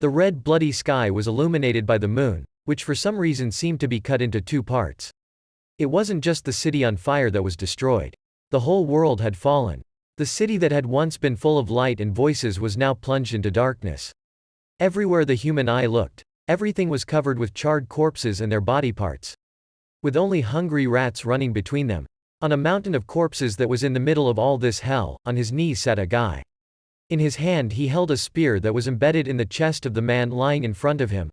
The red bloody sky was illuminated by the moon, which for some reason seemed to be cut into two parts. It wasn't just the city on fire that was destroyed. The whole world had fallen. The city that had once been full of light and voices was now plunged into darkness. Everywhere the human eye looked, everything was covered with charred corpses and their body parts, with only hungry rats running between them. On a mountain of corpses that was in the middle of all this hell, on his knees sat a guy. In his hand he held a spear that was embedded in the chest of the man lying in front of him.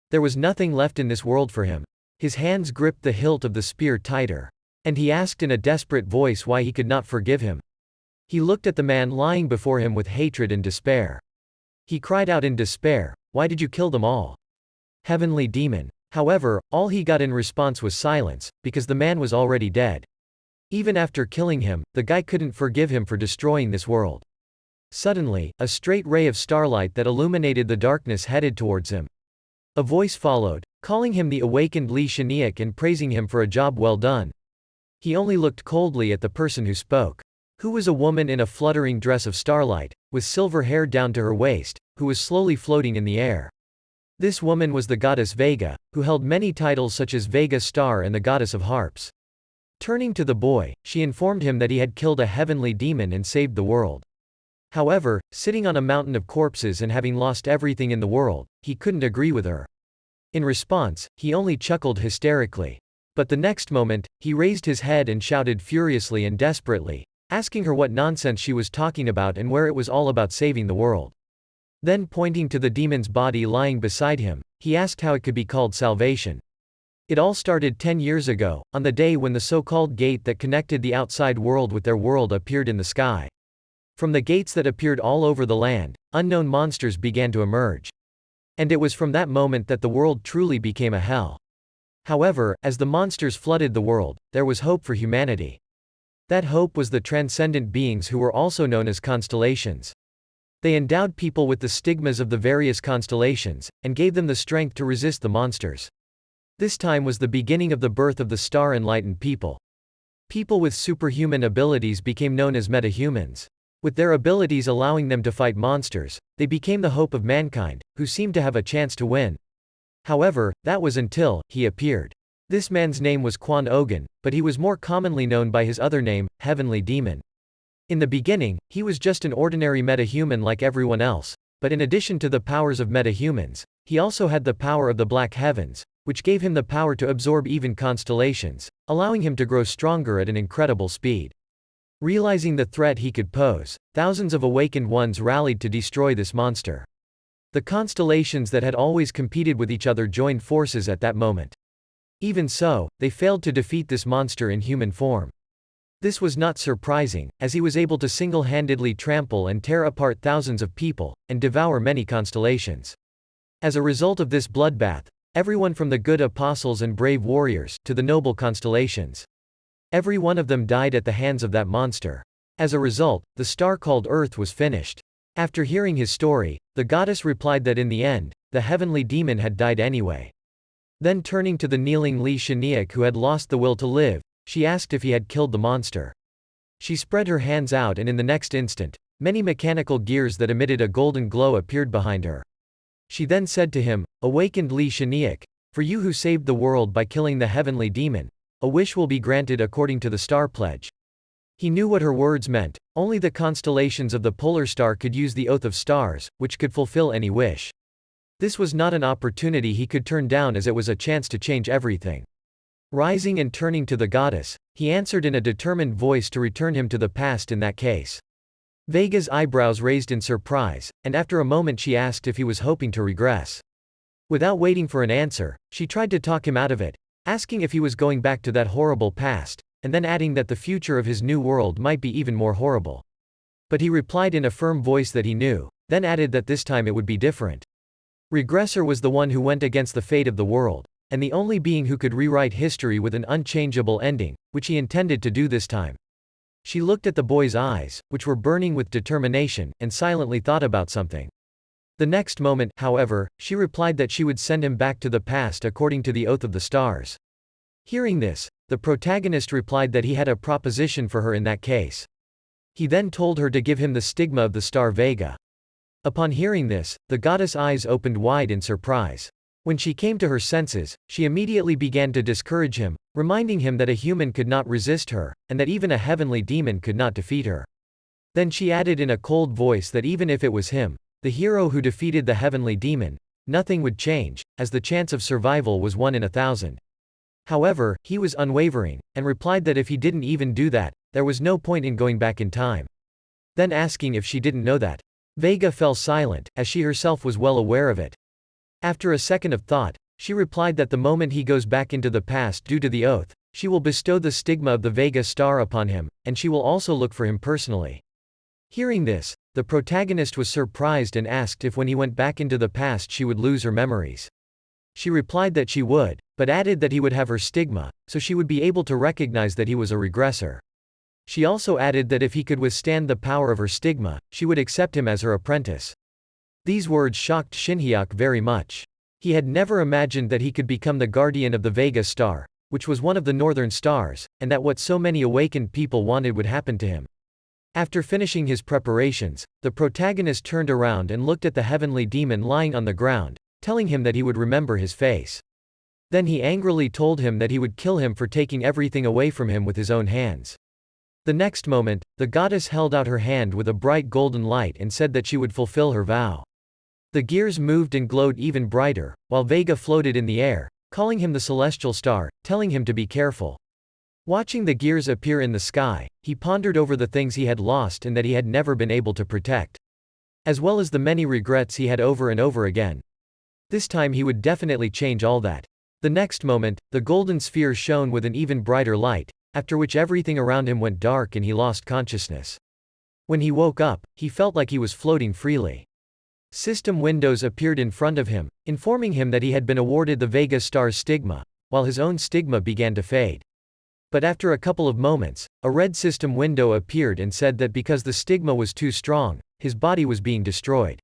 There was nothing left in this world for him. His hands gripped the hilt of the spear tighter. And he asked in a desperate voice why he could not forgive him. He looked at the man lying before him with hatred and despair. He cried out in despair, "Why did you kill them all? Heavenly demon." However, all he got in response was silence, because the man was already dead. Even after killing him, the guy couldn't forgive him for destroying this world. Suddenly, a straight ray of starlight that illuminated the darkness headed towards him. A voice followed, calling him the awakened Shen-hu and praising him for a job well done. He only looked coldly at the person who spoke, who was a woman in a fluttering dress of starlight, with silver hair down to her waist, who was slowly floating in the air. This woman was the goddess Vega, who held many titles such as Vega Star and the goddess of harps. Turning to the boy, she informed him that he had killed a heavenly demon and saved the world. However, sitting on a mountain of corpses and having lost everything in the world, he couldn't agree with her. In response, he only chuckled hysterically. But the next moment, he raised his head and shouted furiously and desperately, asking her what nonsense she was talking about and where it was all about saving the world. Then pointing to the demon's body lying beside him, he asked how it could be called salvation. It all started 10 years ago, on the day when the so-called gate that connected the outside world with their world appeared in the sky. From the gates that appeared all over the land, unknown monsters began to emerge. And it was from that moment that the world truly became a hell. However, as the monsters flooded the world, there was hope for humanity. That hope was the transcendent beings who were also known as constellations. They endowed people with the stigmas of the various constellations, and gave them the strength to resist the monsters. This time was the beginning of the birth of the star-enlightened people. People with superhuman abilities became known as metahumans. With their abilities allowing them to fight monsters, they became the hope of mankind, who seemed to have a chance to win. However, that was until he appeared. This man's name was Quan Ogan, but he was more commonly known by his other name, Heavenly Demon. In the beginning, he was just an ordinary metahuman like everyone else, but in addition to the powers of metahumans, he also had the power of the Black Heavens, which gave him the power to absorb even constellations, allowing him to grow stronger at an incredible speed. Realizing the threat he could pose, thousands of awakened ones rallied to destroy this monster. The constellations that had always competed with each other joined forces at that moment. Even so, they failed to defeat this monster in human form. This was not surprising, as he was able to single-handedly trample and tear apart thousands of people, and devour many constellations. As a result of this bloodbath, everyone from the good apostles and brave warriors, to the noble constellations, every one of them died at the hands of that monster. As a result, the star called Earth was finished. After hearing his story, the goddess replied that in the end, the heavenly demon had died anyway. Then turning to the kneeling Shen-hu who had lost the will to live, she asked if he had killed the monster. She spread her hands out and in the next instant, many mechanical gears that emitted a golden glow appeared behind her. She then said to him, "Awakened Shen-hu, for you who saved the world by killing the heavenly demon, a wish will be granted according to the star pledge." He knew what her words meant. Only the constellations of the polar star could use the oath of stars, which could fulfill any wish. This was not an opportunity he could turn down as it was a chance to change everything. Rising and turning to the goddess, he answered in a determined voice to return him to the past in that case. Vega's eyebrows raised in surprise, and after a moment she asked if he was hoping to regress. Without waiting for an answer, she tried to talk him out of it, asking if he was going back to that horrible past, and then adding that the future of his new world might be even more horrible. But he replied in a firm voice that he knew, then added that this time it would be different. Regressor was the one who went against the fate of the world, and the only being who could rewrite history with an unchangeable ending, which he intended to do this time. She looked at the boy's eyes, which were burning with determination, and silently thought about something. The next moment, however, she replied that she would send him back to the past according to the oath of the stars. Hearing this, the protagonist replied that he had a proposition for her in that case. He then told her to give him the stigma of the star Vega. Upon hearing this, the goddess' eyes opened wide in surprise. When she came to her senses, she immediately began to discourage him, reminding him that a human could not resist her, and that even a heavenly demon could not defeat her. Then she added in a cold voice that even if it was him, the hero who defeated the heavenly demon, nothing would change, as the chance of survival was 1 in 1,000. However, he was unwavering, and replied that if he didn't even do that, there was no point in going back in time. Then asking if she didn't know that. Vega fell silent, as she herself was well aware of it. After a second of thought, she replied that the moment he goes back into the past due to the oath, she will bestow the stigma of the Vega star upon him, and she will also look for him personally. Hearing this, the protagonist was surprised and asked if when he went back into the past she would lose her memories. She replied that she would, but added that he would have her stigma, so she would be able to recognize that he was a regressor. She also added that if he could withstand the power of her stigma, she would accept him as her apprentice. These words shocked Shen-hu very much. He had never imagined that he could become the guardian of the Vega star, which was one of the northern stars, and that what so many awakened people wanted would happen to him. After finishing his preparations, the protagonist turned around and looked at the heavenly demon lying on the ground, telling him that he would remember his face. Then he angrily told him that he would kill him for taking everything away from him with his own hands. The next moment, the goddess held out her hand with a bright golden light and said that she would fulfill her vow. The gears moved and glowed even brighter, while Vega floated in the air, calling him the celestial star, telling him to be careful. Watching the gears appear in the sky, he pondered over the things he had lost and that he had never been able to protect. As well as the many regrets he had over and over again. This time he would definitely change all that. The next moment, the golden sphere shone with an even brighter light, after which everything around him went dark and he lost consciousness. When he woke up, he felt like he was floating freely. System windows appeared in front of him, informing him that he had been awarded the Vega star's stigma, while his own stigma began to fade. But after a couple of moments, a red system window appeared and said that because the stigma was too strong, his body was being destroyed.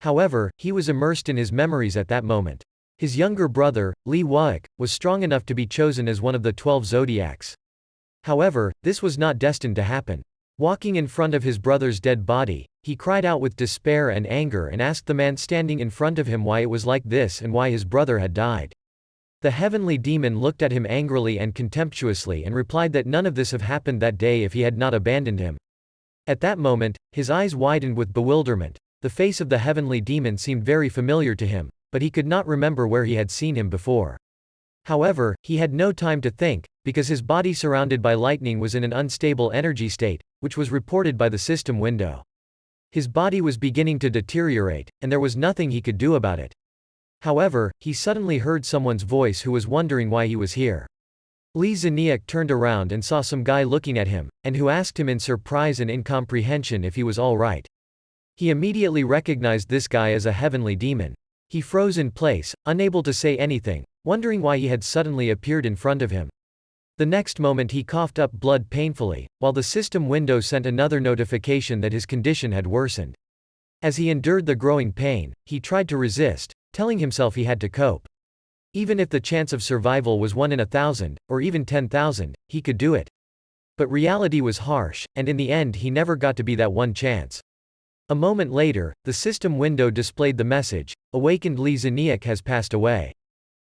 However, he was immersed in his memories at that moment. His younger brother, Li Wuok, was strong enough to be chosen as one of the 12 zodiacs. However, this was not destined to happen. Walking in front of his brother's dead body, he cried out with despair and anger and asked the man standing in front of him why it was like this and why his brother had died. The heavenly demon looked at him angrily and contemptuously and replied that none of this have happened that day if he had not abandoned him. At that moment, his eyes widened with bewilderment. The face of the heavenly demon seemed very familiar to him, but he could not remember where he had seen him before. However, he had no time to think, because his body surrounded by lightning was in an unstable energy state, which was reported by the system window. His body was beginning to deteriorate, and there was nothing he could do about it. However, he suddenly heard someone's voice who was wondering why he was here. Li Zeniak turned around and saw some guy looking at him, and who asked him in surprise and incomprehension if he was all right. He immediately recognized this guy as a heavenly demon. He froze in place, unable to say anything, wondering why he had suddenly appeared in front of him. The next moment he coughed up blood painfully, while the system window sent another notification that his condition had worsened. As he endured the growing pain, he tried to resist, telling himself he had to cope. Even if the chance of survival was 1 in 1,000, or even 10,000, he could do it. But reality was harsh, and in the end he never got to be that one chance. A moment later, the system window displayed the message, "Awakened Li Zeniak has passed away."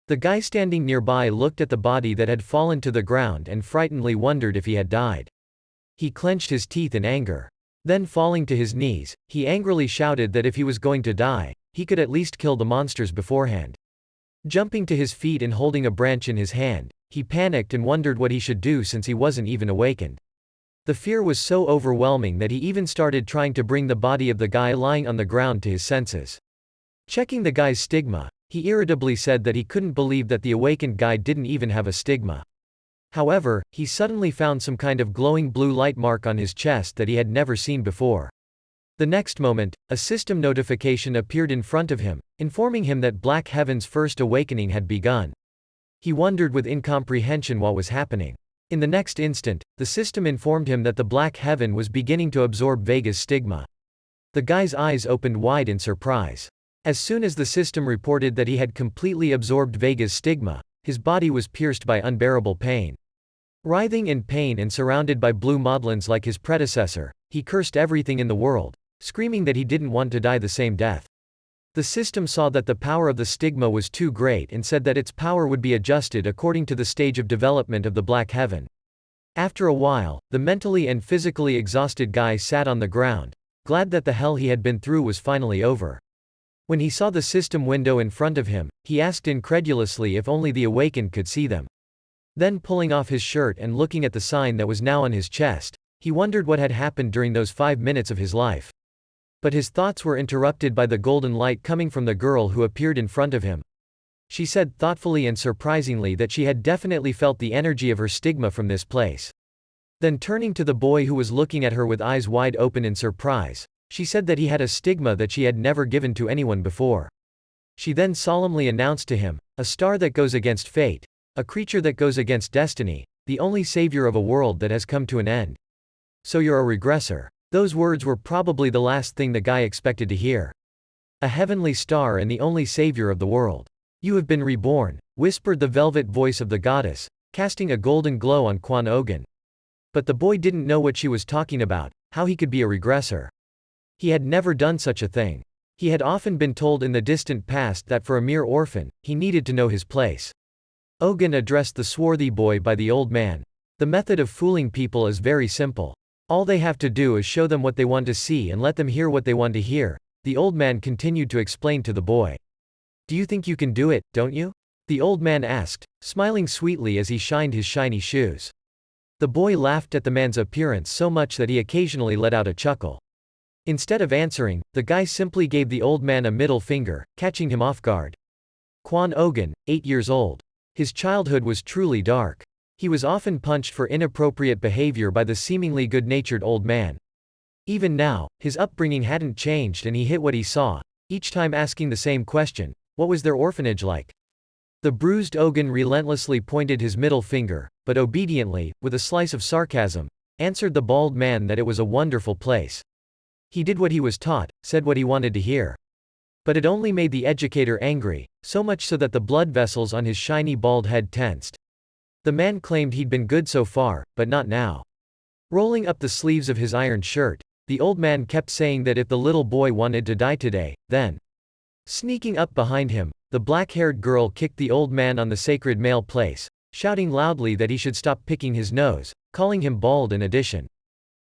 The guy standing nearby looked at the body that had fallen to the ground and frightenedly wondered if he had died. He clenched his teeth in anger. Then falling to his knees, he angrily shouted that if he was going to die, he could at least kill the monsters beforehand. Jumping to his feet and holding a branch in his hand, he panicked and wondered what he should do since he wasn't even awakened. The fear was so overwhelming that he even started trying to bring the body of the guy lying on the ground to his senses. Checking the guy's stigma, he irritably said that he couldn't believe that the awakened guy didn't even have a stigma. However, he suddenly found some kind of glowing blue light mark on his chest that he had never seen before. The next moment, a system notification appeared in front of him, informing him that Black Heaven's first awakening had begun. He wondered with incomprehension what was happening. In the next instant, the system informed him that the Black Heaven was beginning to absorb Vega's stigma. The guy's eyes opened wide in surprise. As soon as the system reported that he had completely absorbed Vega's stigma, his body was pierced by unbearable pain. Writhing in pain and surrounded by blue modelins like his predecessor, he cursed everything in the world, screaming that he didn't want to die the same death. The system saw that the power of the stigma was too great and said that its power would be adjusted according to the stage of development of the Black Heaven. After a while, the mentally and physically exhausted guy sat on the ground, glad that the hell he had been through was finally over. When he saw the system window in front of him, he asked incredulously if only the awakened could see them. Then pulling off his shirt and looking at the sign that was now on his chest, he wondered what had happened during those 5 minutes of his life. But his thoughts were interrupted by the golden light coming from the girl who appeared in front of him. She said thoughtfully and surprisingly that she had definitely felt the energy of her stigma from this place. Then turning to the boy who was looking at her with eyes wide open in surprise, she said that he had a stigma that she had never given to anyone before. She then solemnly announced to him, "A star that goes against fate, a creature that goes against destiny, the only savior of a world that has come to an end. So you're a regressor." Those words were probably the last thing the guy expected to hear. "A heavenly star and the only savior of the world. You have been reborn," whispered the velvet voice of the goddess, casting a golden glow on Kwon Ogun. But the boy didn't know what she was talking about, how he could be a regressor. He had never done such a thing. He had often been told in the distant past that for a mere orphan, he needed to know his place. Ogun addressed the swarthy boy by the old man. "The method of fooling people is very simple. All they have to do is show them what they want to see and let them hear what they want to hear," the old man continued to explain to the boy. "Do you think you can do it, don't you?" the old man asked, smiling sweetly as he shined his shiny shoes. The boy laughed at the man's appearance so much that he occasionally let out a chuckle. Instead of answering, the guy simply gave the old man a middle finger, catching him off guard. Kwon Ogun, 8 years old. His childhood was truly dark. He was often punched for inappropriate behavior by the seemingly good-natured old man. Even now, his upbringing hadn't changed and he hit what he saw, each time asking the same question: what was their orphanage like? The bruised Ogun relentlessly pointed his middle finger, but obediently, with a slice of sarcasm, answered the bald man that it was a wonderful place. He did what he was taught, said what he wanted to hear. But it only made the educator angry, so much so that the blood vessels on his shiny bald head tensed. The man claimed he'd been good so far, but not now. Rolling up the sleeves of his iron shirt, the old man kept saying that if the little boy wanted to die today, then. Sneaking up behind him, the black-haired girl kicked the old man on the sacred male place, shouting loudly that he should stop picking his nose, calling him bald in addition.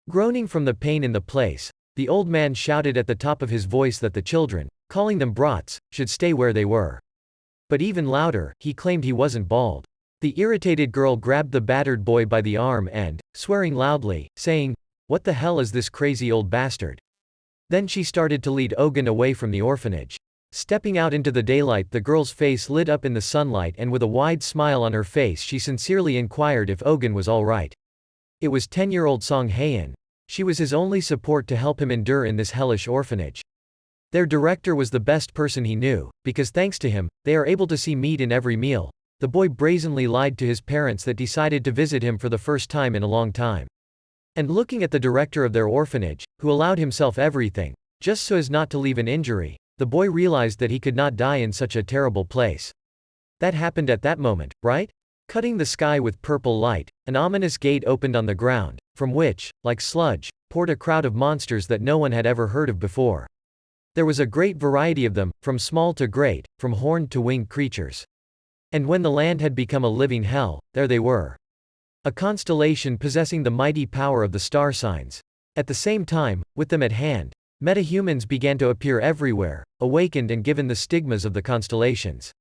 Groaning from the pain in the place, the old man shouted at the top of his voice that the children, calling them brats, should stay where they were. But even louder, he claimed he wasn't bald. The irritated girl grabbed the battered boy by the arm and, swearing loudly, saying, "What the hell is this crazy old bastard?" Then she started to lead Ogun away from the orphanage. Stepping out into the daylight, the girl's face lit up in the sunlight and with a wide smile on her face she sincerely inquired if Ogun was all right. It was 10-year-old Song Haein. She was his only support to help him endure in this hellish orphanage. Their director was the best person he knew, because thanks to him, they are able to see meat in every meal. The boy brazenly lied to his parents that decided to visit him for the first time in a long time. And looking at the director of their orphanage, who allowed himself everything, just so as not to leave an injury, the boy realized that he could not die in such a terrible place. That happened at that moment, right? Cutting the sky with purple light, an ominous gate opened on the ground, from which, like sludge, poured a crowd of monsters that no one had ever heard of before. There was a great variety of them, from small to great, from horned to winged creatures. And when the land had become a living hell, there they were. A constellation possessing the mighty power of the star signs. At the same time, with them at hand, metahumans began to appear everywhere, awakened and given the stigmas of the constellations.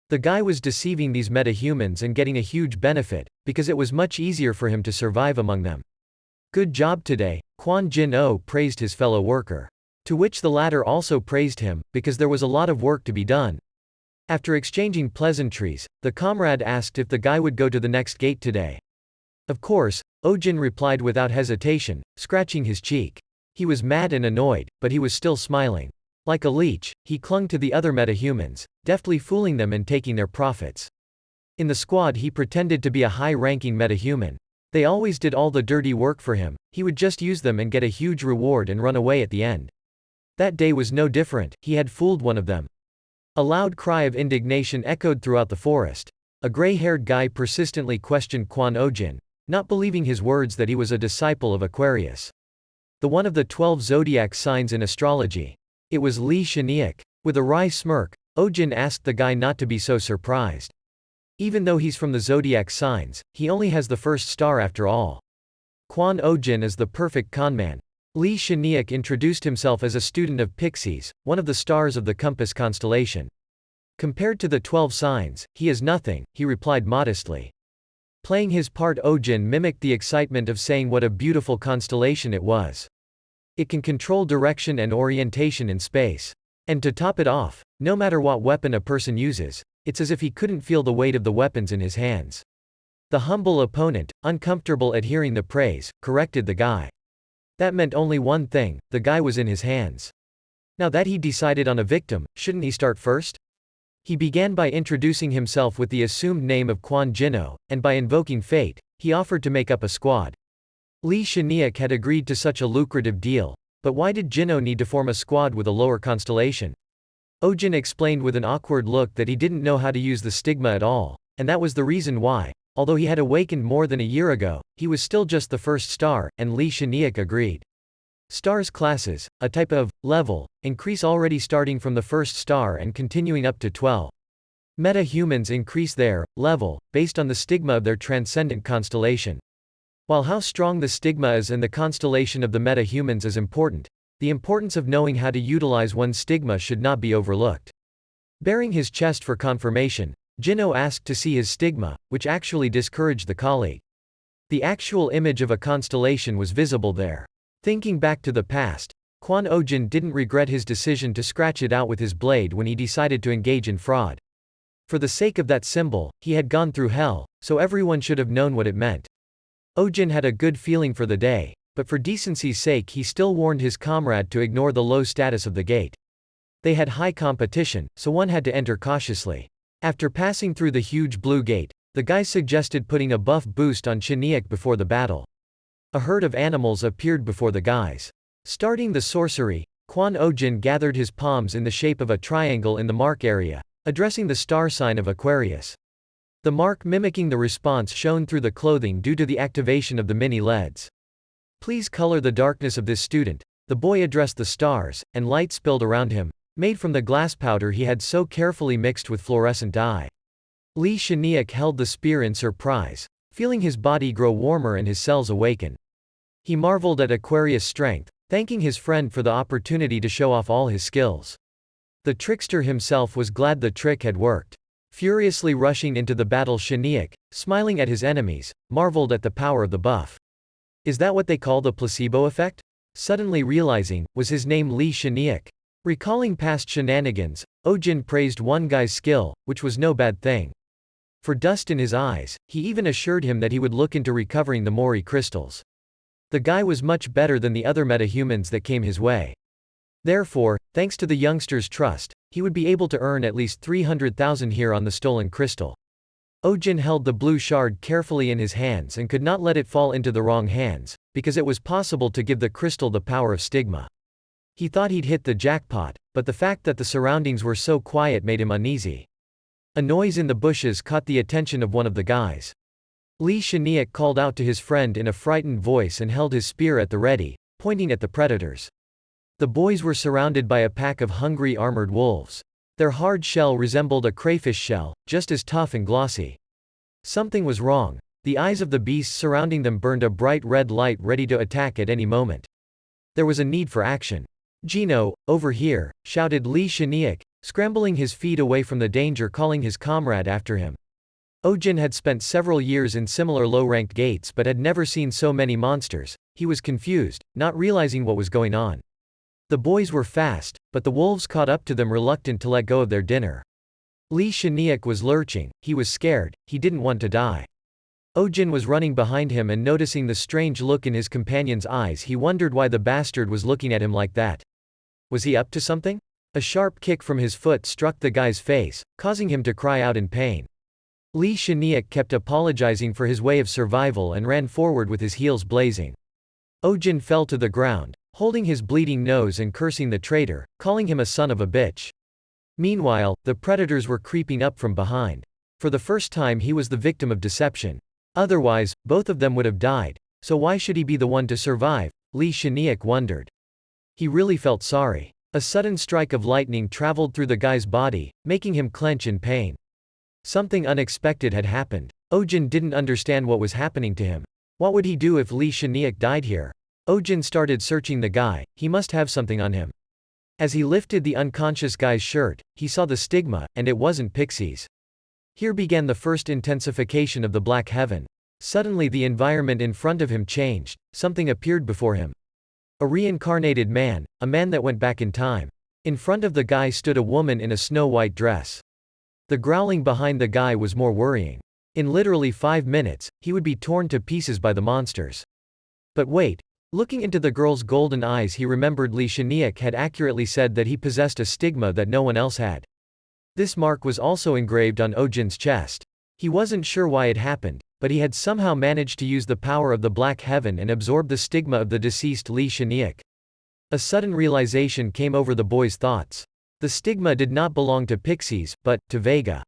The guy was deceiving these metahumans and getting a huge benefit, because it was much easier for him to survive among them. "Good job today," Kwon Jin-oh praised his fellow worker. To which the latter also praised him, because there was a lot of work to be done. After exchanging pleasantries, the comrade asked if the guy would go to the next gate today. Of course, Eugene replied without hesitation, scratching his cheek. He was mad and annoyed, but he was still smiling. Like a leech, he clung to the other metahumans, deftly fooling them and taking their profits. In the squad he pretended to be a high-ranking metahuman. They always did all the dirty work for him, he would just use them and get a huge reward and run away at the end. That day was no different, he had fooled one of them. A loud cry of indignation echoed throughout the forest. A gray-haired guy persistently questioned Kwon Ojin, not believing his words that he was a disciple of Aquarius. The one of the 12 zodiac signs in astrology. It was Li Sheniak. With a wry smirk, Eugene asked the guy not to be so surprised. Even though he's from the zodiac signs, he only has the first star after all. Kwon Eugene is the perfect conman. Li Sheniak introduced himself as a student of Pixies, one of the stars of the compass constellation. Compared to the 12 signs, he is nothing, he replied modestly. Playing his part, Eugene mimicked the excitement of saying what a beautiful constellation it was. It can control direction and orientation in space. And to top it off, no matter what weapon a person uses, it's as if he couldn't feel the weight of the weapons in his hands. The humble opponent, uncomfortable at hearing the praise, corrected the guy. That meant only one thing: the guy was in his hands. Now that he decided on a victim, shouldn't he start first? He began by introducing himself with the assumed name of Kwon Jinho, and by invoking fate, he offered to make up a squad. Li Sheniak had agreed to such a lucrative deal, but why did Jinho need to form a squad with a lower constellation? Eugene explained with an awkward look that he didn't know how to use the stigma at all, and that was the reason why, although he had awakened more than a year ago, he was still just the first star, and Li Sheniak agreed. Stars classes, a type of level, increase already starting from the first star and continuing up to 12. Metahumans increase their level based on the stigma of their transcendent constellation. While how strong the stigma is and the constellation of the metahumans is important, the importance of knowing how to utilize one's stigma should not be overlooked. Baring his chest for confirmation, Jinho asked to see his stigma, which actually discouraged the colleague. The actual image of a constellation was visible there. Thinking back to the past, Kwon Eugene didn't regret his decision to scratch it out with his blade when he decided to engage in fraud. For the sake of that symbol, he had gone through hell, so everyone should have known what it meant. Eugene had a good feeling for the day, but for decency's sake he still warned his comrade to ignore the low status of the gate. They had high competition, so one had to enter cautiously. After passing through the huge blue gate, the guy suggested putting a buff boost on Sheniak before the battle. A herd of animals appeared before the guys. Starting the sorcery, Kwon Eugene gathered his palms in the shape of a triangle in the mark area, addressing the star sign of Aquarius. The mark mimicking the response shone through the clothing due to the activation of the mini LEDs. Please color the darkness of this student, the boy addressed the stars, and light spilled around him, made from the glass powder he had so carefully mixed with fluorescent dye. Li Sheniak held the spear in surprise, feeling his body grow warmer and his cells awaken. He marveled at Aquarius' strength, thanking his friend for the opportunity to show off all his skills. The trickster himself was glad the trick had worked. Furiously rushing into the battle, Sheniak, smiling at his enemies, marveled at the power of the buff. Is that what they call the placebo effect? Suddenly realizing, was his name Li Sheniak? Recalling past shenanigans, Eugene praised one guy's skill, which was no bad thing. For dust in his eyes, he even assured him that he would look into recovering the Mori crystals. The guy was much better than the other metahumans that came his way. Therefore, thanks to the youngster's trust, he would be able to earn at least 300,000 here on the stolen crystal. Eugene held the blue shard carefully in his hands and could not let it fall into the wrong hands, because it was possible to give the crystal the power of stigma. He thought he'd hit the jackpot, but the fact that the surroundings were so quiet made him uneasy. A noise in the bushes caught the attention of one of the guys. Li Sheniak called out to his friend in a frightened voice and held his spear at the ready, pointing at the predators. The boys were surrounded by a pack of hungry armored wolves. Their hard shell resembled a crayfish shell, just as tough and glossy. Something was wrong. The eyes of the beasts surrounding them burned a bright red light ready to attack at any moment. There was a need for action. "Jinho, over here," shouted Li Sheniak, scrambling his feet away from the danger, calling his comrade after him. Eugene had spent several years in similar low-ranked gates but had never seen so many monsters. He was confused, not realizing what was going on. The boys were fast, but the wolves caught up to them, reluctant to let go of their dinner. Li Sheniak was lurching, he was scared, he didn't want to die. Eugene was running behind him, and noticing the strange look in his companion's eyes, he wondered why the bastard was looking at him like that. Was he up to something? A sharp kick from his foot struck the guy's face, causing him to cry out in pain. Li Sheniak kept apologizing for his way of survival and ran forward with his heels blazing. Eugene fell to the ground, holding his bleeding nose and cursing the traitor, calling him a son of a bitch. Meanwhile, the predators were creeping up from behind. For the first time he was the victim of deception. Otherwise, both of them would have died, so why should he be the one to survive? Li Shiniak wondered. He really felt sorry. A sudden strike of lightning traveled through the guy's body, making him clench in pain. Something unexpected had happened. Eugene didn't understand what was happening to him. What would he do if Li Shiniak died here? Eugene started searching the guy, he must have something on him. As he lifted the unconscious guy's shirt, he saw the stigma, and it wasn't pixies. Here began the first intensification of the black heaven. Suddenly the environment in front of him changed, something appeared before him. A reincarnated man, a man that went back in time. In front of the guy stood a woman in a snow-white dress. The growling behind the guy was more worrying. In literally 5 minutes, he would be torn to pieces by the monsters. But wait. Looking into the girl's golden eyes, he remembered Li Shiniak had accurately said that he possessed a stigma that no one else had. This mark was also engraved on Eugene's chest. He wasn't sure why it happened, but he had somehow managed to use the power of the black heaven and absorb the stigma of the deceased Li Shiniak. A sudden realization came over the boy's thoughts. The stigma did not belong to pixies, but to Vega.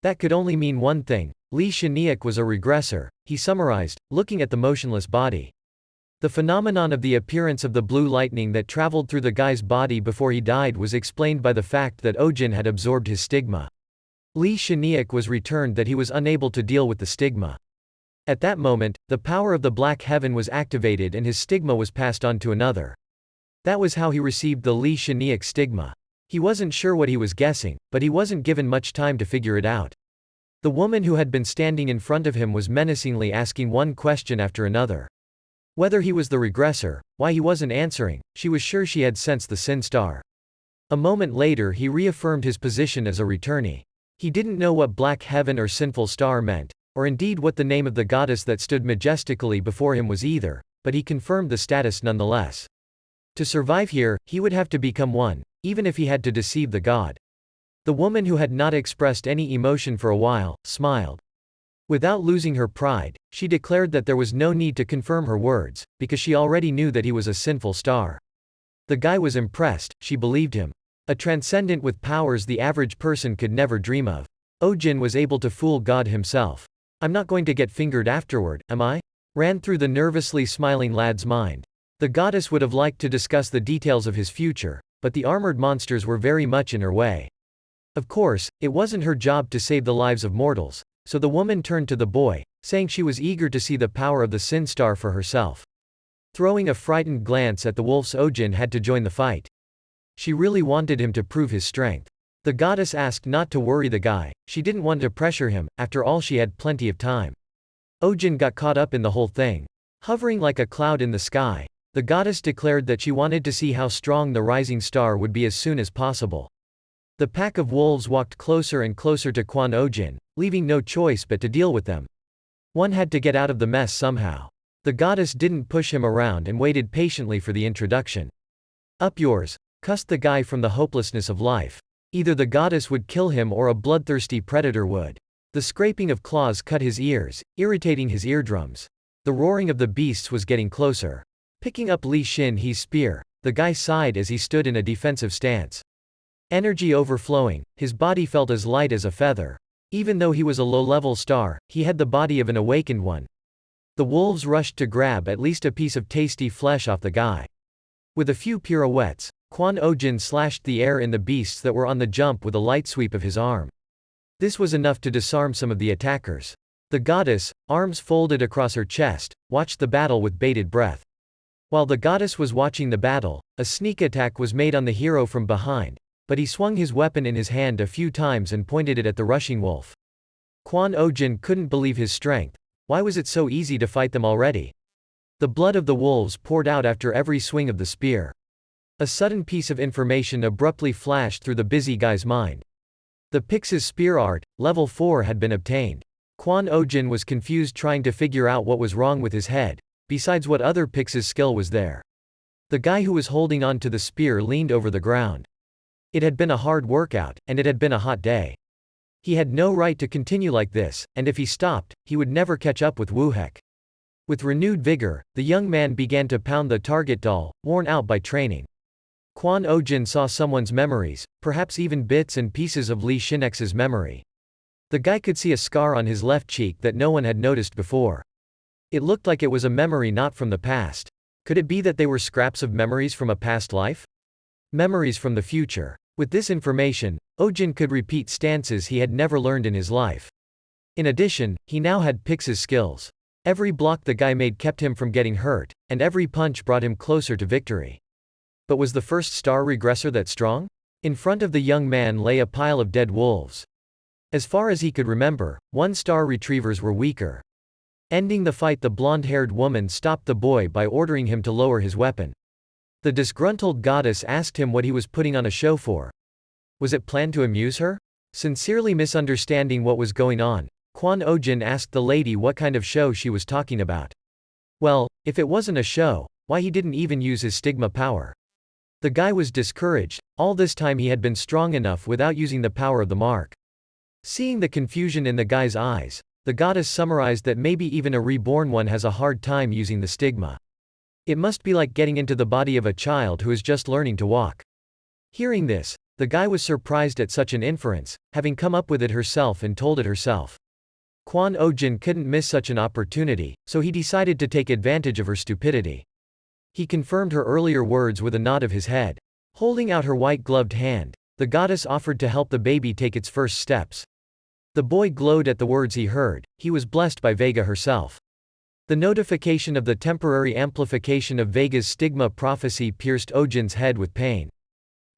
That could only mean one thing. Li Shiniak was a regressor, he summarized, looking at the motionless body. The phenomenon of the appearance of the blue lightning that traveled through the guy's body before he died was explained by the fact that Eugene had absorbed his stigma. Li Shiniak was returned that he was unable to deal with the stigma. At that moment, the power of the black heaven was activated and his stigma was passed on to another. That was how he received the Li Shiniak stigma. He wasn't sure what he was guessing, but he wasn't given much time to figure it out. The woman who had been standing in front of him was menacingly asking one question after another. Whether he was the regressor, why he wasn't answering, she was sure she had sensed the sin star. A moment later he reaffirmed his position as a returnee. He didn't know what black heaven or sinful star meant, or indeed what the name of the goddess that stood majestically before him was either, but he confirmed the status nonetheless. To survive here, he would have to become one, even if he had to deceive the god. The woman who had not expressed any emotion for a while, smiled. Without losing her pride, she declared that there was no need to confirm her words, because she already knew that he was a sinful star. The guy was impressed, she believed him. A transcendent with powers the average person could never dream of. Eugene was able to fool God himself. I'm not going to get fingered afterward, am I? Ran through the nervously smiling lad's mind. The goddess would have liked to discuss the details of his future, but the armored monsters were very much in her way. Of course, it wasn't her job to save the lives of mortals. So the woman turned to the boy, saying she was eager to see the power of the Sin Star for herself. Throwing a frightened glance at the wolves, Eugene had to join the fight. She really wanted him to prove his strength. The goddess asked not to worry the guy, she didn't want to pressure him, after all she had plenty of time. Eugene got caught up in the whole thing. Hovering like a cloud in the sky, the goddess declared that she wanted to see how strong the rising star would be as soon as possible. The pack of wolves walked closer and closer to Quan Eugene, leaving no choice but to deal with them. One had to get out of the mess somehow. The goddess didn't push him around and waited patiently for the introduction. Up yours, cussed the guy from the hopelessness of life. Either the goddess would kill him or a bloodthirsty predator would. The scraping of claws cut his ears, irritating his eardrums. The roaring of the beasts was getting closer. Picking up Li Shin-hu's spear, the guy sighed as he stood in a defensive stance. Energy overflowing, his body felt as light as a feather. Even though he was a low-level star, he had the body of an awakened one. The wolves rushed to grab at least a piece of tasty flesh off the guy. With a few pirouettes, Quan Eugene slashed the air in the beasts that were on the jump with a light sweep of his arm. This was enough to disarm some of the attackers. The goddess, arms folded across her chest, watched the battle with bated breath. While the goddess was watching the battle, a sneak attack was made on the hero from behind, but he swung his weapon in his hand a few times and pointed it at the rushing wolf. Quan Eugene couldn't believe his strength. Why was it so easy to fight them already? The blood of the wolves poured out after every swing of the spear. A sudden piece of information abruptly flashed through the busy guy's mind. The Pix's spear art, level 4 had been obtained. Quan Eugene was confused trying to figure out what was wrong with his head, besides what other Pix's skill was there. The guy who was holding on to the spear leaned over the ground. It had been a hard workout, and it had been a hot day. He had no right to continue like this, and if he stopped, he would never catch up with Wuhek. With renewed vigor, the young man began to pound the target doll, worn out by training. Quan Eugene saw someone's memories, perhaps even bits and pieces of Li Shinex's memory. The guy could see a scar on his left cheek that no one had noticed before. It looked like it was a memory not from the past. Could it be that they were scraps of memories from a past life? Memories from the future. With this information, Eugene could repeat stances he had never learned in his life. In addition, he now had Pix's skills. Every block the guy made kept him from getting hurt, and every punch brought him closer to victory. But was the first star regressor that strong? In front of the young man lay a pile of dead wolves. As far as he could remember, 1-star retrievers were weaker. Ending the fight, the blonde-haired woman stopped the boy by ordering him to lower his weapon. The disgruntled goddess asked him what he was putting on a show for. Was it planned to amuse her? Sincerely misunderstanding what was going on, Eugene asked the lady what kind of show she was talking about. Well, if it wasn't a show, why he didn't even use his stigma power. The guy was discouraged. All this time he had been strong enough without using the power of the mark. Seeing the confusion in the guy's eyes, the goddess summarized that maybe even a reborn one has a hard time using the stigma. It must be like getting into the body of a child who is just learning to walk. Hearing this, the guy was surprised at such an inference, having come up with it herself and told it herself. Eugene couldn't miss such an opportunity, so he decided to take advantage of her stupidity. He confirmed her earlier words with a nod of his head. Holding out her white-gloved hand, the goddess offered to help the baby take its first steps. The boy glowed at the words he heard. He was blessed by Vega herself. The notification of the temporary amplification of Vega's stigma prophecy pierced Eugene's head with pain.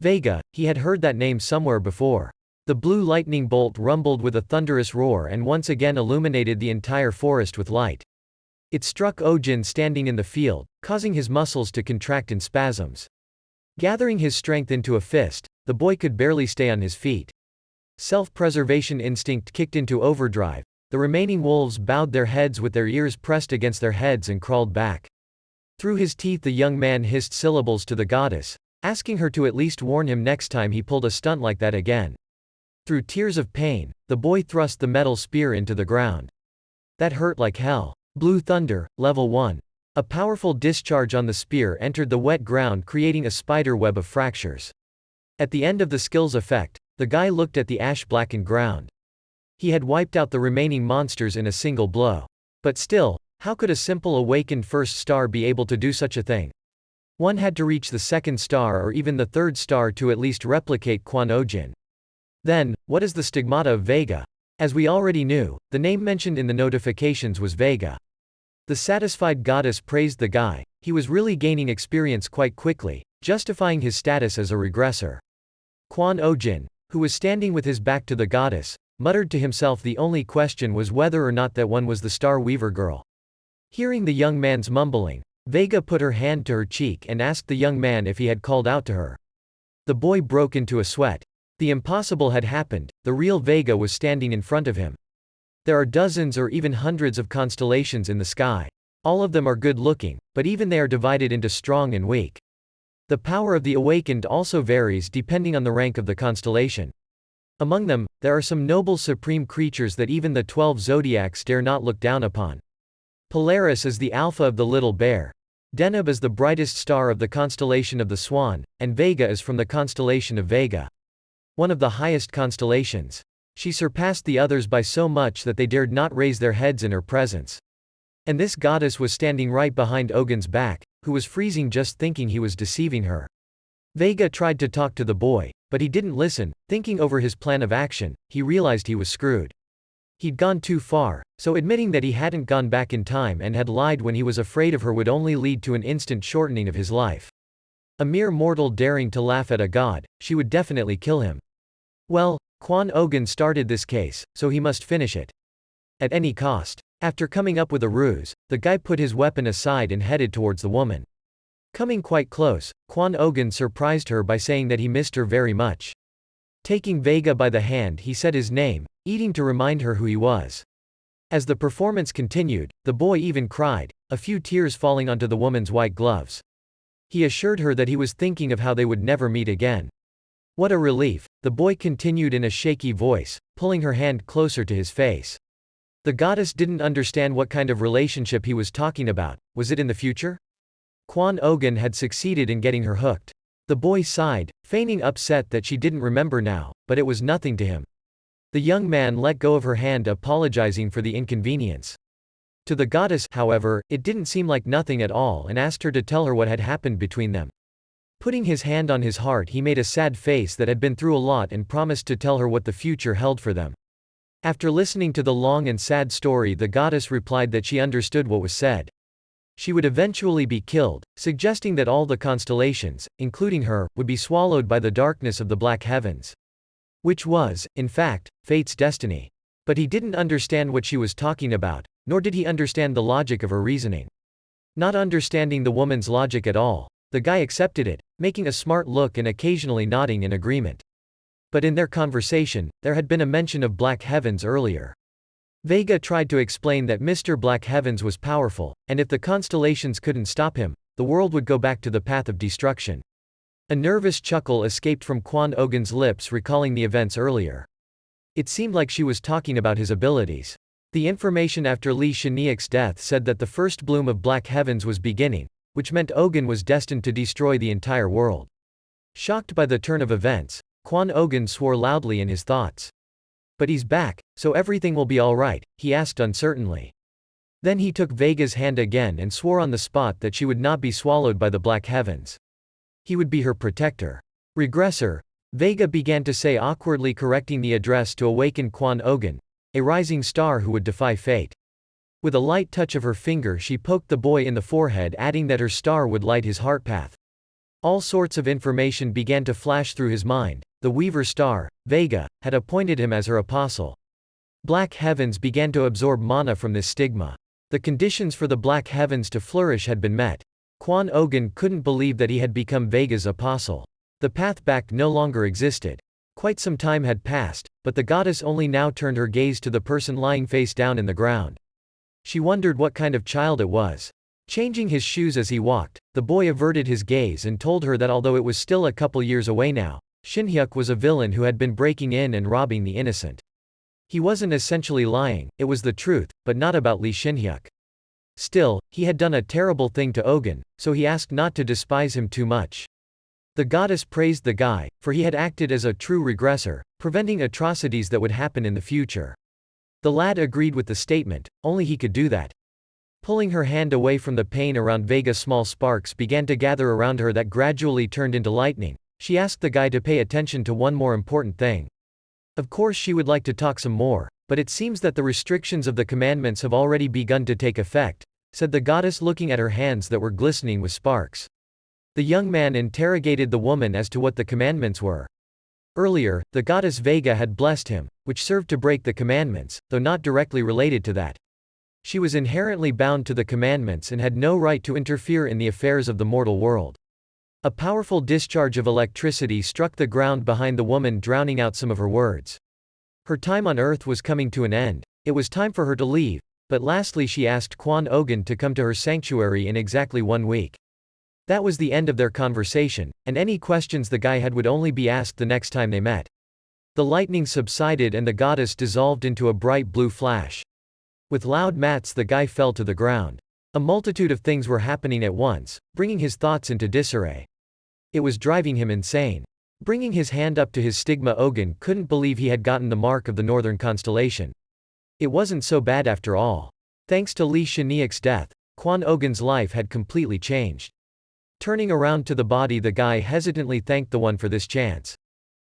Vega, he had heard that name somewhere before. The blue lightning bolt rumbled with a thunderous roar and once again illuminated the entire forest with light. It struck Eugene standing in the field, causing his muscles to contract in spasms. Gathering his strength into a fist, the boy could barely stay on his feet. Self-preservation instinct kicked into overdrive. The remaining wolves bowed their heads with their ears pressed against their heads and crawled back. Through his teeth the young man hissed syllables to the goddess, asking her to at least warn him next time he pulled a stunt like that again. Through tears of pain, the boy thrust the metal spear into the ground. That hurt like hell. Blue Thunder, Level 1. A powerful discharge on the spear entered the wet ground, creating a spider web of fractures. At the end of the skill's effect, the guy looked at the ash-blackened ground. He had wiped out the remaining monsters in a single blow. But still, how could a simple awakened first star be able to do such a thing? One had to reach the second star or even the third star to at least replicate Eugene. Then, what is the stigmata of Vega? As we already knew, the name mentioned in the notifications was Vega. The satisfied goddess praised the guy. He was really gaining experience quite quickly, justifying his status as a regressor. Eugene, who was standing with his back to the goddess, muttered to himself the only question was whether or not that one was the Star Weaver girl. Hearing the young man's mumbling, Vega put her hand to her cheek and asked the young man if he had called out to her. The boy broke into a sweat. The impossible had happened. The real Vega was standing in front of him. There are dozens or even hundreds of constellations in the sky. All of them are good-looking, but even they are divided into strong and weak. The power of the awakened also varies depending on the rank of the constellation. Among them, there are some noble supreme creatures that even the 12 zodiacs dare not look down upon. Polaris is the alpha of the little bear. Deneb is the brightest star of the constellation of the Swan, and Vega is from the constellation of Vega. One of the highest constellations. She surpassed the others by so much that they dared not raise their heads in her presence. And this goddess was standing right behind Eugene's back, who was freezing just thinking he was deceiving her. Vega tried to talk to the boy, but he didn't listen. Thinking over his plan of action, he realized he was screwed. He'd gone too far, so admitting that he hadn't gone back in time and had lied when he was afraid of her would only lead to an instant shortening of his life. A mere mortal daring to laugh at a god, she would definitely kill him. Well, Eugene started this case, so he must finish it. At any cost. After coming up with a ruse, the guy put his weapon aside and headed towards the woman. Coming quite close, Eugene surprised her by saying that he missed her very much. Taking Vega by the hand, he said his name, eating to remind her who he was. As the performance continued, the boy even cried, a few tears falling onto the woman's white gloves. He assured her that he was thinking of how they would never meet again. What a relief, the boy continued in a shaky voice, pulling her hand closer to his face. The goddess didn't understand what kind of relationship he was talking about. Was it in the future? Eugene had succeeded in getting her hooked. The boy sighed, feigning upset that she didn't remember now, but it was nothing to him. The young man let go of her hand, apologizing for the inconvenience. To the goddess, however, it didn't seem like nothing at all and asked her to tell her what had happened between them. Putting his hand on his heart, he made a sad face that had been through a lot and promised to tell her what the future held for them. After listening to the long and sad story, the goddess replied that she understood what was said. She would eventually be killed, suggesting that all the constellations, including her, would be swallowed by the darkness of the black heavens. Which was, in fact, fate's destiny. But he didn't understand what she was talking about, nor did he understand the logic of her reasoning. Not understanding the woman's logic at all, the guy accepted it, making a smart look and occasionally nodding in agreement. But in their conversation, there had been a mention of black heavens earlier. Vega tried to explain that Mr. Black Heavens was powerful, and if the constellations couldn't stop him, the world would go back to the path of destruction. A nervous chuckle escaped from Kwon Ogun's lips, recalling the events earlier. It seemed like she was talking about his abilities. The information after Lee Shaniak's death said that the first bloom of Black Heavens was beginning, which meant Ogun was destined to destroy the entire world. Shocked by the turn of events, Kwon Ogun swore loudly in his thoughts. But he's back, so everything will be alright, he asked uncertainly. Then he took Vega's hand again and swore on the spot that she would not be swallowed by the Black Heavens. He would be her protector. Regressor, Vega began to say, awkwardly correcting the address to awaken Kwon Ogun, a rising star who would defy fate. With a light touch of her finger, she poked the boy in the forehead, adding that her star would light his heart path. All sorts of information began to flash through his mind. The Weaver Star, Vega, had appointed him as her apostle. Black Heavens began to absorb mana from this stigma. The conditions for the Black Heavens to flourish had been met. Kwon Ogun couldn't believe that he had become Vega's apostle. The path back no longer existed. Quite some time had passed, but the goddess only now turned her gaze to the person lying face down in the ground. She wondered what kind of child it was. Changing his shoes as he walked, the boy averted his gaze and told her that although it was still a couple years away now, Shen-hu was a villain who had been breaking in and robbing the innocent. He wasn't essentially lying, it was the truth, but not about Lee Shen-hu. Still, he had done a terrible thing to Ogun, so he asked not to despise him too much. The goddess praised the guy, for he had acted as a true regressor, preventing atrocities that would happen in the future. The lad agreed with the statement, only he could do that. Pulling her hand away from the pain around Vega, small sparks began to gather around her that gradually turned into lightning. She asked the guy to pay attention to one more important thing. Of course she would like to talk some more, but it seems that the restrictions of the commandments have already begun to take effect, said the goddess, looking at her hands that were glistening with sparks. The young man interrogated the woman as to what the commandments were. Earlier, the goddess Vega had blessed him, which served to break the commandments, though not directly related to that. She was inherently bound to the commandments and had no right to interfere in the affairs of the mortal world. A powerful discharge of electricity struck the ground behind the woman, drowning out some of her words. Her time on Earth was coming to an end. It was time for her to leave, but lastly she asked Kwon Ogun to come to her sanctuary in exactly 1 week. That was the end of their conversation, and any questions the guy had would only be asked the next time they met. The lightning subsided and the goddess dissolved into a bright blue flash. With loud mats the guy fell to the ground. A multitude of things were happening at once, bringing his thoughts into disarray. It was driving him insane. Bringing his hand up to his stigma, Ogun couldn't believe he had gotten the mark of the northern constellation. It wasn't so bad after all. Thanks to Lee Shaniak's death, Kwon Ogun's life had completely changed. Turning around to the body, the guy hesitantly thanked the one for this chance.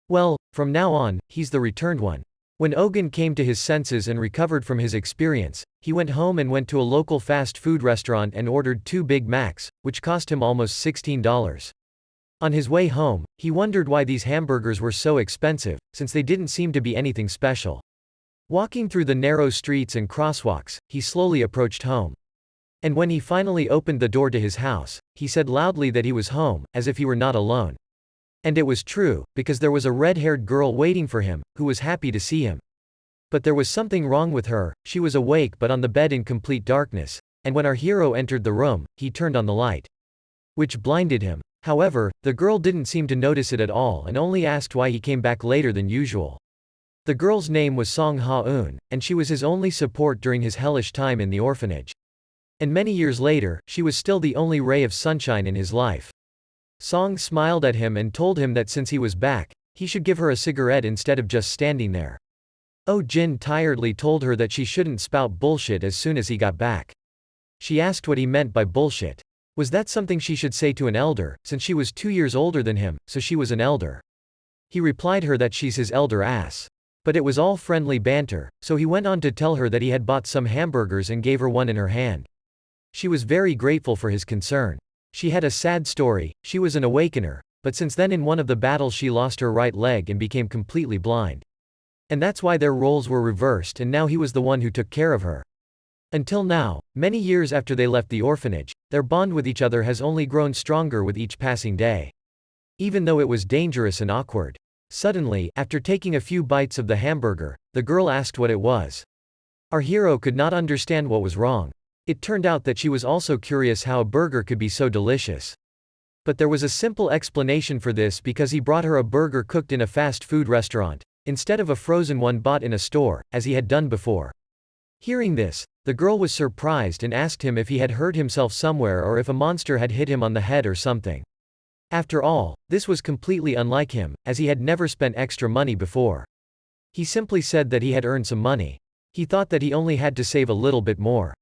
Well, from now on, he's the returned one. When Ogun came to his senses and recovered from his experience, he went home and went to a local fast food restaurant and ordered 2 Big Macs, which cost him almost $16. On his way home, he wondered why these hamburgers were so expensive, since they didn't seem to be anything special. Walking through the narrow streets and crosswalks, he slowly approached home. And when he finally opened the door to his house, he said loudly that he was home, as if he were not alone. And it was true, because there was a red-haired girl waiting for him, who was happy to see him. But there was something wrong with her. She was awake but on the bed in complete darkness, and when our hero entered the room, he turned on the light, which blinded him. However, the girl didn't seem to notice it at all and only asked why he came back later than usual. The girl's name was Song Ha-eun, and she was his only support during his hellish time in the orphanage. And many years later, she was still the only ray of sunshine in his life. Song smiled at him and told him that since he was back, he should give her a cigarette instead of just standing there. Eugene tiredly told her that she shouldn't spout bullshit as soon as he got back. She asked what he meant by bullshit. Was that something she should say to an elder, since she was 2 years older than him, so she was an elder? He replied her that she's his elder ass. But it was all friendly banter, so he went on to tell her that he had bought some hamburgers and gave her one in her hand. She was very grateful for his concern. She had a sad story, she was an awakener, but since then in one of the battles she lost her right leg and became completely blind. And that's why their roles were reversed and now he was the one who took care of her. Until now, many years after they left the orphanage, their bond with each other has only grown stronger with each passing day. Even though it was dangerous and awkward. Suddenly, after taking a few bites of the hamburger, the girl asked what it was. Our hero could not understand what was wrong. It turned out that she was also curious how a burger could be so delicious. But there was a simple explanation for this because he brought her a burger cooked in a fast food restaurant, instead of a frozen one bought in a store, as he had done before. Hearing this, the girl was surprised and asked him if he had hurt himself somewhere or if a monster had hit him on the head or something. After all, this was completely unlike him, as he had never spent extra money before. He simply said that he had earned some money. He thought that he only had to save a little bit more.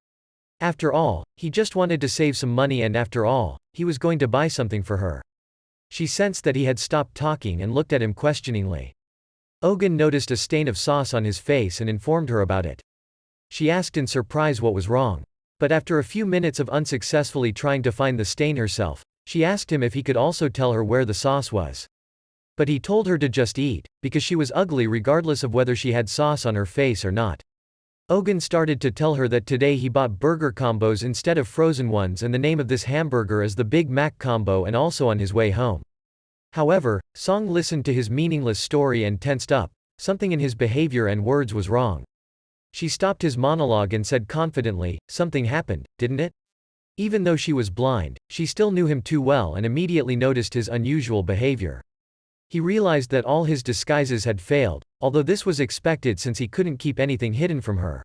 After all, he just wanted to save some money and after all, he was going to buy something for her. She sensed that he had stopped talking and looked at him questioningly. Eugene noticed a stain of sauce on his face and informed her about it. She asked in surprise what was wrong. But after a few minutes of unsuccessfully trying to find the stain herself, she asked him if he could also tell her where the sauce was. But he told her to just eat, because she was ugly regardless of whether she had sauce on her face or not. Eugene started to tell her that today he bought burger combos instead of frozen ones and the name of this hamburger is the Big Mac combo and also on his way home. However, Song listened to his meaningless story and tensed up, something in his behavior and words was wrong. She stopped his monologue and said confidently, "Something happened, didn't it?" Even though she was blind, she still knew him too well and immediately noticed his unusual behavior. He realized that all his disguises had failed, although this was expected since he couldn't keep anything hidden from her.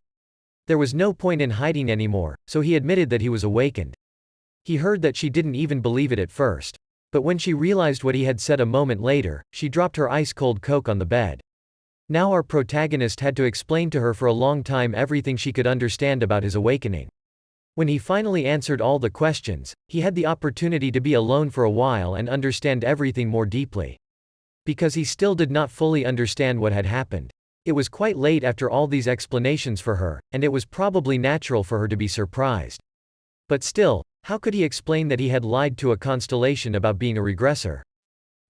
There was no point in hiding anymore, so he admitted that he was awakened. He heard that she didn't even believe it at first. But when she realized what he had said a moment later, she dropped her ice-cold Coke on the bed. Now our protagonist had to explain to her for a long time everything she could understand about his awakening. When he finally answered all the questions, he had the opportunity to be alone for a while and understand everything more deeply. Because he still did not fully understand what had happened. It was quite late after all these explanations for her, and it was probably natural for her to be surprised. But still, how could he explain that he had lied to a constellation about being a regressor?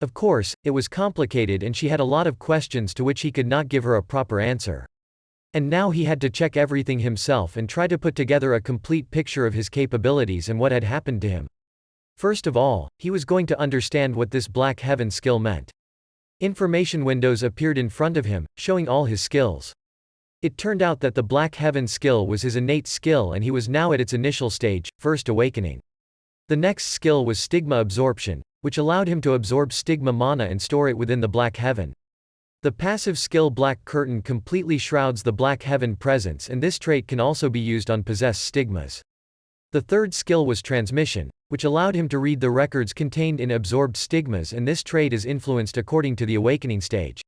Of course, it was complicated and she had a lot of questions to which he could not give her a proper answer. And now he had to check everything himself and try to put together a complete picture of his capabilities and what had happened to him. First of all, he was going to understand what this Black Heaven skill meant. Information windows appeared in front of him, showing all his skills. It turned out that the Black Heaven skill was his innate skill and he was now at its initial stage, first awakening. The next skill was stigma absorption, which allowed him to absorb stigma mana and store it within the Black Heaven. The passive skill Black Curtain completely shrouds the Black Heaven presence and this trait can also be used on possessed stigmas. The third skill was transmission, which allowed him to read the records contained in absorbed stigmas and this trait is influenced according to the awakening stage.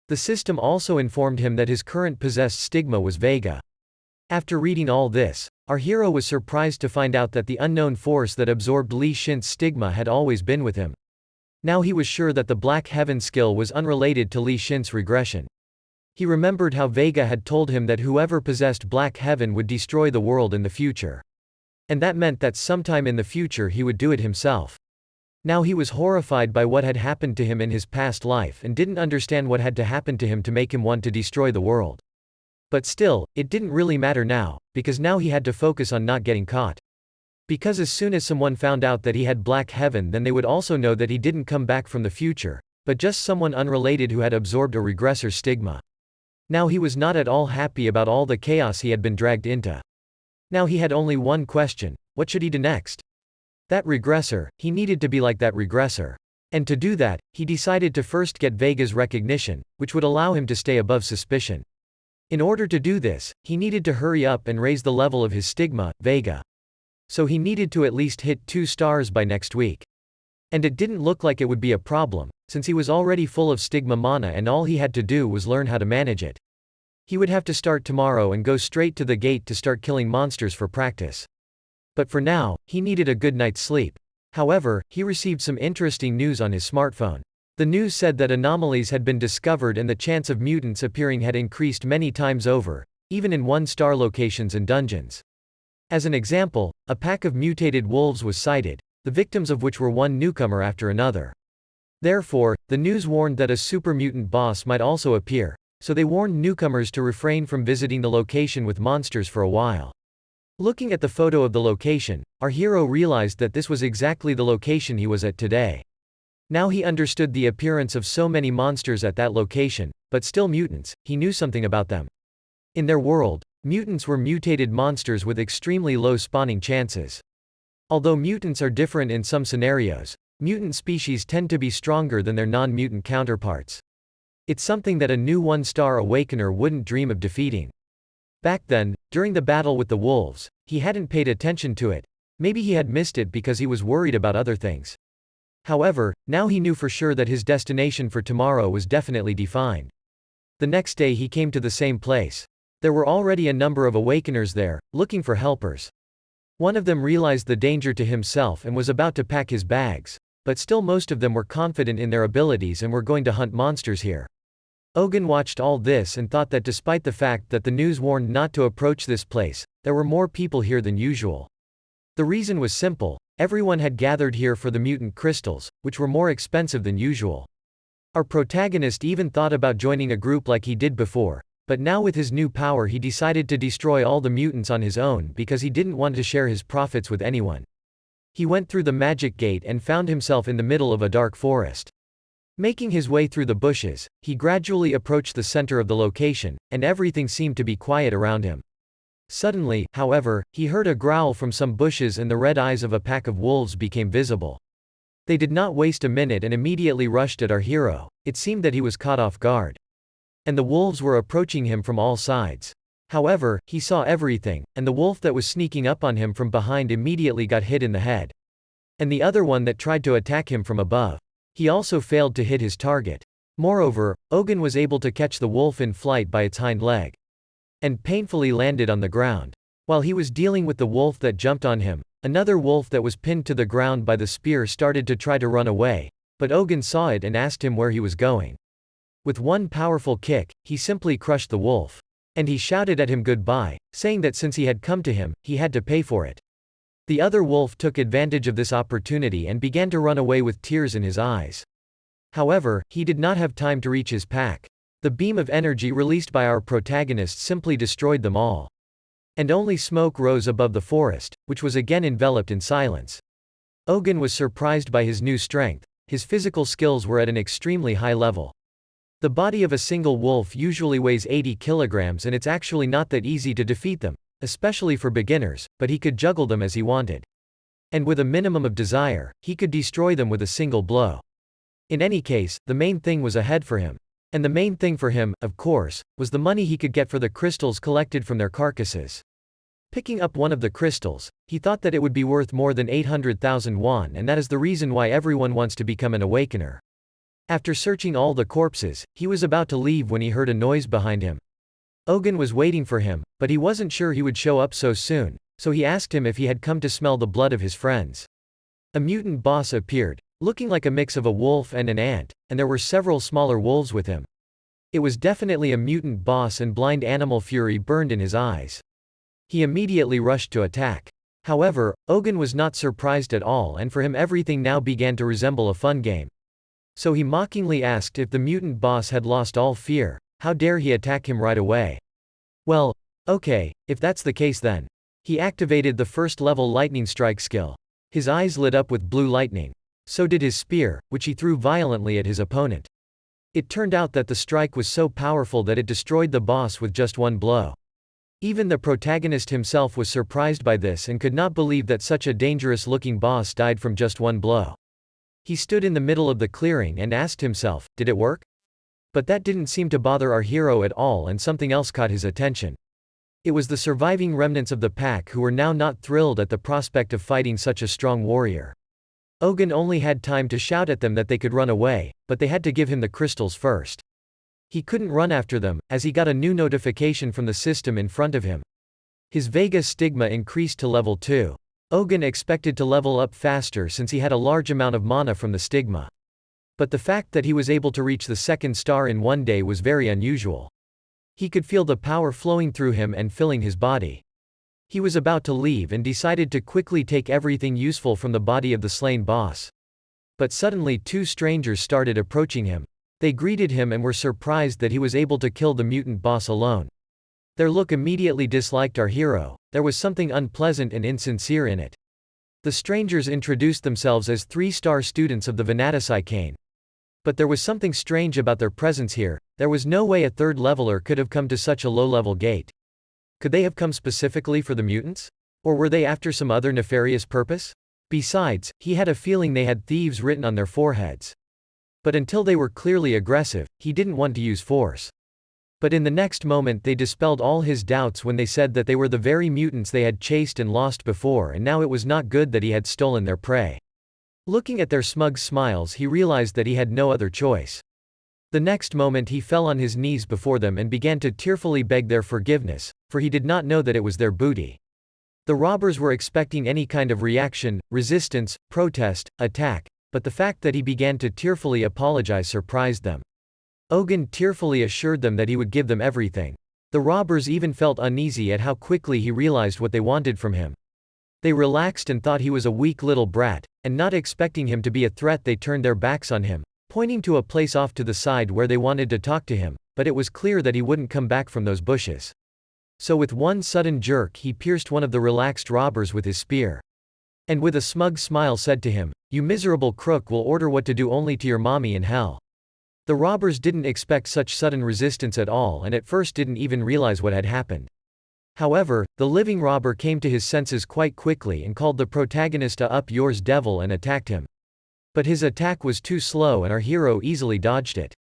The system also informed him that his current possessed stigma was Vega. After reading all this, our hero was surprised to find out that the unknown force that absorbed Li Xin's stigma had always been with him. Now he was sure that the Black Heaven skill was unrelated to Li Xin's regression. He remembered how Vega had told him that whoever possessed Black Heaven would destroy the world in the future. And that meant that sometime in the future he would do it himself. Now he was horrified by what had happened to him in his past life and didn't understand what had to happen to him to make him want to destroy the world. But still, it didn't really matter now, because now he had to focus on not getting caught. Because as soon as someone found out that he had Black Heaven then they would also know that he didn't come back from the future, but just someone unrelated who had absorbed a regressor stigma. Now he was not at all happy about all the chaos he had been dragged into. Now he had only one question: what should he do next? That regressor, he needed to be like that regressor. And to do that, he decided to first get Vega's recognition, which would allow him to stay above suspicion. In order to do this, he needed to hurry up and raise the level of his stigma, Vega. So he needed to at least hit 2 stars by next week. And it didn't look like it would be a problem, since he was already full of stigma mana and all he had to do was learn how to manage it. He would have to start tomorrow and go straight to the gate to start killing monsters for practice. But for now, he needed a good night's sleep. However, he received some interesting news on his smartphone. The news said that anomalies had been discovered and the chance of mutants appearing had increased many times over, even in 1-star locations and dungeons. As an example, a pack of mutated wolves was sighted, the victims of which were one newcomer after another. Therefore, the news warned that a super mutant boss might also appear, so they warned newcomers to refrain from visiting the location with monsters for a while. Looking at the photo of the location, our hero realized that this was exactly the location he was at today. Now he understood the appearance of so many monsters at that location, but still mutants, he knew something about them. In their world, mutants were mutated monsters with extremely low spawning chances. Although mutants are different in some scenarios, mutant species tend to be stronger than their non-mutant counterparts. It's something that a new 1-star awakener wouldn't dream of defeating. Back then, during the battle with the wolves, he hadn't paid attention to it. Maybe he had missed it because he was worried about other things. However, now he knew for sure that his destination for tomorrow was definitely defined. The next day he came to the same place. There were already a number of awakeners there, looking for helpers. One of them realized the danger to himself and was about to pack his bags, but still most of them were confident in their abilities and were going to hunt monsters here. Eugene watched all this and thought that despite the fact that the news warned not to approach this place, there were more people here than usual. The reason was simple: everyone had gathered here for the mutant crystals, which were more expensive than usual. Our protagonist even thought about joining a group like he did before, but now with his new power he decided to destroy all the mutants on his own because he didn't want to share his profits with anyone. He went through the magic gate and found himself in the middle of a dark forest. Making his way through the bushes, he gradually approached the center of the location, and everything seemed to be quiet around him. Suddenly, however, he heard a growl from some bushes and the red eyes of a pack of wolves became visible. They did not waste a minute and immediately rushed at our hero. It seemed that he was caught off guard. And the wolves were approaching him from all sides. However, he saw everything, and the wolf that was sneaking up on him from behind immediately got hit in the head. And the other one that tried to attack him from above. He also failed to hit his target. Moreover, Eugene was able to catch the wolf in flight by its hind leg. And painfully landed on the ground. While he was dealing with the wolf that jumped on him, another wolf that was pinned to the ground by the spear started to try to run away, but Eugene saw it and asked him where he was going. With one powerful kick, he simply crushed the wolf. And he shouted at him goodbye, saying that since he had come to him, he had to pay for it. The other wolf took advantage of this opportunity and began to run away with tears in his eyes. However, he did not have time to reach his pack. The beam of energy released by our protagonist simply destroyed them all. And only smoke rose above the forest, which was again enveloped in silence. Eugene was surprised by his new strength. His physical skills were at an extremely high level. The body of a single wolf usually weighs 80 kilograms and it's actually not that easy to defeat them, especially for beginners, but he could juggle them as he wanted. And with a minimum of desire, he could destroy them with a single blow. In any case, the main thing was ahead for him. And the main thing for him, of course, was the money he could get for the crystals collected from their carcasses. Picking up one of the crystals, he thought that it would be worth more than 800,000 won, and that is the reason why everyone wants to become an awakener. After searching all the corpses, he was about to leave when he heard a noise behind him. Eugene was waiting for him, but he wasn't sure he would show up so soon, so he asked him if he had come to smell the blood of his friends. A mutant boss appeared, looking like a mix of a wolf and an ant, and there were several smaller wolves with him. It was definitely a mutant boss and blind animal fury burned in his eyes. He immediately rushed to attack. However, Eugene was not surprised at all, and for him everything now began to resemble a fun game. So he mockingly asked if the mutant boss had lost all fear. How dare he attack him right away? Well, okay, if that's the case then. He activated the first level lightning strike skill. His eyes lit up with blue lightning. So did his spear, which he threw violently at his opponent. It turned out that the strike was so powerful that it destroyed the boss with just one blow. Even the protagonist himself was surprised by this and could not believe that such a dangerous-looking boss died from just one blow. He stood in the middle of the clearing and asked himself, did it work? But that didn't seem to bother our hero at all, and something else caught his attention. It was the surviving remnants of the pack who were now not thrilled at the prospect of fighting such a strong warrior. Eugene only had time to shout at them that they could run away, but they had to give him the crystals first. He couldn't run after them, as he got a new notification from the system in front of him. His Vega stigma increased to level 2. Eugene expected to level up faster since he had a large amount of mana from the stigma. But the fact that he was able to reach the 2nd star in one day was very unusual. He could feel the power flowing through him and filling his body. He was about to leave and decided to quickly take everything useful from the body of the slain boss. But suddenly 2 strangers started approaching him. They greeted him and were surprised that he was able to kill the mutant boss alone. Their look immediately disliked our hero. There was something unpleasant and insincere in it. The strangers introduced themselves as 3-star students of the Attain. But there was something strange about their presence here. There was no way a 3rd leveler could have come to such a low-level gate. Could they have come specifically for the mutants? Or were they after some other nefarious purpose? Besides, he had a feeling they had thieves written on their foreheads. But until they were clearly aggressive, he didn't want to use force. But in the next moment they dispelled all his doubts when they said that they were the very mutants they had chased and lost before, and now it was not good that he had stolen their prey. Looking at their smug smiles, he realized that he had no other choice. The next moment he fell on his knees before them and began to tearfully beg their forgiveness, for he did not know that it was their booty. The robbers were expecting any kind of reaction, resistance, protest, attack, but the fact that he began to tearfully apologize surprised them. Eugene tearfully assured them that he would give them everything. The robbers even felt uneasy at how quickly he realized what they wanted from him. They relaxed and thought he was a weak little brat, and not expecting him to be a threat they turned their backs on him, pointing to a place off to the side where they wanted to talk to him, but it was clear that he wouldn't come back from those bushes. So with one sudden jerk he pierced one of the relaxed robbers with his spear. And with a smug smile said to him, "You miserable crook will order what to do only to your mommy in hell." The robbers didn't expect such sudden resistance at all and at first didn't even realize what had happened. However, the living robber came to his senses quite quickly and called the protagonist a "up yours devil" and attacked him. But his attack was too slow and our hero easily dodged it.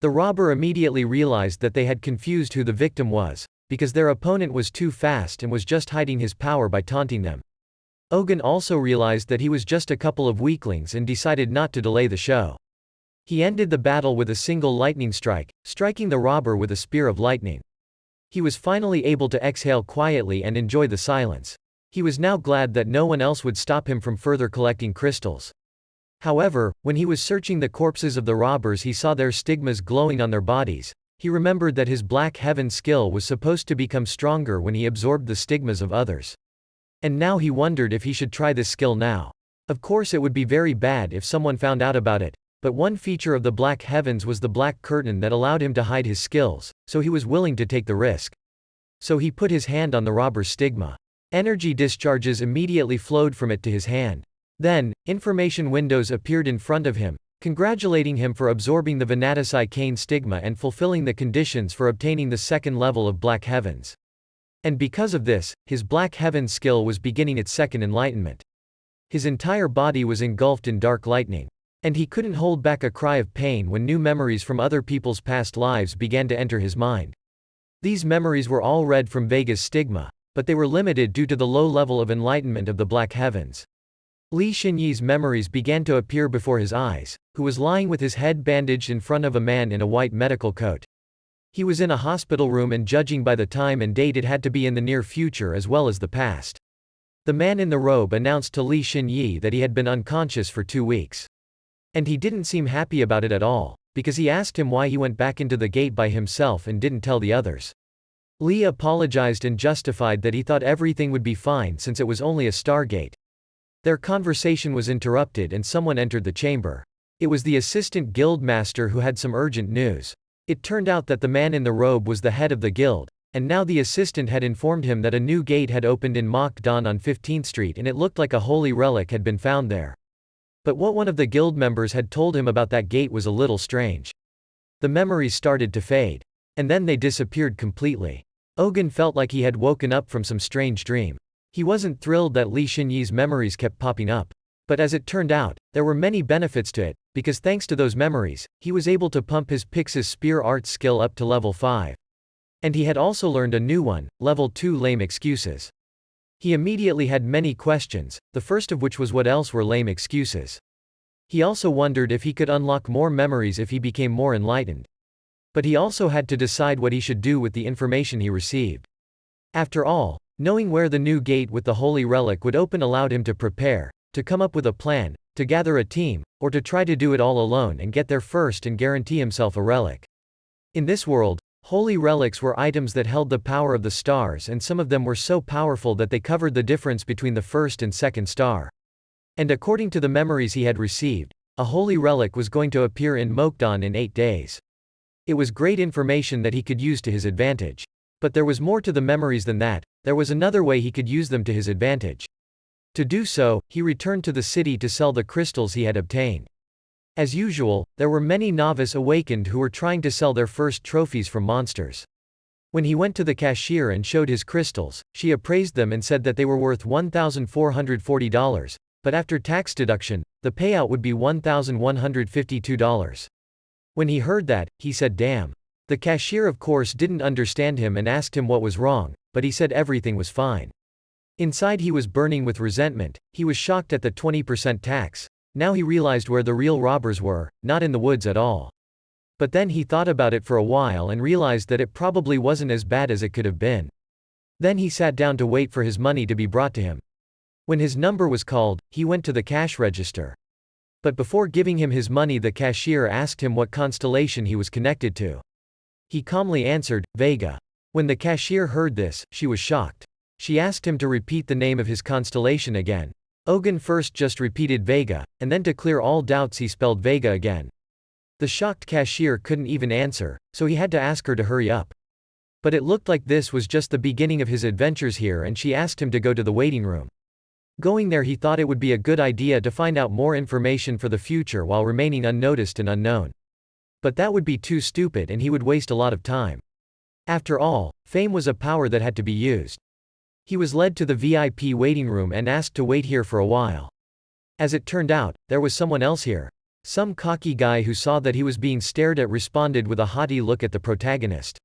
The robber immediately realized that they had confused who the victim was, because their opponent was too fast and was just hiding his power by taunting them. Eugene also realized that he was just a couple of weaklings and decided not to delay the show. He ended the battle with a single lightning strike, striking the robber with a spear of lightning. He was finally able to exhale quietly and enjoy the silence. He was now glad that no one else would stop him from further collecting crystals. However, when he was searching the corpses of the robbers he saw their stigmas glowing on their bodies. He remembered that his Black Heaven skill was supposed to become stronger when he absorbed the stigmas of others. And now he wondered if he should try this skill now. Of course it would be very bad if someone found out about it. But one feature of the Black Heavens was the black curtain that allowed him to hide his skills, so he was willing to take the risk. So he put his hand on the robber's stigma. Energy discharges immediately flowed from it to his hand. Then, information windows appeared in front of him, congratulating him for absorbing the Attain stigma and fulfilling the conditions for obtaining the 2nd level of Black Heavens. And because of this, his Black Heaven skill was beginning its 2nd enlightenment. His entire body was engulfed in dark lightning. And he couldn't hold back a cry of pain when new memories from other people's past lives began to enter his mind. These memories were all read from Vega's stigma, but they were limited due to the low level of enlightenment of the Black Heavens. Li Xinyi's memories began to appear before his eyes, who was lying with his head bandaged in front of a man in a white medical coat. He was in a hospital room and judging by the time and date it had to be in the near future as well as the past. The man in the robe announced to Li Xinyi that he had been unconscious for 2 weeks. And he didn't seem happy about it at all, because he asked him why he went back into the gate by himself and didn't tell the others. Li apologized and justified that he thought everything would be fine since it was only a stargate. Their conversation was interrupted and someone entered the chamber. It was the assistant guildmaster who had some urgent news. It turned out that the man in the robe was the head of the guild, and now the assistant had informed him that a new gate had opened in Mokdan on 15th Street and it looked like a holy relic had been found there. But what one of the guild members had told him about that gate was a little strange. The memories started to fade. And then they disappeared completely. Eugene felt like he had woken up from some strange dream. He wasn't thrilled that Li Xinyi's memories kept popping up. But as it turned out, there were many benefits to it, because thanks to those memories, he was able to pump his Pixis spear art skill up to level 5. And he had also learned a new one, level 2 lame excuses. He immediately had many questions, the first of which was what else were lame excuses. He also wondered if he could unlock more memories if he became more enlightened. But he also had to decide what he should do with the information he received. After all, knowing where the new gate with the holy relic would open allowed him to prepare, to come up with a plan, to gather a team, or to try to do it all alone and get there first and guarantee himself a relic. In this world, holy relics were items that held the power of the stars, and some of them were so powerful that they covered the difference between the first and second star. And according to the memories he had received, a holy relic was going to appear in Mokdon in 8 days. It was great information that he could use to his advantage. But there was more to the memories than that. There was another way he could use them to his advantage. To do so, he returned to the city to sell the crystals he had obtained. As usual, there were many novice awakened who were trying to sell their first trophies from monsters. When he went to the cashier and showed his crystals, she appraised them and said that they were worth $1,440, but after tax deduction, the payout would be $1,152. When he heard that, he said damn. The cashier of course didn't understand him and asked him what was wrong, but he said everything was fine. Inside he was burning with resentment. He was shocked at the 20% tax. Now he realized where the real robbers were, not in the woods at all. But then he thought about it for a while and realized that it probably wasn't as bad as it could have been. Then he sat down to wait for his money to be brought to him. When his number was called, he went to the cash register. But before giving him his money, the cashier asked him what constellation he was connected to. He calmly answered, Vega. When the cashier heard this, she was shocked. She asked him to repeat the name of his constellation again. Eugene first just repeated Vega, and then to clear all doubts he spelled Vega again. The shocked cashier couldn't even answer, so he had to ask her to hurry up. But it looked like this was just the beginning of his adventures here, and she asked him to go to the waiting room. Going there, he thought it would be a good idea to find out more information for the future while remaining unnoticed and unknown. But that would be too stupid and he would waste a lot of time. After all, fame was a power that had to be used. He was led to the VIP waiting room and asked to wait here for a while. As it turned out, there was someone else here. Some cocky guy who saw that he was being stared at responded with a haughty look at the protagonist.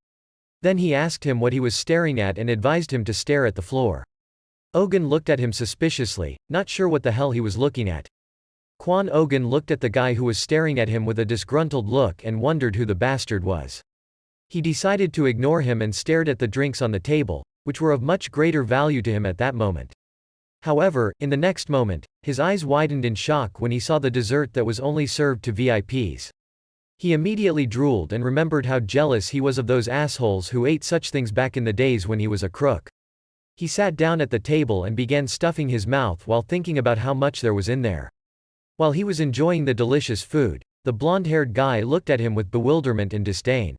Then he asked him what he was staring at and advised him to stare at the floor. Eugene looked at him suspiciously, not sure what the hell he was looking at. Eugene looked at the guy who was staring at him with a disgruntled look and wondered who the bastard was. He decided to ignore him and stared at the drinks on the table, which were of much greater value to him at that moment. However, in the next moment, his eyes widened in shock when he saw the dessert that was only served to VIPs. He immediately drooled and remembered how jealous he was of those assholes who ate such things back in the days when he was a crook. He sat down at the table and began stuffing his mouth while thinking about how much there was in there. While he was enjoying the delicious food, the blonde-haired guy looked at him with bewilderment and disdain.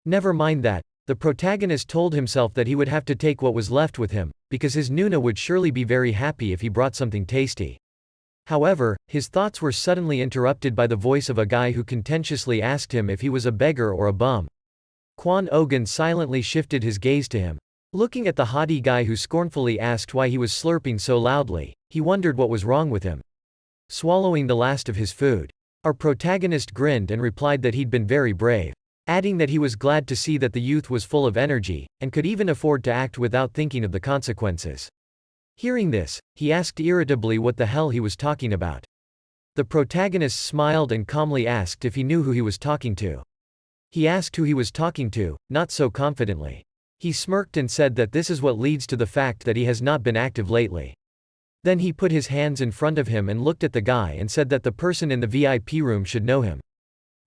Never mind that, the protagonist told himself that he would have to take what was left with him, because his Nuna would surely be very happy if he brought something tasty. However, his thoughts were suddenly interrupted by the voice of a guy who contentiously asked him if he was a beggar or a bum. Eugene silently shifted his gaze to him. Looking at the haughty guy who scornfully asked why he was slurping so loudly, he wondered what was wrong with him. Swallowing the last of his food, our protagonist grinned and replied that he'd been very brave, adding that he was glad to see that the youth was full of energy, and could even afford to act without thinking of the consequences. Hearing this, he asked irritably what the hell he was talking about. The protagonist smiled and calmly asked if he knew who he was talking to. He asked who he was talking to, not so confidently. He smirked and said that this is what leads to the fact that he has not been active lately. Then he put his hands in front of him and looked at the guy and said that the person in the VIP room should know him.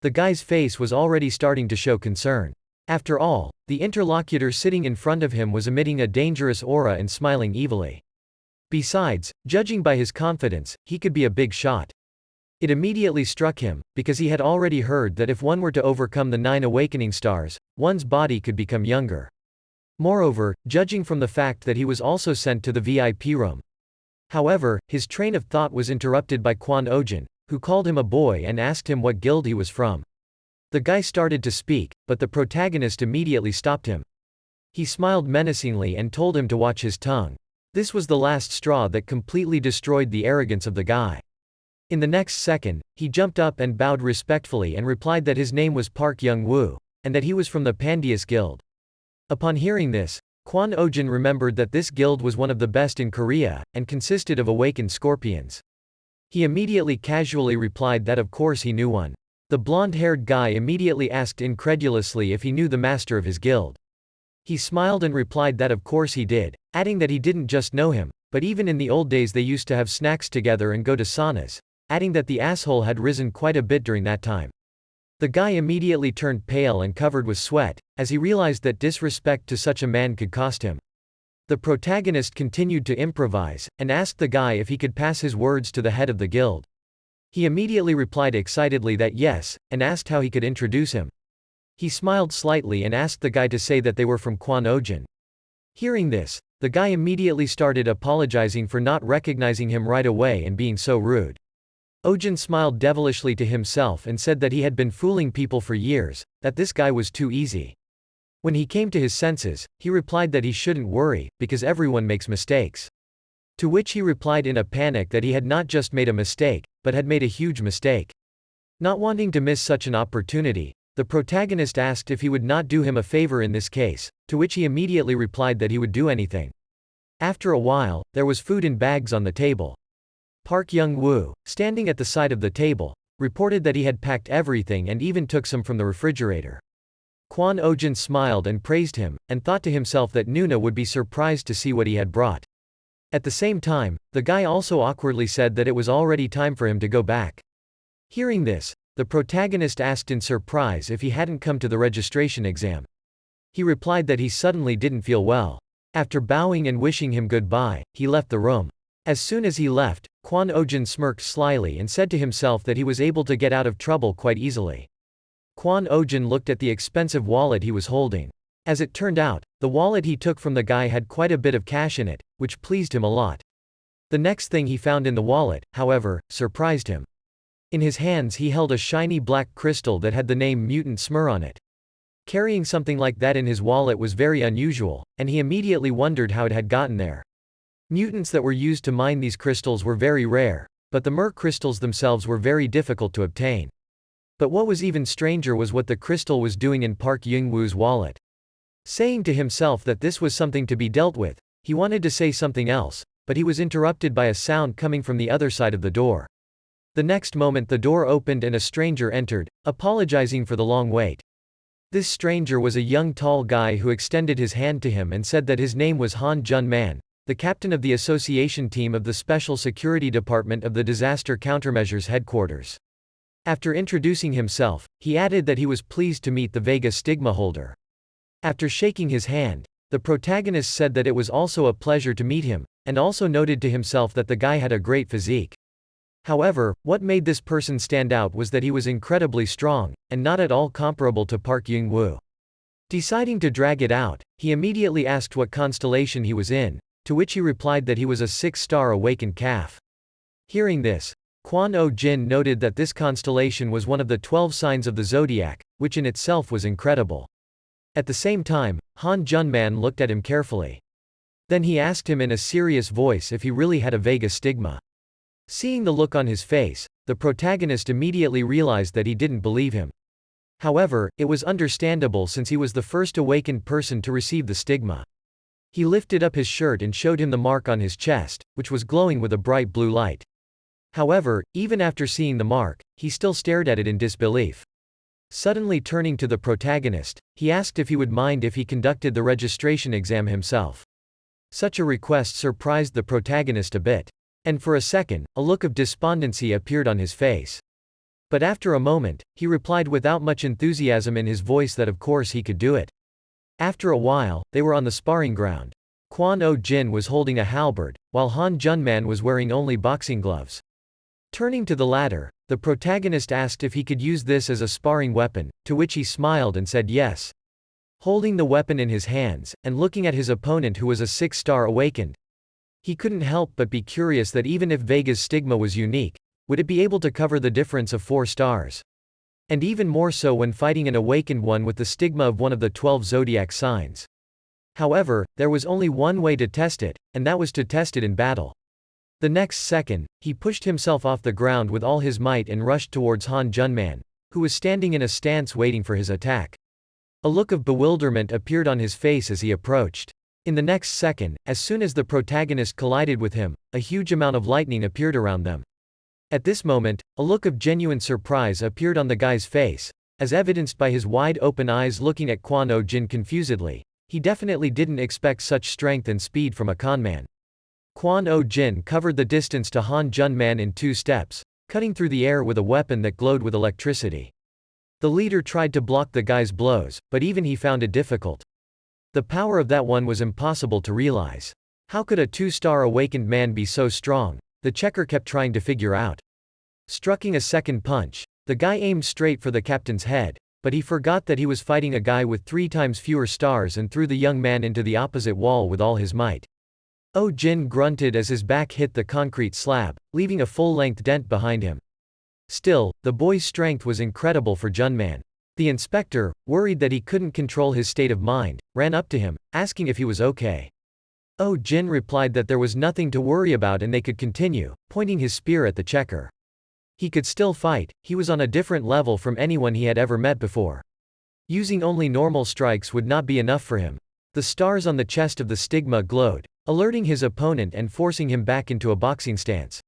The guy's face was already starting to show concern. After all, the interlocutor sitting in front of him was emitting a dangerous aura and smiling evilly. Besides, judging by his confidence, he could be a big shot. It immediately struck him, because he had already heard that if one were to overcome the 9 awakening stars, one's body could become younger. Moreover, judging from the fact that he was also sent to the VIP room. However, his train of thought was interrupted by Eugene, who called him a boy and asked him what guild he was from. The guy started to speak, but the protagonist immediately stopped him. He smiled menacingly and told him to watch his tongue. This was the last straw that completely destroyed the arrogance of the guy. In the next second, he jumped up and bowed respectfully and replied that his name was Park Young-woo, and that he was from the Pandius Guild. Upon hearing this, Eugene remembered that this guild was one of the best in Korea, and consisted of awakened scorpions. He immediately casually replied that of course he knew one. The blonde-haired guy immediately asked incredulously if he knew the master of his guild. He smiled and replied that of course he did, adding that he didn't just know him, but even in the old days they used to have snacks together and go to saunas, adding that the asshole had risen quite a bit during that time. The guy immediately turned pale and covered with sweat, as he realized that disrespect to such a man could cost him. The protagonist continued to improvise, and asked the guy if he could pass his words to the head of the guild. He immediately replied excitedly that yes, and asked how he could introduce him. He smiled slightly and asked the guy to say that they were from Eugene. Hearing this, the guy immediately started apologizing for not recognizing him right away and being so rude. Eugene smiled devilishly to himself and said that he had been fooling people for years, that this guy was too easy. When he came to his senses, he replied that he shouldn't worry, because everyone makes mistakes. To which he replied in a panic that he had not just made a mistake, but had made a huge mistake. Not wanting to miss such an opportunity, the protagonist asked if he would not do him a favor in this case, to which he immediately replied that he would do anything. After a while, there was food in bags on the table. Park Young-woo, standing at the side of the table, reported that he had packed everything and even took some from the refrigerator. Eugene smiled and praised him, and thought to himself that Nuna would be surprised to see what he had brought. At the same time, the guy also awkwardly said that it was already time for him to go back. Hearing this, the protagonist asked in surprise if he hadn't come to the registration exam. He replied that he suddenly didn't feel well. After bowing and wishing him goodbye, he left the room. As soon as he left, Eugene smirked slyly and said to himself that he was able to get out of trouble quite easily. Eugene looked at the expensive wallet he was holding. As it turned out, the wallet he took from the guy had quite a bit of cash in it, which pleased him a lot. The next thing he found in the wallet, however, surprised him. In his hands he held a shiny black crystal that had the name mutant smur on it. Carrying something like that in his wallet was very unusual, and he immediately wondered how it had gotten there. Mutants that were used to mine these crystals were very rare, but the mur crystals themselves were very difficult to obtain. But what was even stranger was what the crystal was doing in Park Young-woo's wallet. Saying to himself that this was something to be dealt with, he wanted to say something else, but he was interrupted by a sound coming from the other side of the door. The next moment the door opened and a stranger entered, apologizing for the long wait. This stranger was a young tall guy who extended his hand to him and said that his name was Han Jun-man, the captain of the association team of the Special Security Department of the Disaster Countermeasures Headquarters. After introducing himself, he added that he was pleased to meet the Vega stigma holder. After shaking his hand, the protagonist said that it was also a pleasure to meet him, and also noted to himself that the guy had a great physique. However, what made this person stand out was that he was incredibly strong, and not at all comparable to Park Young-woo. Deciding to drag it out, he immediately asked what constellation he was in, to which he replied that he was a 6-star awakened calf. Hearing this, Eugene noted that this constellation was one of the 12 signs of the zodiac, which in itself was incredible. At the same time, Han Jun-man looked at him carefully. Then he asked him in a serious voice if he really had a Vega stigma. Seeing the look on his face, the protagonist immediately realized that he didn't believe him. However, it was understandable since he was the first awakened person to receive the stigma. He lifted up his shirt and showed him the mark on his chest, which was glowing with a bright blue light. However, even after seeing the mark, he still stared at it in disbelief. Suddenly turning to the protagonist, he asked if he would mind if he conducted the registration exam himself. Such a request surprised the protagonist a bit. And for a second, a look of despondency appeared on his face. But after a moment, he replied without much enthusiasm in his voice that of course he could do it. After a while, they were on the sparring ground. Eugene was holding a halberd, while Han Jun-man was wearing only boxing gloves. Turning to the latter, the protagonist asked if he could use this as a sparring weapon, to which he smiled and said yes. Holding the weapon in his hands, and looking at his opponent who was a 6-star awakened, he couldn't help but be curious that even if Vega's stigma was unique, would it be able to cover the difference of 4 stars? And even more so when fighting an awakened one with the stigma of one of the 12 zodiac signs. However, there was only one way to test it, and that was to test it in battle. The next second, he pushed himself off the ground with all his might and rushed towards Han Jun-man, who was standing in a stance waiting for his attack. A look of bewilderment appeared on his face as he approached. In the next second, as soon as the protagonist collided with him, a huge amount of lightning appeared around them. At this moment, A look of genuine surprise appeared on the guy's face, as evidenced by his wide-open eyes looking at Kwon-oh-jin confusedly. He definitely didn't expect such strength and speed from a conman. Kwon-oh-jin covered the distance to Han Junman in 2 steps, cutting through the air with a weapon that glowed with electricity. The leader tried to block the guy's blows, but even he found it difficult. The power of that one was impossible to realize. How could a 2-star awakened man be so strong? The checker kept trying to figure out. Striking a second punch, the guy aimed straight for the captain's head, but he forgot that he was fighting a guy with 3 times fewer stars and threw the young man into the opposite wall with all his might. Oh-jin grunted as his back hit the concrete slab, leaving a full-length dent behind him. Still, the boy's strength was incredible for Junman. The inspector, worried that he couldn't control his state of mind, ran up to him, asking if he was okay. Oh-jin replied that there was nothing to worry about and they could continue, pointing his spear at the checker. He could still fight, he was on a different level from anyone he had ever met before. Using only normal strikes would not be enough for him. The stars on the chest of the stigma glowed, alerting his opponent and forcing him back into a boxing stance.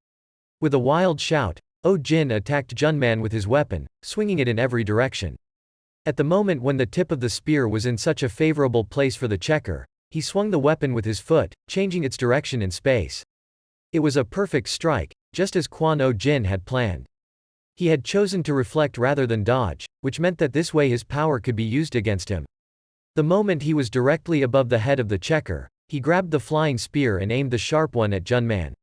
With a wild shout, Oh-jin attacked Junman with his weapon, swinging it in every direction. At the moment when the tip of the spear was in such a favorable place for the checker, he swung the weapon with his foot, changing its direction in space. It was a perfect strike, just as Kwon-oh-jin had planned. He had chosen to reflect rather than dodge, which meant that this way his power could be used against him. The moment he was directly above the head of the checker, he grabbed the flying spear and aimed the sharp one at Junman.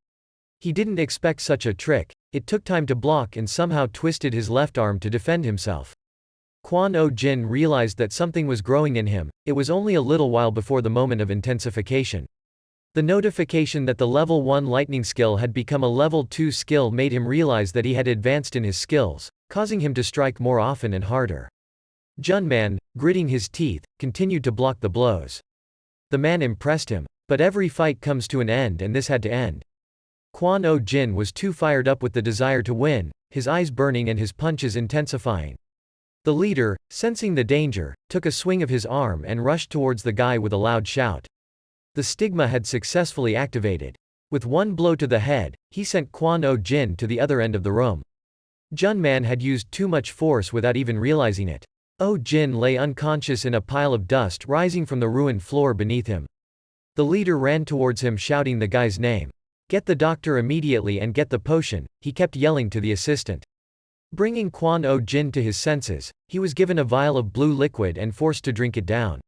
He didn't expect such a trick. It took time to block and somehow twisted his left arm to defend himself. Kwon-oh-jin realized that something was growing in him. It was only a little while before the moment of intensification. The notification that the level 1 lightning skill had become a level 2 skill made him realize that he had advanced in his skills, causing him to strike more often and harder. Junman, gritting his teeth, continued to block the blows. The man impressed him. But every fight comes to an end and this had to end. Kwon-oh-jin was too fired up with the desire to win, his eyes burning and his punches intensifying. The leader, sensing the danger, took a swing of his arm and rushed towards the guy with a loud shout. The stigma had successfully activated. With one blow to the head, he sent Kwon-oh-jin to the other end of the room. Junman had used too much force without even realizing it. Oh-jin lay unconscious in a pile of dust rising from the ruined floor beneath him. The leader ran towards him shouting the guy's name. "Get the doctor immediately and get the potion," he kept yelling to the assistant. Bringing Kwon-oh-jin to his senses, he was given a vial of blue liquid and forced to drink it down.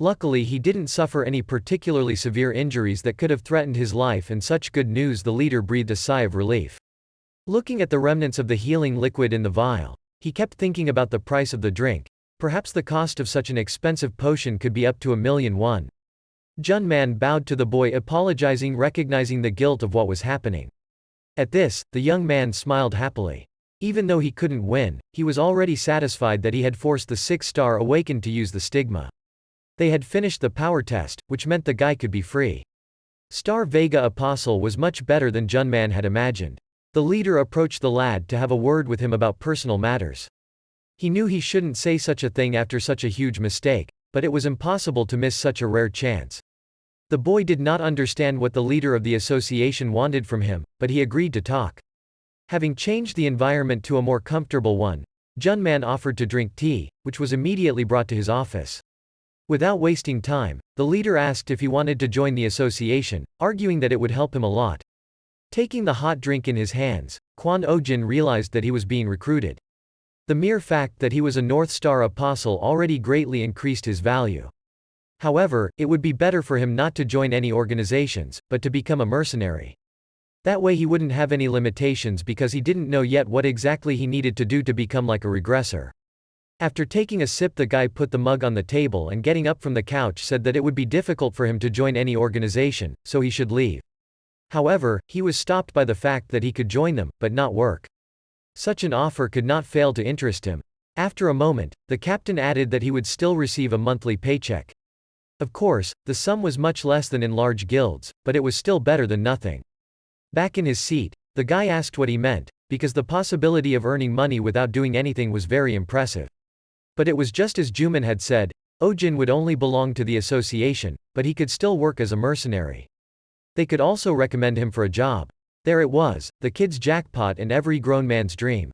Luckily he didn't suffer any particularly severe injuries that could have threatened his life, and such good news the leader breathed a sigh of relief. Looking at the remnants of the healing liquid in the vial, he kept thinking about the price of the drink. Perhaps the cost of such an expensive potion could be up to 1,000,000 won. Junman bowed to the boy, apologizing, recognizing the guilt of what was happening. At this, the young man smiled happily. Even though he couldn't win, he was already satisfied that he had forced the 6-star awakened to use the stigma. They had finished the power test, which meant the guy could be free. Star Vega Apostle was much better than Junman had imagined. The leader approached the lad to have a word with him about personal matters. He knew he shouldn't say such a thing after such a huge mistake, but it was impossible to miss such a rare chance. The boy did not understand what the leader of the association wanted from him, but he agreed to talk. Having changed the environment to a more comfortable one, Junman offered to drink tea, which was immediately brought to his office. Without wasting time, the leader asked if he wanted to join the association, arguing that it would help him a lot. Taking the hot drink in his hands, Kwon-oh-jin realized that he was being recruited. The mere fact that he was a North Star Apostle already greatly increased his value. However, it would be better for him not to join any organizations, but to become a mercenary. That way he wouldn't have any limitations because he didn't know yet what exactly he needed to do to become like a regressor. After taking a sip, the guy put the mug on the table and getting up from the couch said that it would be difficult for him to join any organization, so he should leave. However, he was stopped by the fact that he could join them, but not work. Such an offer could not fail to interest him. After a moment, the captain added that he would still receive a monthly paycheck. Of course, the sum was much less than in large guilds, but it was still better than nothing. Back in his seat, the guy asked what he meant, because the possibility of earning money without doing anything was very impressive. But it was just as Juman had said, Oh-jin would only belong to the association, but he could still work as a mercenary. They could also recommend him for a job. There it was, the kid's jackpot and every grown man's dream.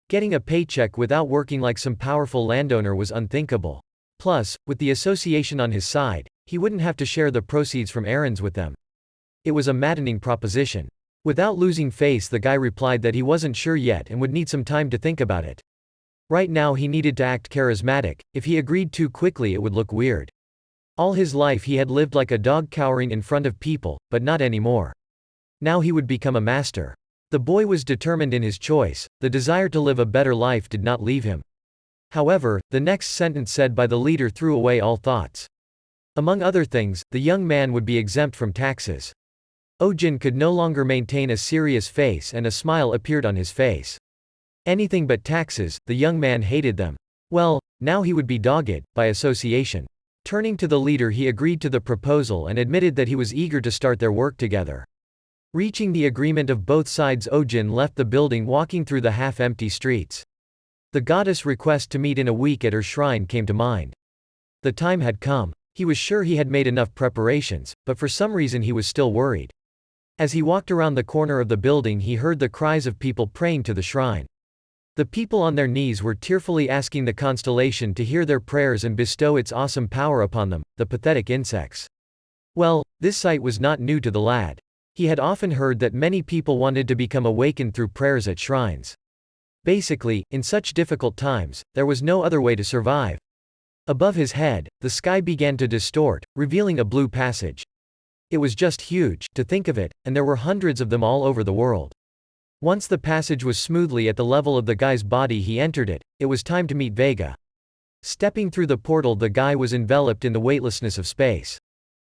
Getting a paycheck without working like some powerful landowner was unthinkable. Plus, with the association on his side, he wouldn't have to share the proceeds from errands with them. It was a maddening proposition. Without losing face, the guy replied that he wasn't sure yet and would need some time to think about it. Right now he needed to act charismatic. If he agreed too quickly it would look weird. All his life he had lived like a dog cowering in front of people, but not anymore. Now he would become a master. The boy was determined in his choice. The desire to live a better life did not leave him. However, the next sentence said by the leader threw away all thoughts. Among other things, the young man would be exempt from taxes. Eugene could no longer maintain a serious face and a smile appeared on his face. Anything but taxes, the young man hated them. Well, now he would be dogged, by association. Turning to the leader, he agreed to the proposal and admitted that he was eager to start their work together. Reaching the agreement of both sides, Eugene left the building, walking through the half-empty streets. The goddess' request to meet in a week at her shrine came to mind. The time had come. He was sure he had made enough preparations, but for some reason he was still worried. As he walked around the corner of the building, he heard the cries of people praying to the shrine. The people on their knees were tearfully asking the constellation to hear their prayers and bestow its awesome power upon them, the pathetic insects. Well, this sight was not new to the lad. He had often heard that many people wanted to become awakened through prayers at shrines. Basically, in such difficult times, there was no other way to survive. Above his head, the sky began to distort, revealing a blue passage. It was just huge, to think of it, and there were hundreds of them all over the world. Once the passage was smoothly at the level of the guy's body, he entered it. It was time to meet Vega. Stepping through the portal, the guy was enveloped in the weightlessness of space.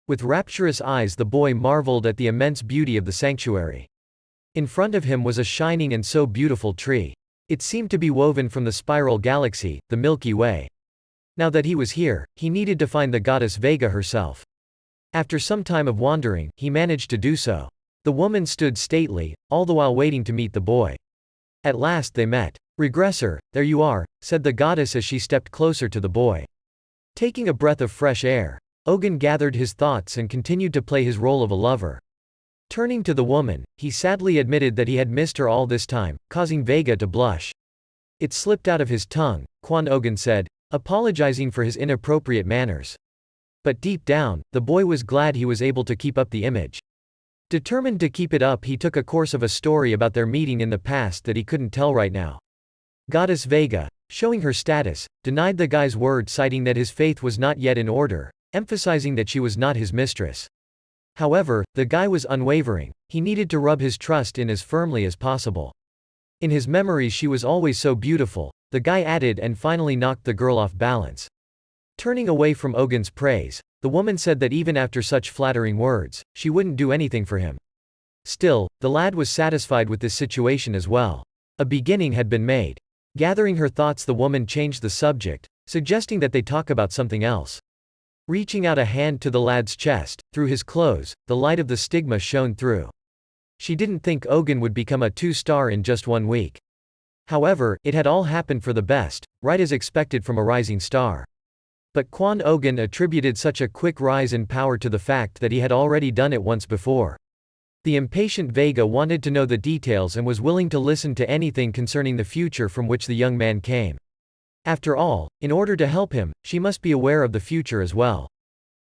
With rapturous eyes, the boy marveled at the immense beauty of the sanctuary. In front of him was a shining and so beautiful tree. It seemed to be woven from the spiral galaxy, the Milky Way. Now that he was here, he needed to find the goddess Vega herself. After some time of wandering, he managed to do so. The woman stood stately, all the while waiting to meet the boy. At last they met. "Regressor, there you are," said the goddess as she stepped closer to the boy. Taking a breath of fresh air, Eugene gathered his thoughts and continued to play his role of a lover. Turning to the woman, he sadly admitted that he had missed her all this time, causing Vega to blush. It slipped out of his tongue, Eugene said, apologizing for his inappropriate manners. But deep down, the boy was glad he was able to keep up the image. Determined to keep it up, he took a course of a story about their meeting in the past that he couldn't tell right now. Goddess Vega, showing her status, denied the guy's word, citing that his faith was not yet in order, emphasizing that she was not his mistress. However, the guy was unwavering. He needed to rub his trust in as firmly as possible. In his memories she was always so beautiful, the guy added, and finally knocked the girl off balance. Turning away from Eugene's praise, the woman said that even after such flattering words, she wouldn't do anything for him. Still, the lad was satisfied with this situation as well. A beginning had been made. Gathering her thoughts, the woman changed the subject, suggesting that they talk about something else. Reaching out a hand to the lad's chest, through his clothes, the light of the stigma shone through. She didn't think Eugene would become a 2-star in just 1 week. However, it had all happened for the best, right as expected from a rising star. But Eugene attributed such a quick rise in power to the fact that he had already done it once before. The impatient Vega wanted to know the details and was willing to listen to anything concerning the future from which the young man came. After all, in order to help him, she must be aware of the future as well.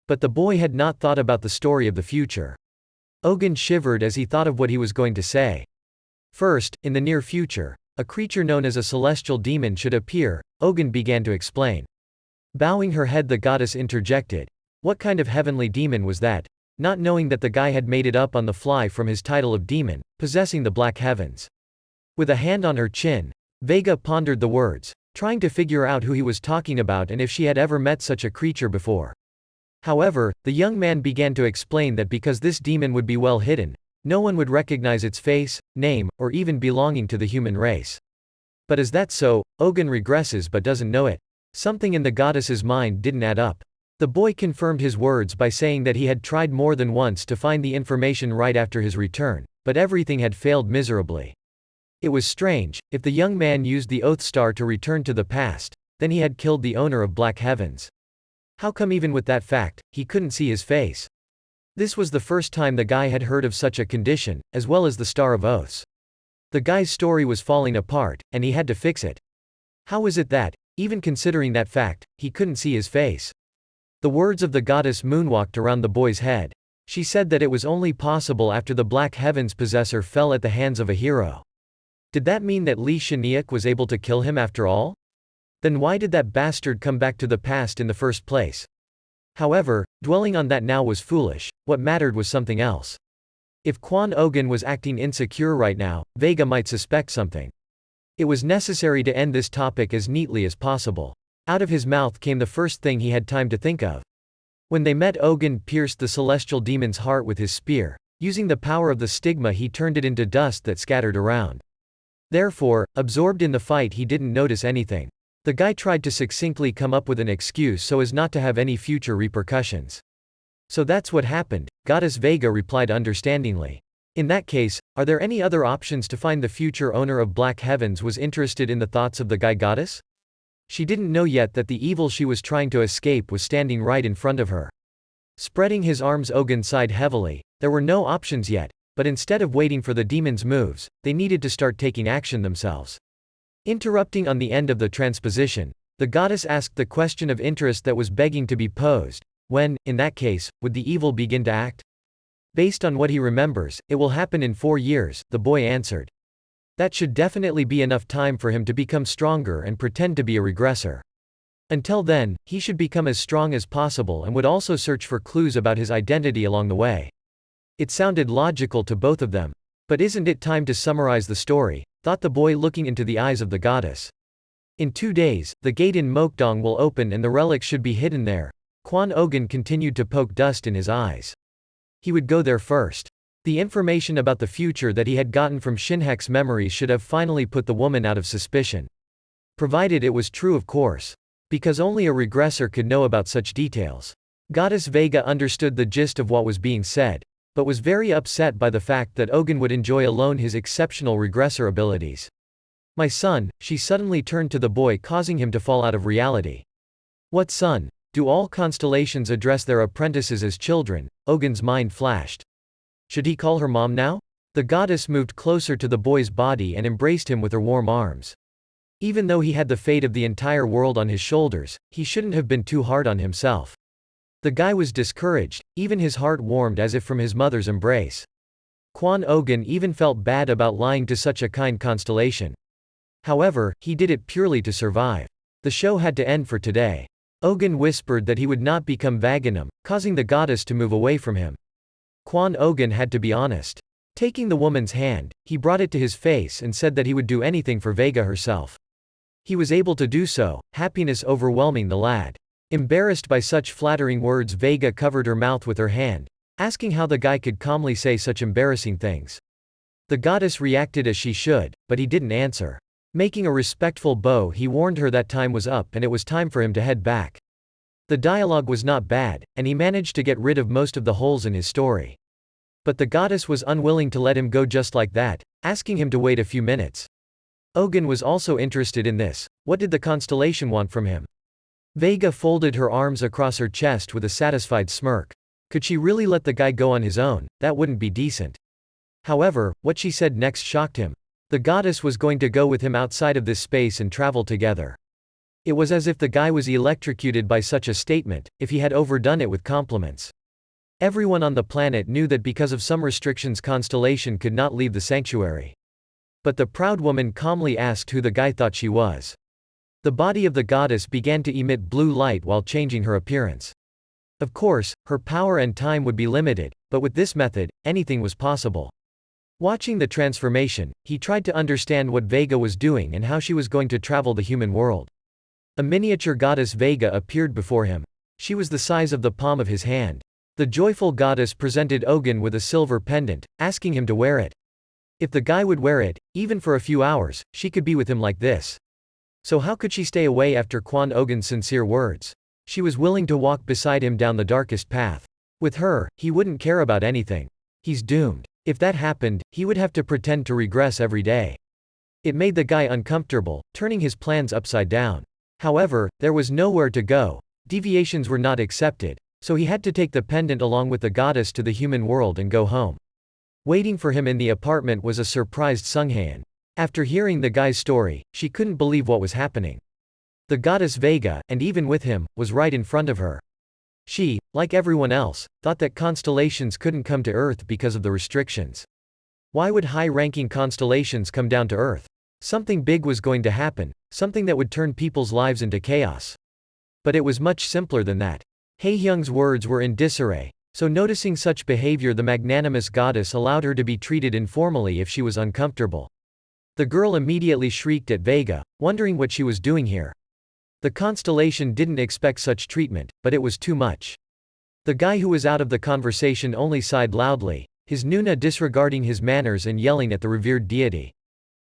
But the boy had not thought about the story of the future. Eugene shivered as he thought of what he was going to say. First, in the near future, a creature known as a celestial demon should appear, Eugene began to explain. Bowing her head, the goddess interjected. What kind of heavenly demon was that? Not knowing that the guy had made it up on the fly from his title of demon, possessing the black heavens. With a hand on her chin, Vega pondered the words, trying to figure out who he was talking about and if she had ever met such a creature before. However, the young man began to explain that because this demon would be well hidden, no one would recognize its face, name, or even belonging to the human race. But is that so? Eugene regresses but doesn't know it. Something in the goddess's mind didn't add up. The boy confirmed his words by saying that he had tried more than once to find the information right after his return, but everything had failed miserably. It was strange, if the young man used the Oath Star to return to the past, then he had killed the owner of Black Heavens. How come even with that fact, he couldn't see his face? This was the first time the guy had heard of such a condition, as well as the Star of Oaths. The guy's story was falling apart, and he had to fix it. How was it that, even considering that fact, he couldn't see his face? The words of the goddess moonwalked around the boy's head. She said that it was only possible after the Black Heaven's possessor fell at the hands of a hero. Did that mean that Li Shaniak was able to kill him after all? Then why did that bastard come back to the past in the first place? However, dwelling on that now was foolish. What mattered was something else. If Kwon Ogun was acting insecure right now, Vega might suspect something. It was necessary to end this topic as neatly as possible. Out of his mouth came the first thing he had time to think of. When they met, Ogun pierced the celestial demon's heart with his spear. Using the power of the stigma, he turned it into dust that scattered around. Therefore, absorbed in the fight, he didn't notice anything. The guy tried to succinctly come up with an excuse so as not to have any future repercussions. So that's what happened, Goddess Vega replied understandingly. In that case, are there any other options to find? The future owner of Black Heavens was interested in the thoughts of the guy goddess? She didn't know yet that the evil she was trying to escape was standing right in front of her. Spreading his arms, Ogun sighed heavily. There were no options yet, but instead of waiting for the demon's moves, they needed to start taking action themselves. Interrupting on the end of the transposition, the goddess asked the question of interest that was begging to be posed. When, in that case, would the evil begin to act? Based on what he remembers, it will happen in 4 years, the boy answered. That should definitely be enough time for him to become stronger and pretend to be a regressor. Until then, he should become as strong as possible and would also search for clues about his identity along the way. It sounded logical to both of them. But isn't it time to summarize the story? Thought the boy, looking into the eyes of the goddess. In 2 days, the gate in Mokdong will open and the relic should be hidden there. Kwon Ogun continued to poke dust in his eyes. He would go there first. The information about the future that he had gotten from Shinhek's memories should have finally put the woman out of suspicion. Provided it was true, of course. Because only a regressor could know about such details. Goddess Vega understood the gist of what was being said, but was very upset by the fact that Ogun would enjoy alone his exceptional regressor abilities. My son, she suddenly turned to the boy, causing him to fall out of reality. What son? Do all constellations address their apprentices as children? Ogun's mind flashed. Should he call her mom now? The goddess moved closer to the boy's body and embraced him with her warm arms. Even though he had the fate of the entire world on his shoulders, he shouldn't have been too hard on himself. The guy was discouraged, even his heart warmed as if from his mother's embrace. Kwon Ogun even felt bad about lying to such a kind constellation. However, he did it purely to survive. The show had to end for today. Ogun whispered that he would not become Vaganum, causing the goddess to move away from him. Kwon Ogun had to be honest. Taking the woman's hand, he brought it to his face and said that he would do anything for Vega herself. He was able to do so, happiness overwhelming the lad. Embarrassed by such flattering words, Vega covered her mouth with her hand, asking how the guy could calmly say such embarrassing things. The goddess reacted as she should, but he didn't answer. Making a respectful bow, he warned her that time was up and it was time for him to head back. The dialogue was not bad, and he managed to get rid of most of the holes in his story. But the goddess was unwilling to let him go just like that, asking him to wait a few minutes. Ogun was also interested in this. What did the constellation want from him? Vega folded her arms across her chest with a satisfied smirk. Could she really let the guy go on his own? That wouldn't be decent. However, what she said next shocked him. The goddess was going to go with him outside of this space and travel together. It was as if the guy was electrocuted by such a statement, if he had overdone it with compliments. Everyone on the planet knew that because of some restrictions, Constellation could not leave the sanctuary. But the proud woman calmly asked who the guy thought she was. The body of the goddess began to emit blue light while changing her appearance. Of course, her power and time would be limited, but with this method, anything was possible. Watching the transformation, he tried to understand what Vega was doing and how she was going to travel the human world. A miniature goddess Vega appeared before him. She was the size of the palm of his hand. The joyful goddess presented Ogun with a silver pendant, asking him to wear it. If the guy would wear it, even for a few hours, she could be with him like this. So how could she stay away after Kwon Ogun's sincere words? She was willing to walk beside him down the darkest path. With her, he wouldn't care about anything. He's doomed. If that happened, he would have to pretend to regress every day. It made the guy uncomfortable, turning his plans upside down. However, there was nowhere to go. Deviations were not accepted. So he had to take the pendant along with the goddess to the human world and go home. Waiting for him in the apartment was a surprised Sunghaeun. After hearing the guy's story, she couldn't believe what was happening. The goddess Vega, and even with him, was right in front of her. She, like everyone else, thought that constellations couldn't come to Earth because of the restrictions. Why would high-ranking constellations come down to Earth? Something big was going to happen, something that would turn people's lives into chaos. But it was much simpler than that. Haehyung's words were in disarray, so noticing such behavior, the magnanimous goddess allowed her to be treated informally if she was uncomfortable. The girl immediately shrieked at Vega, wondering what she was doing here. The constellation didn't expect such treatment, but it was too much. The guy who was out of the conversation only sighed loudly, his Nuna disregarding his manners and yelling at the revered deity.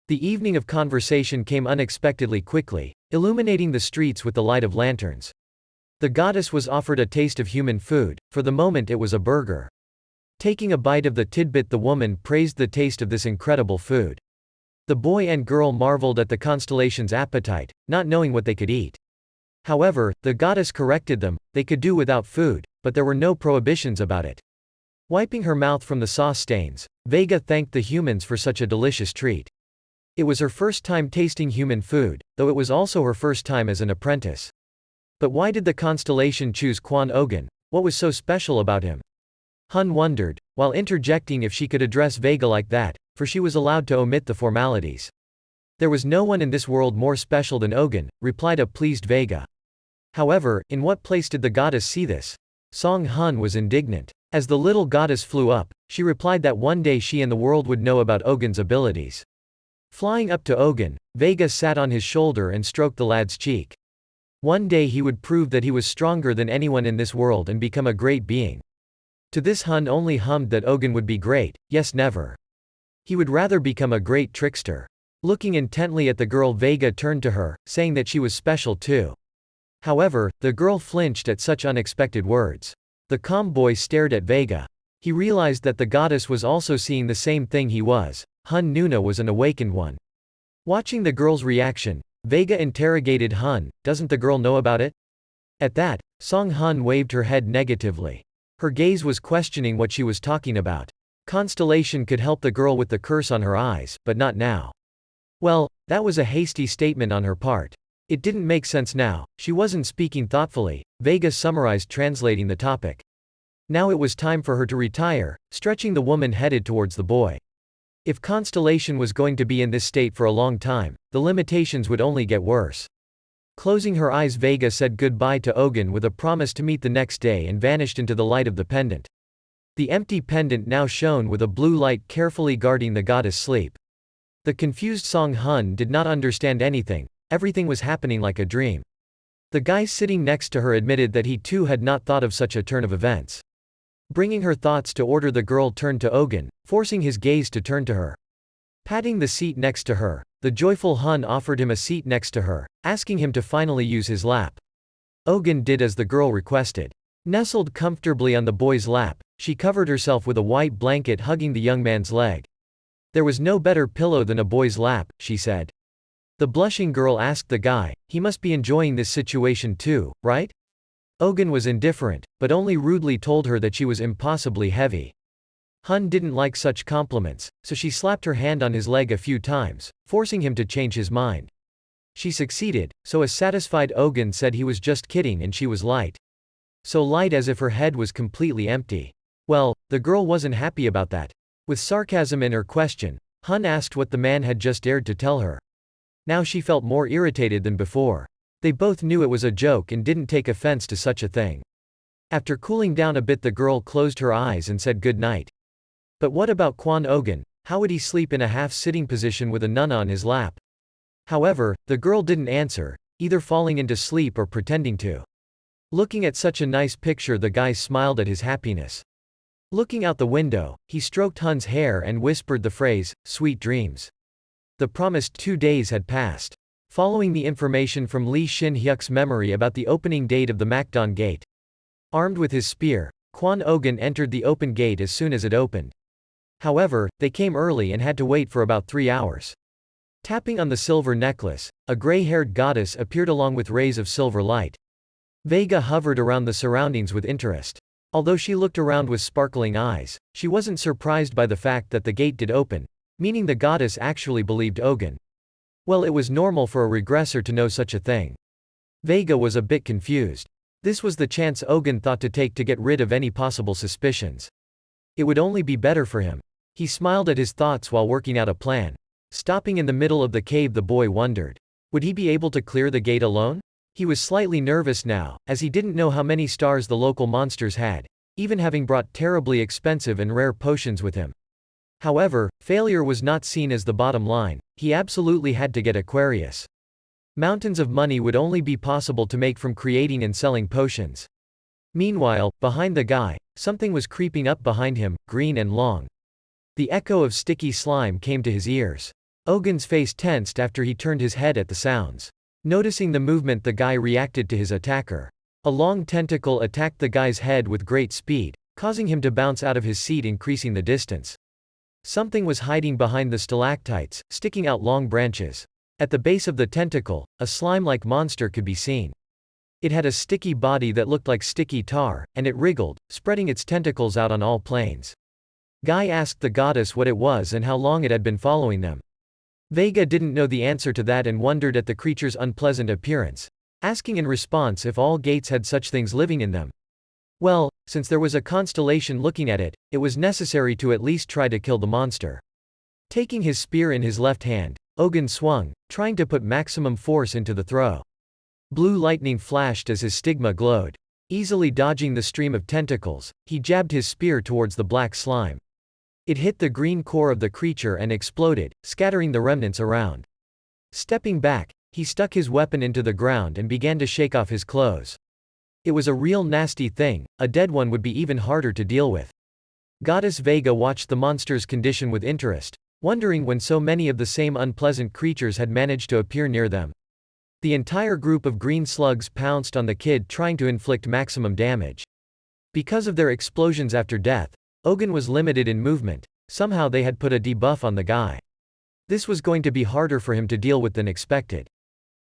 The evening of conversation came unexpectedly quickly, illuminating the streets with the light of lanterns. The goddess was offered a taste of human food. For the moment it was a burger. Taking a bite of the tidbit, the woman praised the taste of this incredible food. The boy and girl marveled at the constellation's appetite, not knowing what they could eat. However, the goddess corrected them, they could do without food, but there were no prohibitions about it. Wiping her mouth from the sauce stains, Vega thanked the humans for such a delicious treat. It was her first time tasting human food, though it was also her first time as an apprentice. But why did the constellation choose Kwon Ogun? What was so special about him? Hun wondered, while interjecting if she could address Vega like that, for she was allowed to omit the formalities. There was no one in this world more special than Ogun, replied a pleased Vega. However, in what place did the goddess see this? Song Hun was indignant. As the little goddess flew up, she replied that one day she and the world would know about Ogun's abilities. Flying up to Ogun, Vega sat on his shoulder and stroked the lad's cheek. One day he would prove that he was stronger than anyone in this world and become a great being. To this Hun only hummed that Ogun would be great, yes never. He would rather become a great trickster. Looking intently at the girl, Vega turned to her, saying that she was special too. However, the girl flinched at such unexpected words. The calm boy stared at Vega. He realized that the goddess was also seeing the same thing he was. Hun Nuna was an awakened one. Watching the girl's reaction, Vega interrogated Hun, doesn't the girl know about it? At that, Song Hun waved her head negatively. Her gaze was questioning what she was talking about. Constellation could help the girl with the curse on her eyes, but not now. Well, that was a hasty statement on her part. It didn't make sense now, she wasn't speaking thoughtfully, Vega summarized, translating the topic. Now it was time for her to retire, stretching the woman headed towards the boy. If Constellation was going to be in this state for a long time, the limitations would only get worse. Closing her eyes, Vega said goodbye to Ogun with a promise to meet the next day and vanished into the light of the pendant. The empty pendant now shone with a blue light, carefully guarding the goddess' sleep. The confused Song Hun did not understand anything, everything was happening like a dream. The guy sitting next to her admitted that he too had not thought of such a turn of events. Bringing her thoughts to order, the girl turned to Ogun, forcing his gaze to turn to her. Patting the seat next to her, the joyful Hun offered him a seat next to her, asking him to finally use his lap. Ogun did as the girl requested. Nestled comfortably on the boy's lap, she covered herself with a white blanket, hugging the young man's leg. There was no better pillow than a boy's lap, she said. The blushing girl asked the guy, he must be enjoying this situation too, right? Ogun was indifferent, but only rudely told her that she was impossibly heavy. Hun didn't like such compliments, so she slapped her hand on his leg a few times, forcing him to change his mind. She succeeded, so a satisfied Ogun said he was just kidding and she was light. So light as if her head was completely empty. Well, the girl wasn't happy about that. With sarcasm in her question, Hun asked what the man had just dared to tell her. Now she felt more irritated than before. They both knew it was a joke and didn't take offense to such a thing. After cooling down a bit, the girl closed her eyes and said good night. But what about Kwon Ogun? How would he sleep in a half-sitting position with a nunna on his lap? However, the girl didn't answer, either falling into sleep or pretending to. Looking at such a nice picture, the guy smiled at his happiness. Looking out the window, he stroked Hun's hair and whispered the phrase, "Sweet dreams." The promised 2 days had passed. Following the information from Lee Shin-hyuk's memory about the opening date of the Makdong Gate. Armed with his spear, Kwon Ogun entered the open gate as soon as it opened. However, they came early and had to wait for about 3 hours. Tapping on the silver necklace, a gray-haired goddess appeared along with rays of silver light. Vega hovered around the surroundings with interest. Although she looked around with sparkling eyes, she wasn't surprised by the fact that the gate did open, meaning the goddess actually believed Eugene. Well, it was normal for a regressor to know such a thing. Vega was a bit confused. This was the chance Eugene thought to take to get rid of any possible suspicions. It would only be better for him. He smiled at his thoughts while working out a plan. Stopping in the middle of the cave, the boy wondered. Would he be able to clear the gate alone? He was slightly nervous now, as he didn't know how many stars the local monsters had, even having brought terribly expensive and rare potions with him. However, failure was not seen as the bottom line. He absolutely had to get Aquarius. Mountains of money would only be possible to make from creating and selling potions. Meanwhile, behind the guy, something was creeping up behind him, green and long. The echo of sticky slime came to his ears. Eugene's face tensed after he turned his head at the sounds. Noticing the movement, the guy reacted to his attacker. A long tentacle attacked the guy's head with great speed, causing him to bounce out of his seat, increasing the distance. Something was hiding behind the stalactites, sticking out long branches. At the base of the tentacle, a slime-like monster could be seen. It had a sticky body that looked like sticky tar, and it wriggled, spreading its tentacles out on all planes. Guy asked the goddess what it was and how long it had been following them. Vega didn't know the answer to that and wondered at the creature's unpleasant appearance, asking in response if all gates had such things living in them. Well, since there was a constellation looking at it, it was necessary to at least try to kill the monster. Taking his spear in his left hand, Eugene swung, trying to put maximum force into the throw. Blue lightning flashed as his stigma glowed. Easily dodging the stream of tentacles, he jabbed his spear towards the black slime. It hit the green core of the creature and exploded, scattering the remnants around. Stepping back, he stuck his weapon into the ground and began to shake off his clothes. It was a real nasty thing. A dead one would be even harder to deal with. Goddess Vega watched the monster's condition with interest, wondering when so many of the same unpleasant creatures had managed to appear near them. The entire group of green slugs pounced on the kid, trying to inflict maximum damage. Because of their explosions after death, Eugene was limited in movement. Somehow they had put a debuff on the guy. This was going to be harder for him to deal with than expected.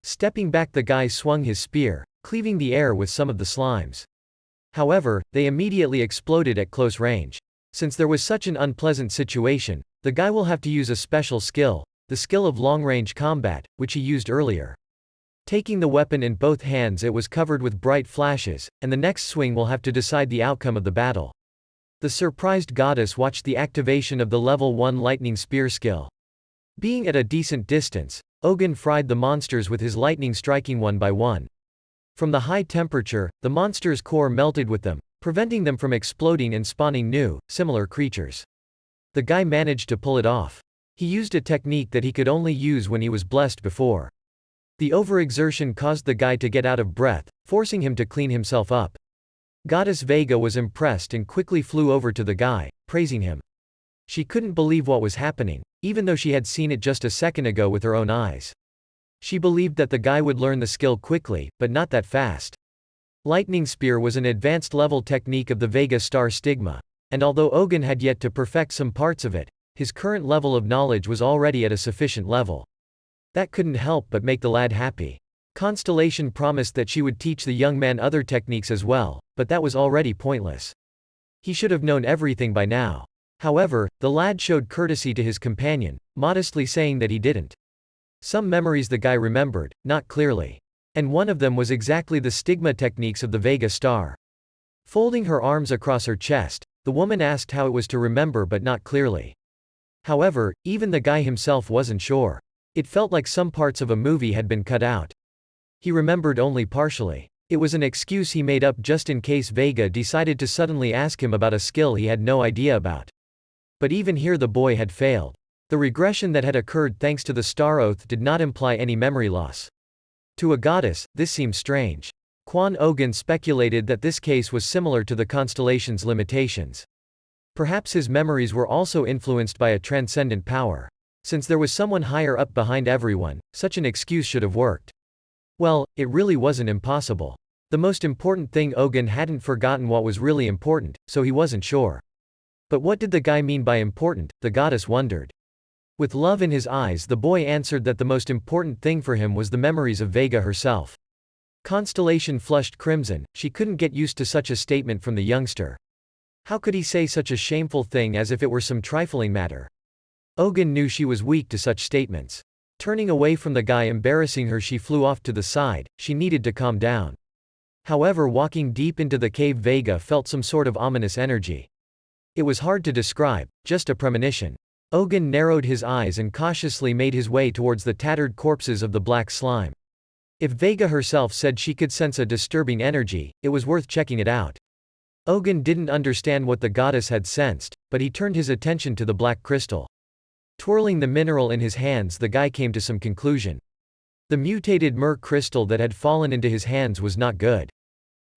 Stepping back, the guy swung his spear, cleaving the air with some of the slimes. However, they immediately exploded at close range. Since there was such an unpleasant situation, the guy will have to use a special skill, the skill of long-range combat, which he used earlier. Taking the weapon in both hands, it was covered with bright flashes, and the next swing will have to decide the outcome of the battle. The surprised goddess watched the activation of the level 1 lightning spear skill. Being at a decent distance, Eugene fried the monsters with his lightning, striking one by one. From the high temperature, the monster's core melted with them, preventing them from exploding and spawning new, similar creatures. The guy managed to pull it off. He used a technique that he could only use when he was blessed before. The overexertion caused the guy to get out of breath, forcing him to clean himself up. Goddess Vega was impressed and quickly flew over to the guy, praising him. She couldn't believe what was happening, even though she had seen it just a second ago with her own eyes. She believed that the guy would learn the skill quickly, but not that fast. Lightning Spear was an advanced level technique of the Vega star stigma, and although Eugene had yet to perfect some parts of it, his current level of knowledge was already at a sufficient level. That couldn't help but make the lad happy. Constellation promised that she would teach the young man other techniques as well, but that was already pointless. He should have known everything by now. However, the lad showed courtesy to his companion, modestly saying that he didn't. Some memories the guy remembered, not clearly. And one of them was exactly the stigma techniques of the Vega star. Folding her arms across her chest, the woman asked how it was to remember, but not clearly. However, even the guy himself wasn't sure. It felt like some parts of a movie had been cut out. He remembered only partially. It was an excuse he made up just in case Vega decided to suddenly ask him about a skill he had no idea about. But even here the boy had failed. The regression that had occurred thanks to the star oath did not imply any memory loss. To a goddess, this seemed strange. Quan Eugene speculated that this case was similar to the constellation's limitations. Perhaps his memories were also influenced by a transcendent power. Since there was someone higher up behind everyone, such an excuse should have worked. Well, it really wasn't impossible. The most important thing, Eugene hadn't forgotten what was really important, so he wasn't sure. But what did the guy mean by important, the goddess wondered. With love in his eyes, the boy answered that the most important thing for him was the memories of Vega herself. Constellation flushed crimson, she couldn't get used to such a statement from the youngster. How could he say such a shameful thing as if it were some trifling matter? Eugene knew she was weak to such statements. Turning away from the guy embarrassing her, she flew off to the side. She needed to calm down. However, walking deep into the cave, Vega felt some sort of ominous energy. It was hard to describe, just a premonition. Eugene narrowed his eyes and cautiously made his way towards the tattered corpses of the black slime. If Vega herself said she could sense a disturbing energy, it was worth checking it out. Eugene didn't understand what the goddess had sensed, but he turned his attention to the black crystal. Twirling the mineral in his hands, the guy came to some conclusion. The mutated mer crystal that had fallen into his hands was not good.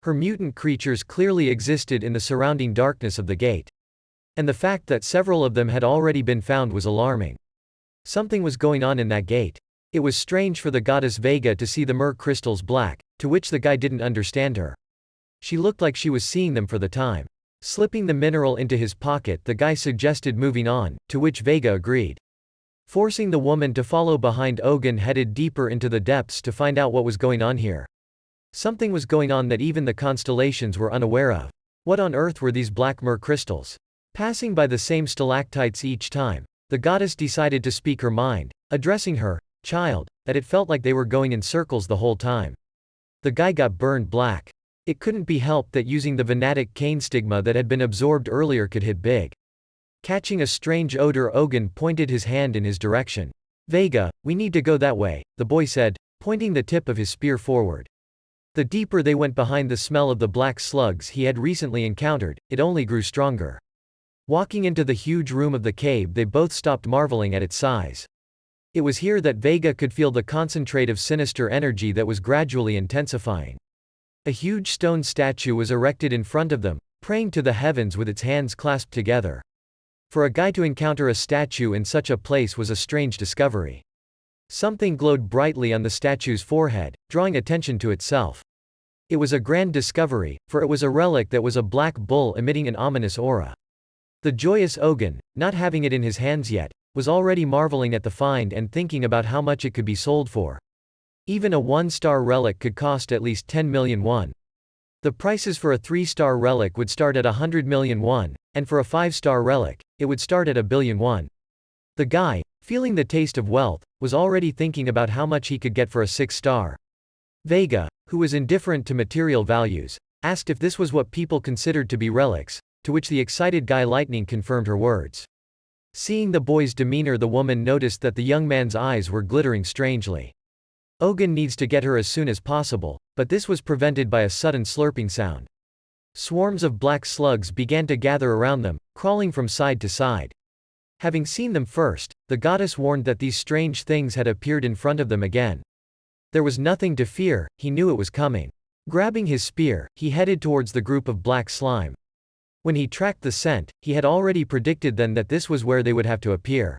Her mutant creatures clearly existed in the surrounding darkness of the gate. And the fact that several of them had already been found was alarming. Something was going on in that gate. It was strange for the goddess Vega to see the mer crystals black, to which the guy didn't understand her. She looked like she was seeing them for the time. Slipping the mineral into his pocket, the guy suggested moving on, to which Vega agreed. Forcing the woman to follow behind, Eugene headed deeper into the depths to find out what was going on here. Something was going on that even the constellations were unaware of. What on earth were these black mer crystals? Passing by the same stalactites each time, the goddess decided to speak her mind, addressing her, child, that it felt like they were going in circles the whole time. The guy got burned black. It couldn't be helped that using the venetic cane stigma that had been absorbed earlier could hit big. Catching a strange odor, Eugene pointed his hand in his direction. Vega, we need to go that way, the boy said, pointing the tip of his spear forward. The deeper they went behind the smell of the black slugs he had recently encountered, it only grew stronger. Walking into the huge room of the cave, they both stopped, marveling at its size. It was here that Vega could feel the concentrate of sinister energy that was gradually intensifying. A huge stone statue was erected in front of them, praying to the heavens with its hands clasped together. For a guy to encounter a statue in such a place was a strange discovery. Something glowed brightly on the statue's forehead, drawing attention to itself. It was a grand discovery, for it was a relic that was a black bull emitting an ominous aura. The joyous Eugene, not having it in his hands yet, was already marveling at the find and thinking about how much it could be sold for. Even a 1-star relic could cost at least 10 million won. The prices for a 3-star relic would start at 100 million won, and for a 5-star relic, it would start at 1 billion won. The guy, feeling the taste of wealth, was already thinking about how much he could get for a 6-star. Vega, who was indifferent to material values, asked if this was what people considered to be relics, to which the excited guy Lightning confirmed her words. Seeing the boy's demeanor, the woman noticed that the young man's eyes were glittering strangely. Eugene needs to get her as soon as possible, but this was prevented by a sudden slurping sound. Swarms of black slugs began to gather around them, crawling from side to side. Having seen them first, the goddess warned that these strange things had appeared in front of them again. There was nothing to fear, he knew it was coming. Grabbing his spear, he headed towards the group of black slime. When he tracked the scent, he had already predicted then that this was where they would have to appear.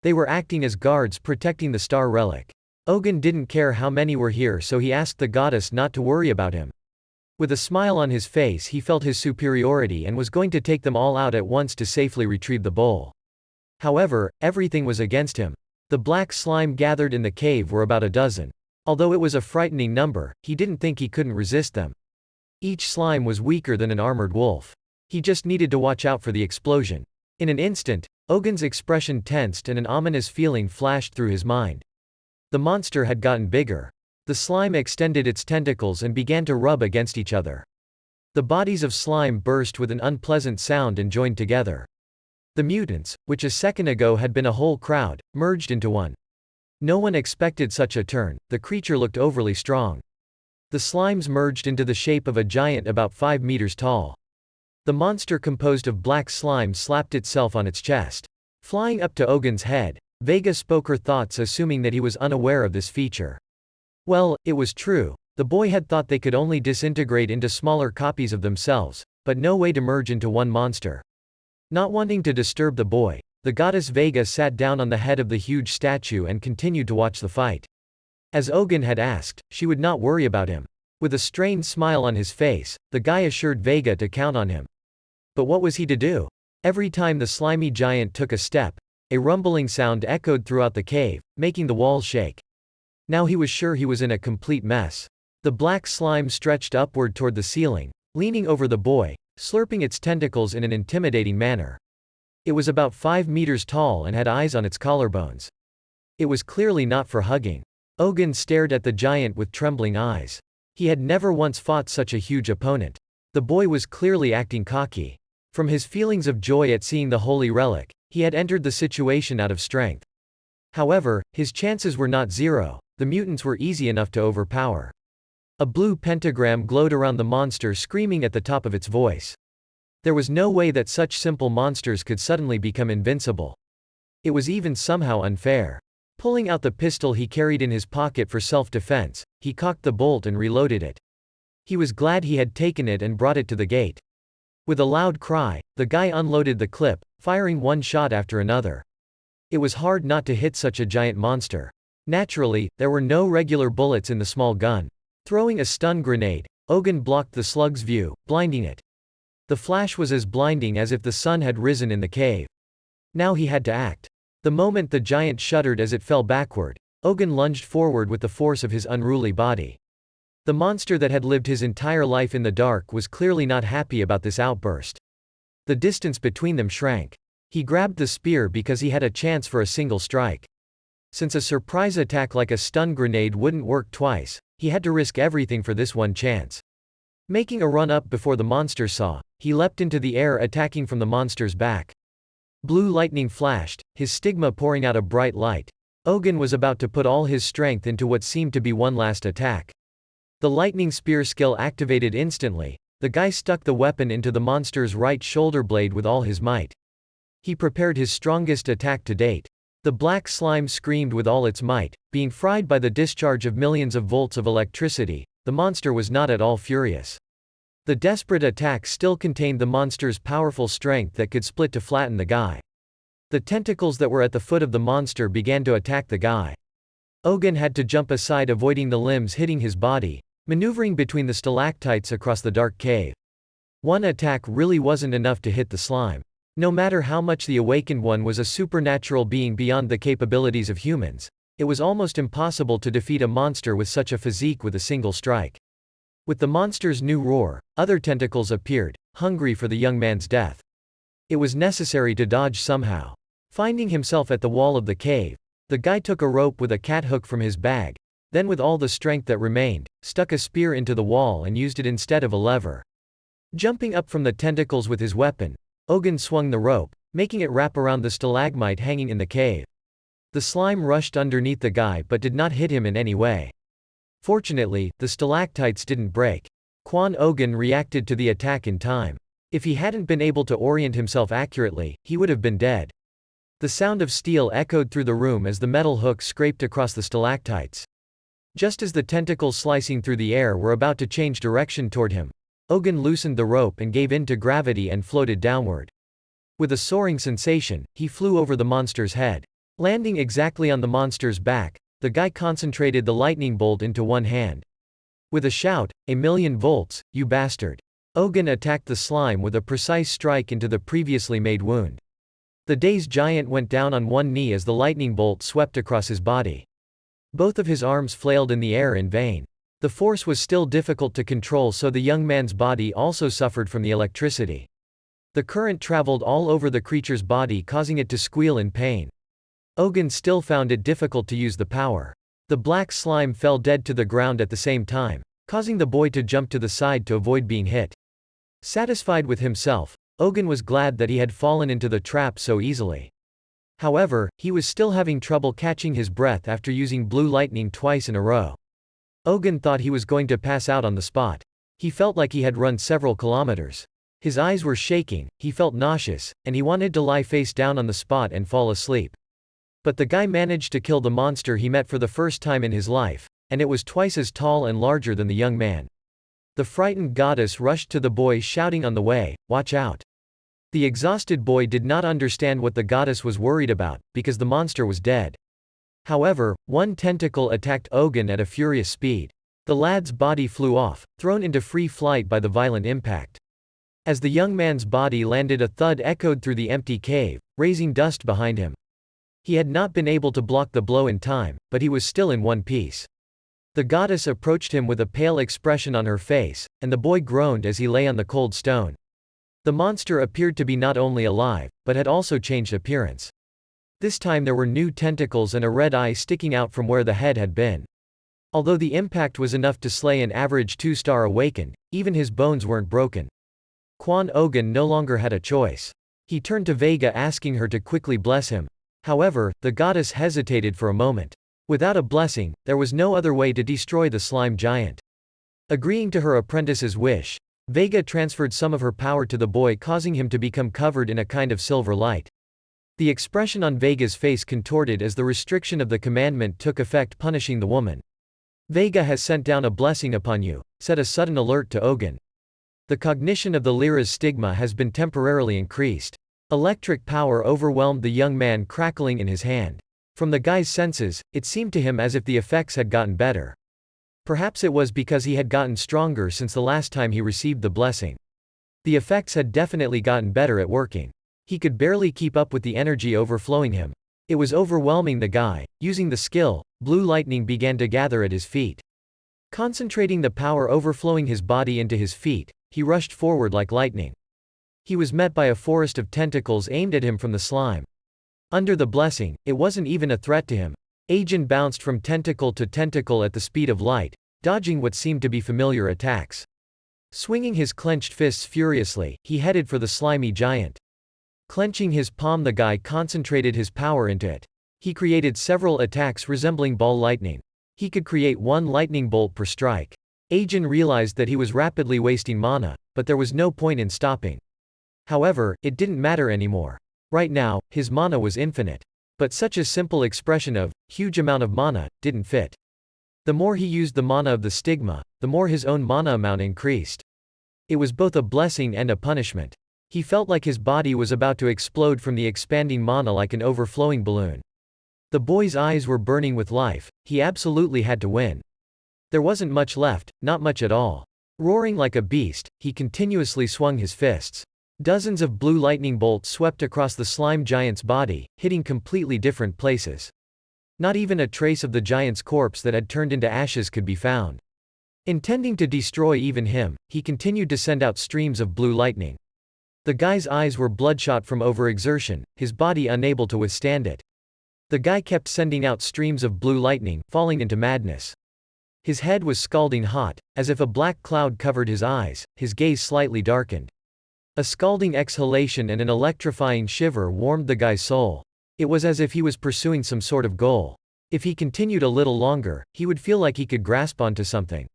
They were acting as guards protecting the star relic. Eugene didn't care how many were here, so he asked the goddess not to worry about him. With a smile on his face, he felt his superiority and was going to take them all out at once to safely retrieve the bowl. However, everything was against him. The black slime gathered in the cave were about a dozen. Although it was a frightening number, he didn't think he couldn't resist them. Each slime was weaker than an armored wolf. He just needed to watch out for the explosion. In an instant, Eugene's expression tensed and an ominous feeling flashed through his mind. The monster had gotten bigger. The slime extended its tentacles and began to rub against each other. The bodies of slime burst with an unpleasant sound and joined together. The mutants, which a second ago had been a whole crowd, merged into one. No one expected such a turn, the creature looked overly strong. The slimes merged into the shape of a giant about 5 meters tall. The monster composed of black slime slapped itself on its chest. Flying up to Eugene's head, Vega spoke her thoughts, assuming that he was unaware of this feature. Well, it was true. The boy had thought they could only disintegrate into smaller copies of themselves, but no way to merge into one monster. Not wanting to disturb the boy, the goddess Vega sat down on the head of the huge statue and continued to watch the fight. As Eugene had asked, she would not worry about him. With a strained smile on his face, the guy assured Vega to count on him. But what was he to do? Every time the slimy giant took a step, a rumbling sound echoed throughout the cave, making the walls shake. Now he was sure he was in a complete mess. The black slime stretched upward toward the ceiling, leaning over the boy, slurping its tentacles in an intimidating manner. It was about 5 meters tall and had eyes on its collarbones. It was clearly not for hugging. Eugene stared at the giant with trembling eyes. He had never once fought such a huge opponent. The boy was clearly acting cocky. From his feelings of joy at seeing the holy relic, he had entered the situation out of strength. However, his chances were not zero. The mutants were easy enough to overpower. A blue pentagram glowed around the monster, screaming at the top of its voice. There was no way that such simple monsters could suddenly become invincible. It was even somehow unfair. Pulling out the pistol he carried in his pocket for self-defense, he cocked the bolt and reloaded it. He was glad he had taken it and brought it to the gate. With a loud cry, the guy unloaded the clip, firing one shot after another. It was hard not to hit such a giant monster. Naturally, there were no regular bullets in the small gun. Throwing a stun grenade, Eugene blocked the slug's view, blinding it. The flash was as blinding as if the sun had risen in the cave. Now he had to act. The moment the giant shuddered as it fell backward, Eugene lunged forward with the force of his unruly body. The monster that had lived his entire life in the dark was clearly not happy about this outburst. The distance between them shrank. He grabbed the spear because he had a chance for a single strike. Since a surprise attack like a stun grenade wouldn't work twice, he had to risk everything for this one chance. Making a run up before the monster saw, he leapt into the air, attacking from the monster's back. Blue lightning flashed, his stigma pouring out a bright light. Eugene was about to put all his strength into what seemed to be one last attack. The lightning spear skill activated instantly. The guy stuck the weapon into the monster's right shoulder blade with all his might. He prepared his strongest attack to date. The black slime screamed with all its might, being fried by the discharge of millions of volts of electricity. The monster was not at all furious. The desperate attack still contained the monster's powerful strength that could split to flatten the guy. The tentacles that were at the foot of the monster began to attack the guy. Eugene had to jump aside, avoiding the limbs hitting his body, maneuvering between the stalactites across the dark cave. One attack really wasn't enough to hit the slime. No matter how much the awakened one was a supernatural being beyond the capabilities of humans, it was almost impossible to defeat a monster with such a physique with a single strike. With the monster's new roar, other tentacles appeared, hungry for the young man's death. It was necessary to dodge somehow. Finding himself at the wall of the cave, the guy took a rope with a cat hook from his bag, then with all the strength that remained, stuck a spear into the wall and used it instead of a lever. Jumping up from the tentacles with his weapon, Eugene swung the rope, making it wrap around the stalagmite hanging in the cave. The slime rushed underneath the guy but did not hit him in any way. Fortunately, the stalactites didn't break. Eugene reacted to the attack in time. If he hadn't been able to orient himself accurately, he would have been dead. The sound of steel echoed through the room as the metal hook scraped across the stalactites. Just as the tentacles slicing through the air were about to change direction toward him, Eugene loosened the rope and gave in to gravity and floated downward. With a soaring sensation, he flew over the monster's head. Landing exactly on the monster's back, the guy concentrated the lightning bolt into one hand. With a shout, "1,000,000 volts, you bastard!" Eugene attacked the slime with a precise strike into the previously made wound. The dazed giant went down on one knee as the lightning bolt swept across his body. Both of his arms flailed in the air in vain. The force was still difficult to control, so the young man's body also suffered from the electricity. The current traveled all over the creature's body, causing it to squeal in pain. Eugene still found it difficult to use the power. The black slime fell dead to the ground at the same time, causing the boy to jump to the side to avoid being hit. Satisfied with himself, Eugene was glad that he had fallen into the trap so easily. However, he was still having trouble catching his breath after using blue lightning twice in a row. Eugene thought he was going to pass out on the spot. He felt like he had run several kilometers. His eyes were shaking, he felt nauseous, and he wanted to lie face down on the spot and fall asleep. But the guy managed to kill the monster he met for the first time in his life, and it was twice as tall and larger than the young man. The frightened goddess rushed to the boy, shouting on the way, "Watch out." The exhausted boy did not understand what the goddess was worried about, because the monster was dead. However, one tentacle attacked Eugene at a furious speed. The lad's body flew off, thrown into free flight by the violent impact. As the young man's body landed, a thud echoed through the empty cave, raising dust behind him. He had not been able to block the blow in time, but he was still in one piece. The goddess approached him with a pale expression on her face, and the boy groaned as he lay on the cold stone. The monster appeared to be not only alive, but had also changed appearance. This time there were new tentacles and a red eye sticking out from where the head had been. Although the impact was enough to slay an average 2-star awakened, even his bones weren't broken. Quan Ogan no longer had a choice. He turned to Vega asking her to quickly bless him. However, the goddess hesitated for a moment. Without a blessing, there was no other way to destroy the slime giant. Agreeing to her apprentice's wish, Vega transferred some of her power to the boy, causing him to become covered in a kind of silver light. The expression on Vega's face contorted as the restriction of the commandment took effect, punishing the woman. Vega has sent down a blessing upon you, said a sudden alert to Ogan. The cognition of the Lyra's stigma has been temporarily increased. Electric power overwhelmed the young man, crackling in his hand. From the guy's senses, it seemed to him as if the effects had gotten better. Perhaps it was because he had gotten stronger since the last time he received the blessing. The effects had definitely gotten better at working. He could barely keep up with the energy overflowing him. It was overwhelming the guy. Using the skill, blue lightning began to gather at his feet. Concentrating the power overflowing his body into his feet, he rushed forward like lightning. He was met by a forest of tentacles aimed at him from the slime. Under the blessing, it wasn't even a threat to him. Eugene bounced from tentacle to tentacle at the speed of light, dodging what seemed to be familiar attacks. Swinging his clenched fists furiously, he headed for the slimy giant. Clenching his palm, the guy concentrated his power into it. He created several attacks resembling ball lightning. He could create one lightning bolt per strike. Eugene realized that he was rapidly wasting mana, but there was no point in stopping. However, it didn't matter anymore. Right now, his mana was infinite. But such a simple expression of huge amount of mana didn't fit. The more he used the mana of the stigma, the more his own mana amount increased. It was both a blessing and a punishment. He felt like his body was about to explode from the expanding mana like an overflowing balloon. The boy's eyes were burning with life. He absolutely had to win. There wasn't much left, not much at all. Roaring like a beast, he continuously swung his fists. Dozens of blue lightning bolts swept across the slime giant's body, hitting completely different places. Not even a trace of the giant's corpse that had turned into ashes could be found. Intending to destroy even him, he continued to send out streams of blue lightning. The guy's eyes were bloodshot from overexertion, his body unable to withstand it. The guy kept sending out streams of blue lightning, falling into madness. His head was scalding hot, as if a black cloud covered his eyes, his gaze slightly darkened. A scalding exhalation and an electrifying shiver warmed the guy's soul. It was as if he was pursuing some sort of goal. If he continued a little longer, he would feel like he could grasp onto something.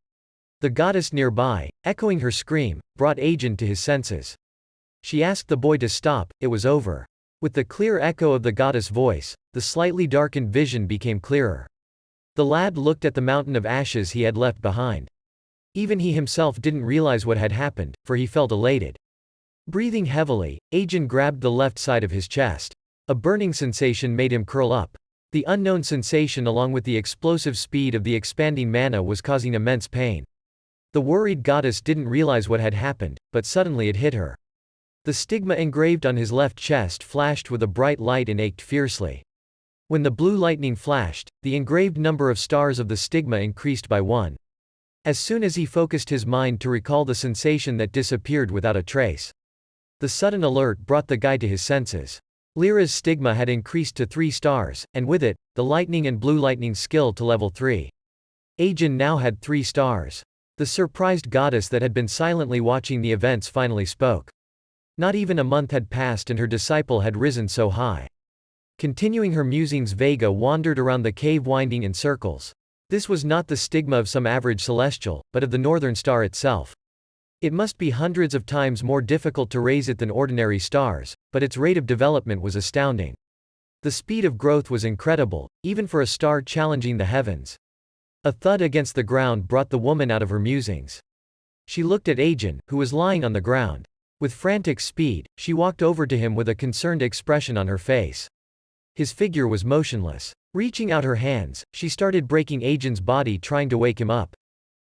The goddess nearby, echoing her scream, brought Eugene to his senses. She asked the boy to stop. It was over. With the clear echo of the goddess' voice, the slightly darkened vision became clearer. The lad looked at the mountain of ashes he had left behind. Even he himself didn't realize what had happened, for he felt elated. Breathing heavily, Eugene grabbed the left side of his chest. A burning sensation made him curl up. The unknown sensation along with the explosive speed of the expanding mana was causing immense pain. The worried goddess didn't realize what had happened, but suddenly it hit her. The stigma engraved on his left chest flashed with a bright light and ached fiercely. When the blue lightning flashed, the engraved number of stars of the stigma increased by 1. As soon as he focused his mind to recall the sensation, that disappeared without a trace. The sudden alert brought the guy to his senses. Lyra's stigma had increased to 3 stars, and with it, the lightning and blue lightning skill to level 3. Eugene now had 3 stars. The surprised goddess that had been silently watching the events finally spoke. Not even a month had passed and her disciple had risen so high. Continuing her musings, Vega wandered around the cave, winding in circles. This was not the stigma of some average celestial, but of the northern star itself. It must be hundreds of times more difficult to raise it than ordinary stars, but its rate of development was astounding. The speed of growth was incredible, even for a star challenging the heavens. A thud against the ground brought the woman out of her musings. She looked at Eugene, who was lying on the ground. With frantic speed, she walked over to him with a concerned expression on her face. His figure was motionless. Reaching out her hands, she started breaking Eugene's body, trying to wake him up.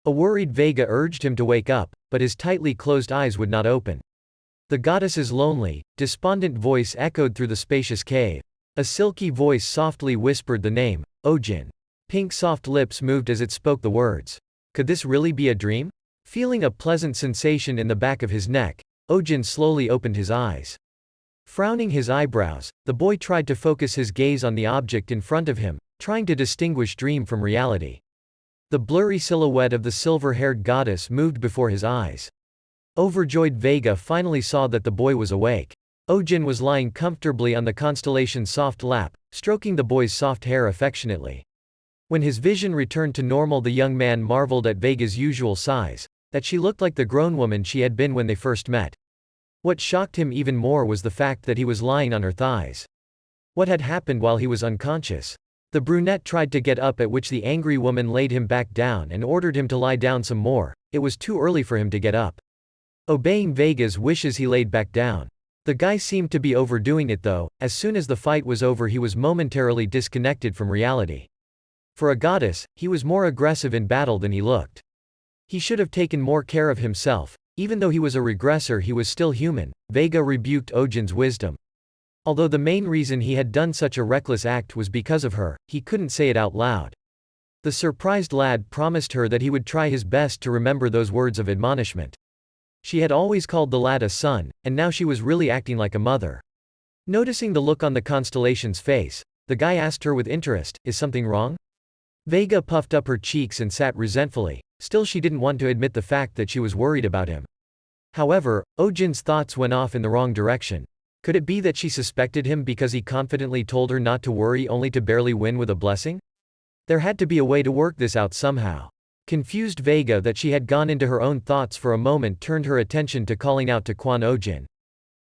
A worried Vega urged him to wake up, but his tightly closed eyes would not open. The goddess's lonely, despondent voice echoed through the spacious cave. A silky voice softly whispered the name, Eugene. Pink soft lips moved as it spoke the words. Could this really be a dream? Feeling a pleasant sensation in the back of his neck, Eugene slowly opened his eyes. Frowning his eyebrows, the boy tried to focus his gaze on the object in front of him, trying to distinguish dream from reality. The blurry silhouette of the silver-haired goddess moved before his eyes. Overjoyed Vega finally saw that the boy was awake. Eugene was lying comfortably on the constellation's soft lap, stroking the boy's soft hair affectionately. When his vision returned to normal, the young man marveled at Vega's usual size, that she looked like the grown woman she had been when they first met. What shocked him even more was the fact that he was lying on her thighs. What had happened while he was unconscious? The brunette tried to get up, at which the angry woman laid him back down and ordered him to lie down some more. It was too early for him to get up. Obeying Vega's wishes, he laid back down. The guy seemed to be overdoing it though. As soon as the fight was over, he was momentarily disconnected from reality. For a goddess, he was more aggressive in battle than he looked. He should have taken more care of himself. Even though he was a regressor, he was still human. Vega rebuked Eugene's wisdom. Although the main reason he had done such a reckless act was because of her, he couldn't say it out loud. The surprised lad promised her that he would try his best to remember those words of admonishment. She had always called the lad a son, and now she was really acting like a mother. Noticing the look on the constellation's face, the guy asked her with interest, "Is something wrong?" Vega puffed up her cheeks and sat resentfully. Still, she didn't want to admit the fact that she was worried about him. However, Eugene's thoughts went off in the wrong direction. Could it be that she suspected him because he confidently told her not to worry, only to barely win with a blessing? There had to be a way to work this out somehow. Confused, Vega, that she had gone into her own thoughts for a moment, turned her attention to calling out to Eugene.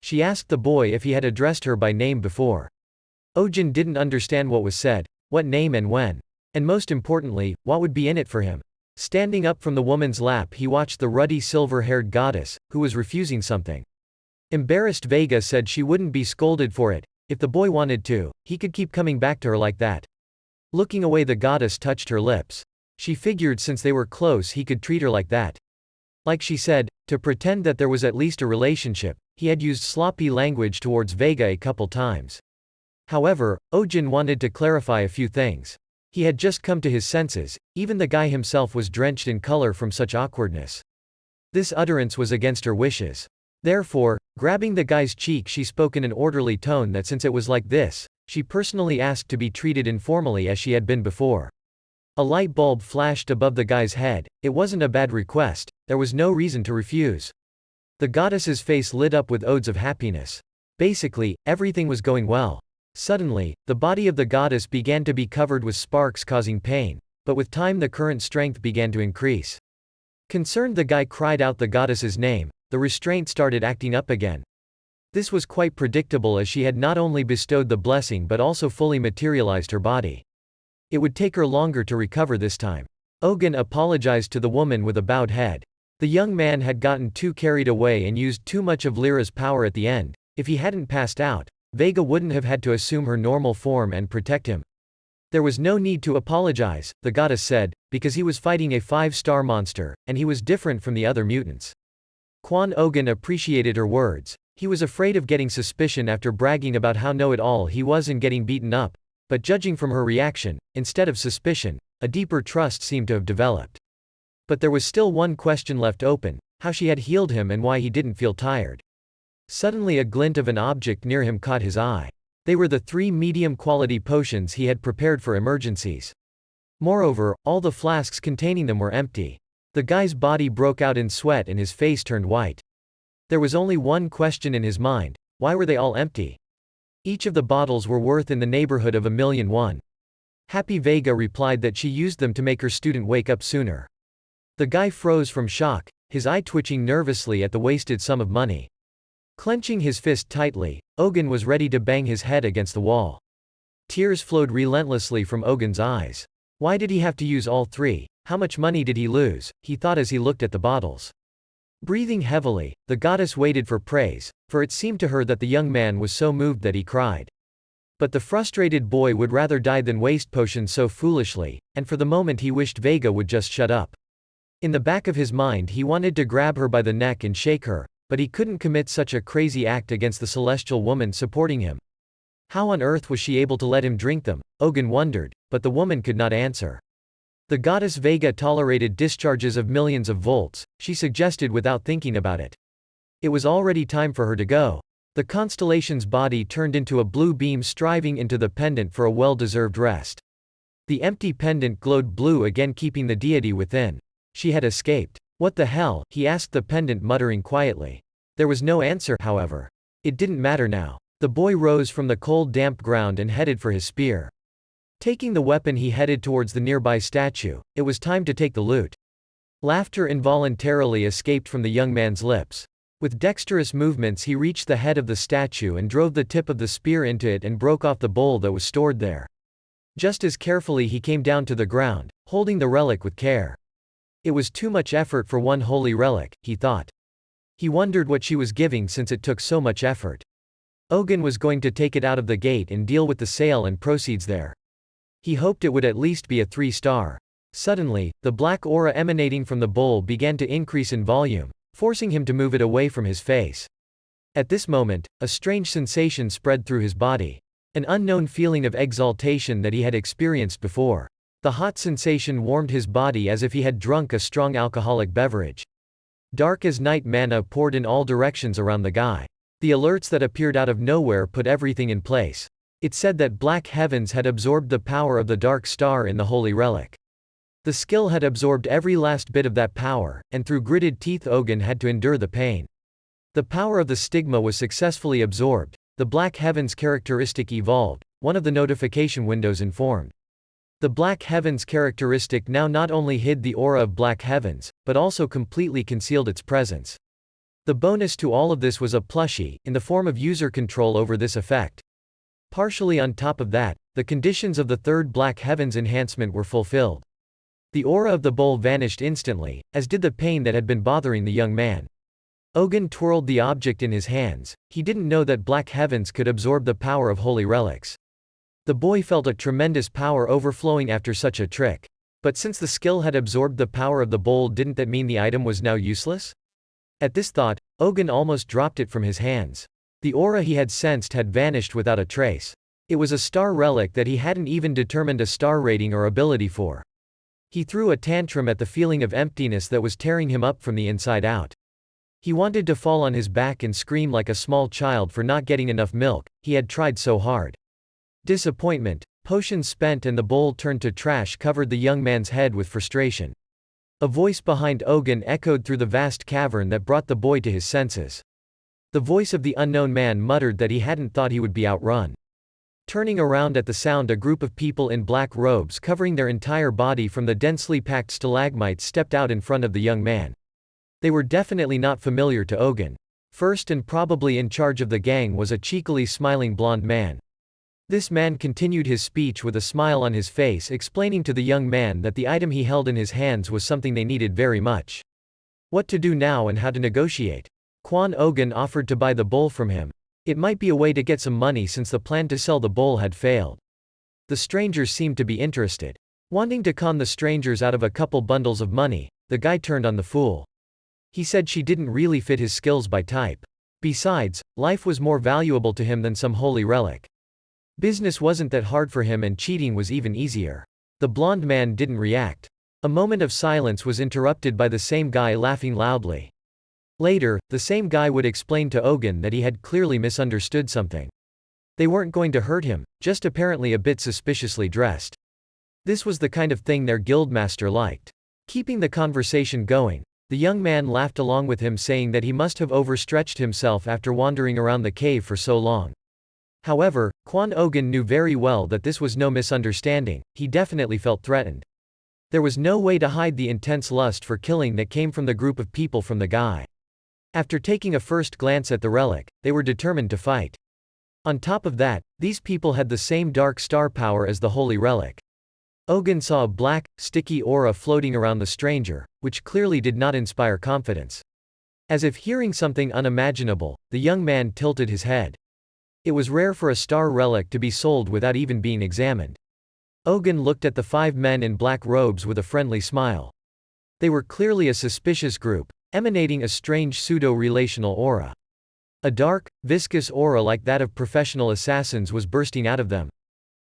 She asked the boy if he had addressed her by name before. Eugene didn't understand what was said, what name and when. And most importantly, what would be in it for him. Standing up from the woman's lap, he watched the ruddy silver-haired goddess, who was refusing something. Embarrassed, Vega said she wouldn't be scolded for it. If the boy wanted to, he could keep coming back to her like that. Looking away, the goddess touched her lips. She figured since they were close, he could treat her like that. Like she said, to pretend that there was at least a relationship. He had used sloppy language towards Vega a couple times. However, Eugene wanted to clarify a few things. He had just come to his senses. Even the guy himself was drenched in color from such awkwardness. This utterance was against her wishes. Therefore, grabbing the guy's cheek, she spoke in an orderly tone that since it was like this, she personally asked to be treated informally as she had been before. A light bulb flashed above the guy's head. It wasn't a bad request. There was no reason to refuse. The goddess's face lit up with odes of happiness. Basically, everything was going well. Suddenly, the body of the goddess began to be covered with sparks, causing pain, but with time the current strength began to increase. Concerned, the guy cried out the goddess's name. The restraint started acting up again. This was quite predictable, as she had not only bestowed the blessing but also fully materialized her body. It would take her longer to recover this time. Eugene apologized to the woman with a bowed head. The young man had gotten too carried away and used too much of Lyra's power at the end. If he hadn't passed out, Vega wouldn't have had to assume her normal form and protect him. There was no need to apologize, the goddess said, because he was fighting a 5-star monster, and he was different from the other mutants. Eugene appreciated her words. He was afraid of getting suspicion after bragging about how know-it-all he was and getting beaten up, but judging from her reaction, instead of suspicion, a deeper trust seemed to have developed. But there was still one question left open: how she had healed him and why he didn't feel tired. Suddenly, a glint of an object near him caught his eye. They were the 3 medium-quality potions he had prepared for emergencies. Moreover, all the flasks containing them were empty. The guy's body broke out in sweat and his face turned white. There was only one question in his mind: why were they all empty? Each of the bottles were worth in the neighborhood of 1,000,001. Happy Vega replied that she used them to make her student wake up sooner. The guy froze from shock, his eye twitching nervously at the wasted sum of money. Clenching his fist tightly, Eugene was ready to bang his head against the wall. Tears flowed relentlessly from Eugene's eyes. Why did he have to use all 3? How much money did he lose? He thought as he looked at the bottles. Breathing heavily, the goddess waited for praise, for it seemed to her that the young man was so moved that he cried. But the frustrated boy would rather die than waste potions so foolishly, and for the moment he wished Vega would just shut up. In the back of his mind, he wanted to grab her by the neck and shake her, but he couldn't commit such a crazy act against the celestial woman supporting him. How on earth was she able to let him drink them? Eugene wondered, but the woman could not answer. The goddess Vega tolerated discharges of millions of volts, she suggested without thinking about it. It was already time for her to go. The constellation's body turned into a blue beam striving into the pendant for a well-deserved rest. The empty pendant glowed blue again, keeping the deity within. She had escaped. What the hell? He asked the pendant, muttering quietly. There was no answer, however. It didn't matter now. The boy rose from the cold, damp ground and headed for his spear. Taking the weapon, he headed towards the nearby statue. It was time to take the loot. Laughter involuntarily escaped from the young man's lips. With dexterous movements, he reached the head of the statue and drove the tip of the spear into it and broke off the bowl that was stored there. Just as carefully, he came down to the ground, holding the relic with care. It was too much effort for one holy relic, he thought. He wondered what she was giving since it took so much effort. Eugene was going to take it out of the gate and deal with the sale and proceeds there. He hoped it would at least be a 3-star. Suddenly, the black aura emanating from the bowl began to increase in volume, forcing him to move it away from his face. At this moment, a strange sensation spread through his body. An unknown feeling of exaltation that he had experienced before. The hot sensation warmed his body as if he had drunk a strong alcoholic beverage. Dark as night mana poured in all directions around the guy. The alerts that appeared out of nowhere put everything in place. It said that black heavens had absorbed the power of the dark star in the holy relic. The skill had absorbed every last bit of that power, and through gritted teeth Eugene had to endure the pain. The power of the stigma was successfully absorbed. The black heavens characteristic evolved, one of the notification windows informed. The black heavens characteristic now not only hid the aura of black heavens, but also completely concealed its presence. The bonus to all of this was a plushie, in the form of user control over this effect. Partially on top of that, the conditions of the third black heavens enhancement were fulfilled. The aura of the bowl vanished instantly, as did the pain that had been bothering the young man. Eugene twirled the object in his hands. He didn't know that black heavens could absorb the power of holy relics. The boy felt a tremendous power overflowing after such a trick. But since the skill had absorbed the power of the bowl, didn't that mean the item was now useless? At this thought, Eugene almost dropped it from his hands. The aura he had sensed had vanished without a trace. It was a star relic that he hadn't even determined a star rating or ability for. He threw a tantrum at the feeling of emptiness that was tearing him up from the inside out. He wanted to fall on his back and scream like a small child for not getting enough milk. He had tried so hard. Disappointment, potions spent, and the bowl turned to trash covered the young man's head with frustration. A voice behind Eugene echoed through the vast cavern that brought the boy to his senses. The voice of the unknown man muttered that he hadn't thought he would be outrun. Turning around at the sound, a group of people in black robes covering their entire body from the densely packed stalagmites stepped out in front of the young man. They were definitely not familiar to Eugene. First and probably in charge of the gang was a cheekily smiling blonde man. This man continued his speech with a smile on his face, explaining to the young man that the item he held in his hands was something they needed very much. What to do now and how to negotiate. Eugene offered to buy the bowl from him. It might be a way to get some money since the plan to sell the bowl had failed. The strangers seemed to be interested. Wanting to con the strangers out of a couple bundles of money, the guy turned on the fool. He said she didn't really fit his skills by type. Besides, life was more valuable to him than some holy relic. Business wasn't that hard for him, and cheating was even easier. The blonde man didn't react. A moment of silence was interrupted by the same guy laughing loudly. Later, the same guy would explain to Eugene that he had clearly misunderstood something. They weren't going to hurt him, just apparently a bit suspiciously dressed. This was the kind of thing their guildmaster liked. Keeping the conversation going, the young man laughed along with him, saying that he must have overstretched himself after wandering around the cave for so long. However, Eugene knew very well that this was no misunderstanding. He definitely felt threatened. There was no way to hide the intense lust for killing that came from the group of people from the guy. After taking a first glance at the relic, they were determined to fight. On top of that, these people had the same dark star power as the holy relic. Eugene saw a black, sticky aura floating around the stranger, which clearly did not inspire confidence. As if hearing something unimaginable, the young man tilted his head. It was rare for a star relic to be sold without even being examined. Eugene looked at the 5 men in black robes with a friendly smile. They were clearly a suspicious group, emanating a strange pseudo-relational aura. A dark, viscous aura like that of professional assassins was bursting out of them.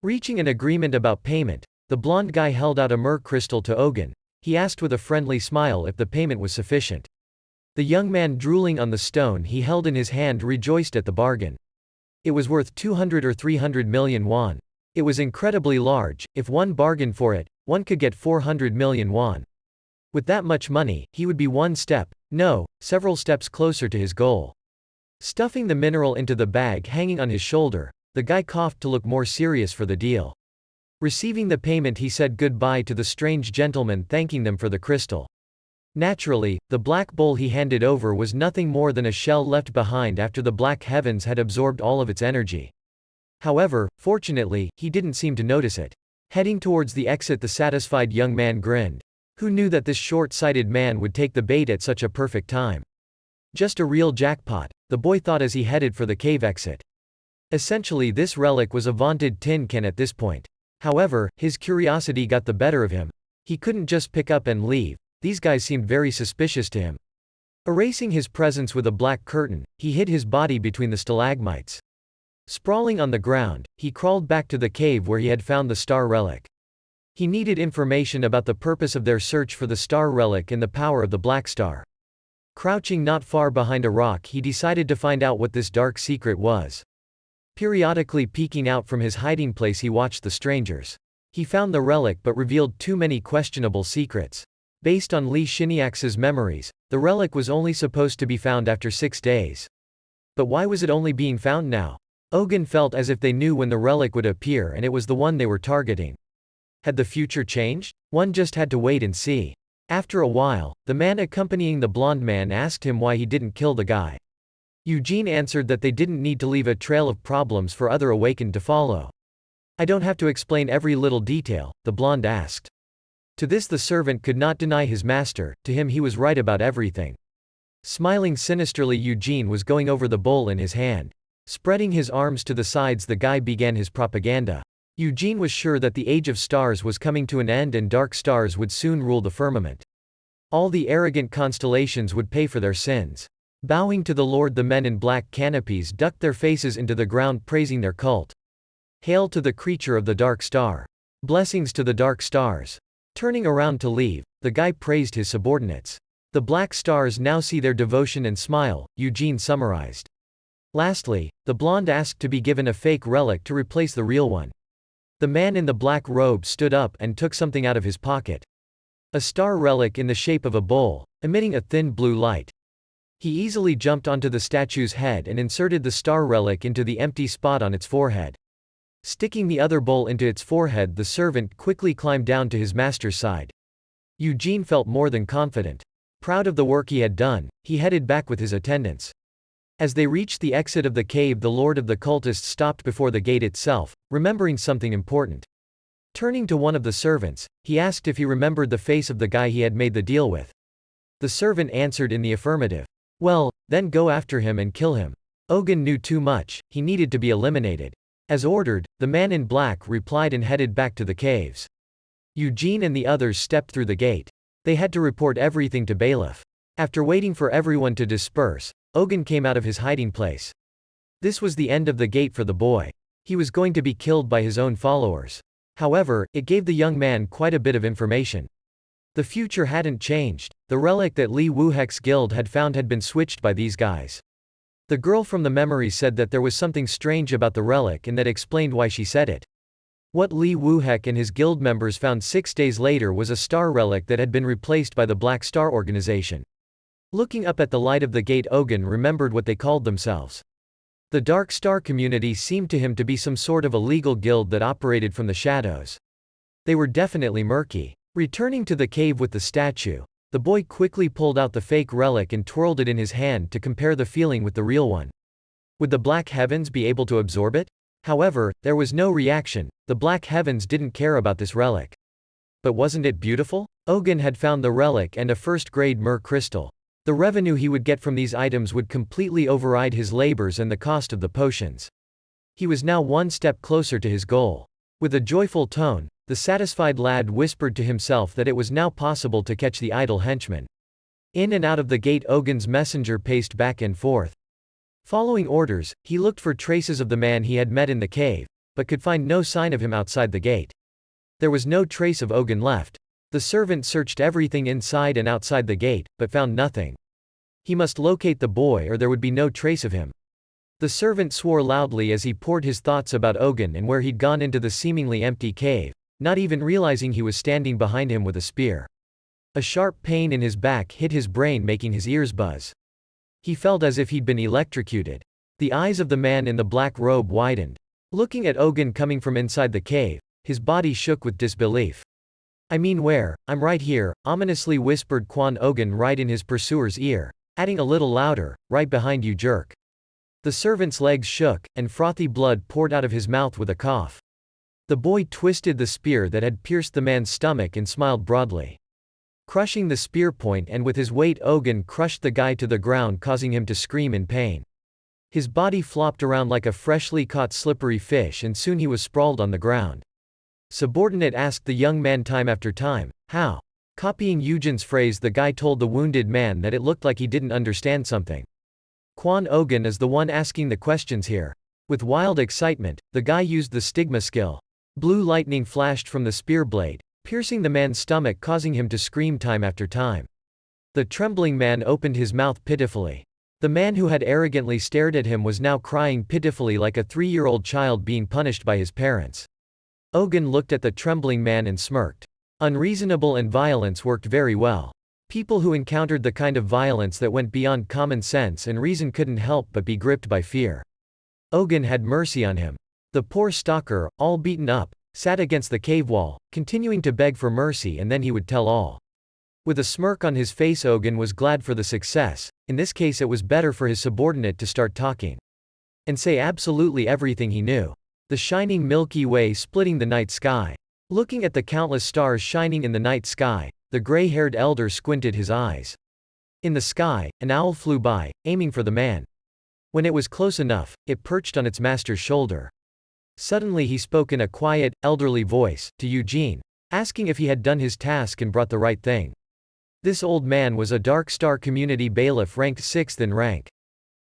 Reaching an agreement about payment, the blonde guy held out a myrrh crystal to Eugene. He asked with a friendly smile if the payment was sufficient. The young man drooling on the stone he held in his hand rejoiced at the bargain. It was worth 200 or 300 million won. It was incredibly large. If one bargained for it, one could get 400 million won. With that much money, he would be several steps closer to his goal. Stuffing the mineral into the bag hanging on his shoulder, the guy coughed to look more serious for the deal. Receiving the payment, he said goodbye to the strange gentleman, thanking them for the crystal. Naturally, the black bowl he handed over was nothing more than a shell left behind after the black heavens had absorbed all of its energy. However, fortunately, he didn't seem to notice it. Heading towards the exit, the satisfied young man grinned. Who knew that this short-sighted man would take the bait at such a perfect time? Just a real jackpot, the boy thought as he headed for the cave exit. Essentially, this relic was a vaunted tin can at this point. However, his curiosity got the better of him. He couldn't just pick up and leave. These guys seemed very suspicious to him. Erasing his presence with a black curtain, he hid his body between the stalagmites. Sprawling on the ground, he crawled back to the cave where he had found the star relic. He needed information about the purpose of their search for the star relic and the power of the black star. Crouching not far behind a rock, he decided to find out what this dark secret was. Periodically peeking out from his hiding place, he watched the strangers. He found the relic but revealed too many questionable secrets. Based on Li Shiniax's memories, the relic was only supposed to be found after 6 days. But why was it only being found now? Eugene felt as if they knew when the relic would appear and it was the one they were targeting. Had the future changed? One just had to wait and see. After a while, the man accompanying the blonde man asked him why he didn't kill the guy. Eugene answered that they didn't need to leave a trail of problems for other awakened to follow. I don't have to explain every little detail, the blonde asked. To this the servant could not deny his master, to him he was right about everything. Smiling sinisterly, Eugene was going over the bowl in his hand. Spreading his arms to the sides, the guy began his propaganda. Eugene was sure that the age of stars was coming to an end and dark stars would soon rule the firmament. All the arrogant constellations would pay for their sins. Bowing to the Lord, the men in black canopies ducked their faces into the ground, praising their cult. Hail to the creature of the dark star. Blessings to the dark stars. Turning around to leave, the guy praised his subordinates. The black stars now see their devotion and smile, Eugene summarized. Lastly, the blonde asked to be given a fake relic to replace the real one. The man in the black robe stood up and took something out of his pocket. A star relic in the shape of a bowl, emitting a thin blue light. He easily jumped onto the statue's head and inserted the star relic into the empty spot on its forehead. Sticking the other bowl into its forehead, the servant quickly climbed down to his master's side. Eugene felt more than confident. Proud of the work he had done, he headed back with his attendants. As they reached the exit of the cave, the lord of the cultists stopped before the gate itself, remembering something important. Turning to one of the servants, he asked if he remembered the face of the guy he had made the deal with. The servant answered in the affirmative. Well, then go after him and kill him. Eugene knew too much, he needed to be eliminated. As ordered, the man in black replied and headed back to the caves. Eugene and the others stepped through the gate. They had to report everything to bailiff. After waiting for everyone to disperse, Eugene came out of his hiding place. This was the end of the gate for the boy. He was going to be killed by his own followers. However, it gave the young man quite a bit of information. The future hadn't changed. The relic that Li Wuhek's guild had found had been switched by these guys. The girl from the memory said that there was something strange about the relic, and that explained why she said it. What Li Wuhek and his guild members found 6 days later was a star relic that had been replaced by the Black Star organization. Looking up at the light of the gate, Eugene remembered what they called themselves. The Dark Star community seemed to him to be some sort of illegal guild that operated from the shadows. They were definitely murky. Returning to the cave with the statue, the boy quickly pulled out the fake relic and twirled it in his hand to compare the feeling with the real one. Would the black heavens be able to absorb it? However, there was no reaction. The black heavens didn't care about this relic. But wasn't it beautiful? Eugene had found the relic and a first-grade myrrh crystal. The revenue he would get from these items would completely override his labors and the cost of the potions. He was now one step closer to his goal. With a joyful tone, the satisfied lad whispered to himself that it was now possible to catch the idle henchman. In and out of the gate, Eugene's messenger paced back and forth. Following orders, he looked for traces of the man he had met in the cave, but could find no sign of him outside the gate. There was no trace of Ogun left. The servant searched everything inside and outside the gate, but found nothing. He must locate the boy or there would be no trace of him. The servant swore loudly as he poured his thoughts about Ogun and where he'd gone into the seemingly empty cave, not even realizing he was standing behind him with a spear. A sharp pain in his back hit his brain, making his ears buzz. He felt as if he'd been electrocuted. The eyes of the man in the black robe widened. Looking at Ogun coming from inside the cave, his body shook with disbelief. "I mean where? I'm right here," ominously whispered Quan Ogun right in his pursuer's ear, adding a little louder, "right behind you, jerk." The servant's legs shook, and frothy blood poured out of his mouth with a cough. The boy twisted the spear that had pierced the man's stomach and smiled broadly. Crushing the spear point and with his weight, Ogun crushed the guy to the ground, causing him to scream in pain. His body flopped around like a freshly caught slippery fish and soon he was sprawled on the ground. Subordinate asked the young man time after time, "How?" Copying Eugene's phrase, the guy told the wounded man that it looked like he didn't understand something. Quan Ogun is the one asking the questions here. With wild excitement, the guy used the stigma skill. Blue lightning flashed from the spear blade, piercing the man's stomach, causing him to scream time after time. The trembling man opened his mouth pitifully. The man who had arrogantly stared at him was now crying pitifully like a 3-year-old child being punished by his parents. Ogun looked at the trembling man and smirked. Unreasonable and violence worked very well. People who encountered the kind of violence that went beyond common sense and reason couldn't help but be gripped by fear. Ogun had mercy on him. The poor stalker, all beaten up, sat against the cave wall, continuing to beg for mercy, and then he would tell all. With a smirk on his face, Ogun was glad for the success. In this case it was better for his subordinate to start talking and say absolutely everything he knew. The shining Milky Way splitting the night sky. Looking at the countless stars shining in the night sky, the gray-haired elder squinted his eyes. In the sky, an owl flew by, aiming for the man. When it was close enough, it perched on its master's shoulder. Suddenly he spoke in a quiet, elderly voice, to Eugene, asking if he had done his task and brought the right thing. This old man was a Dark Star community bailiff ranked 6th in rank.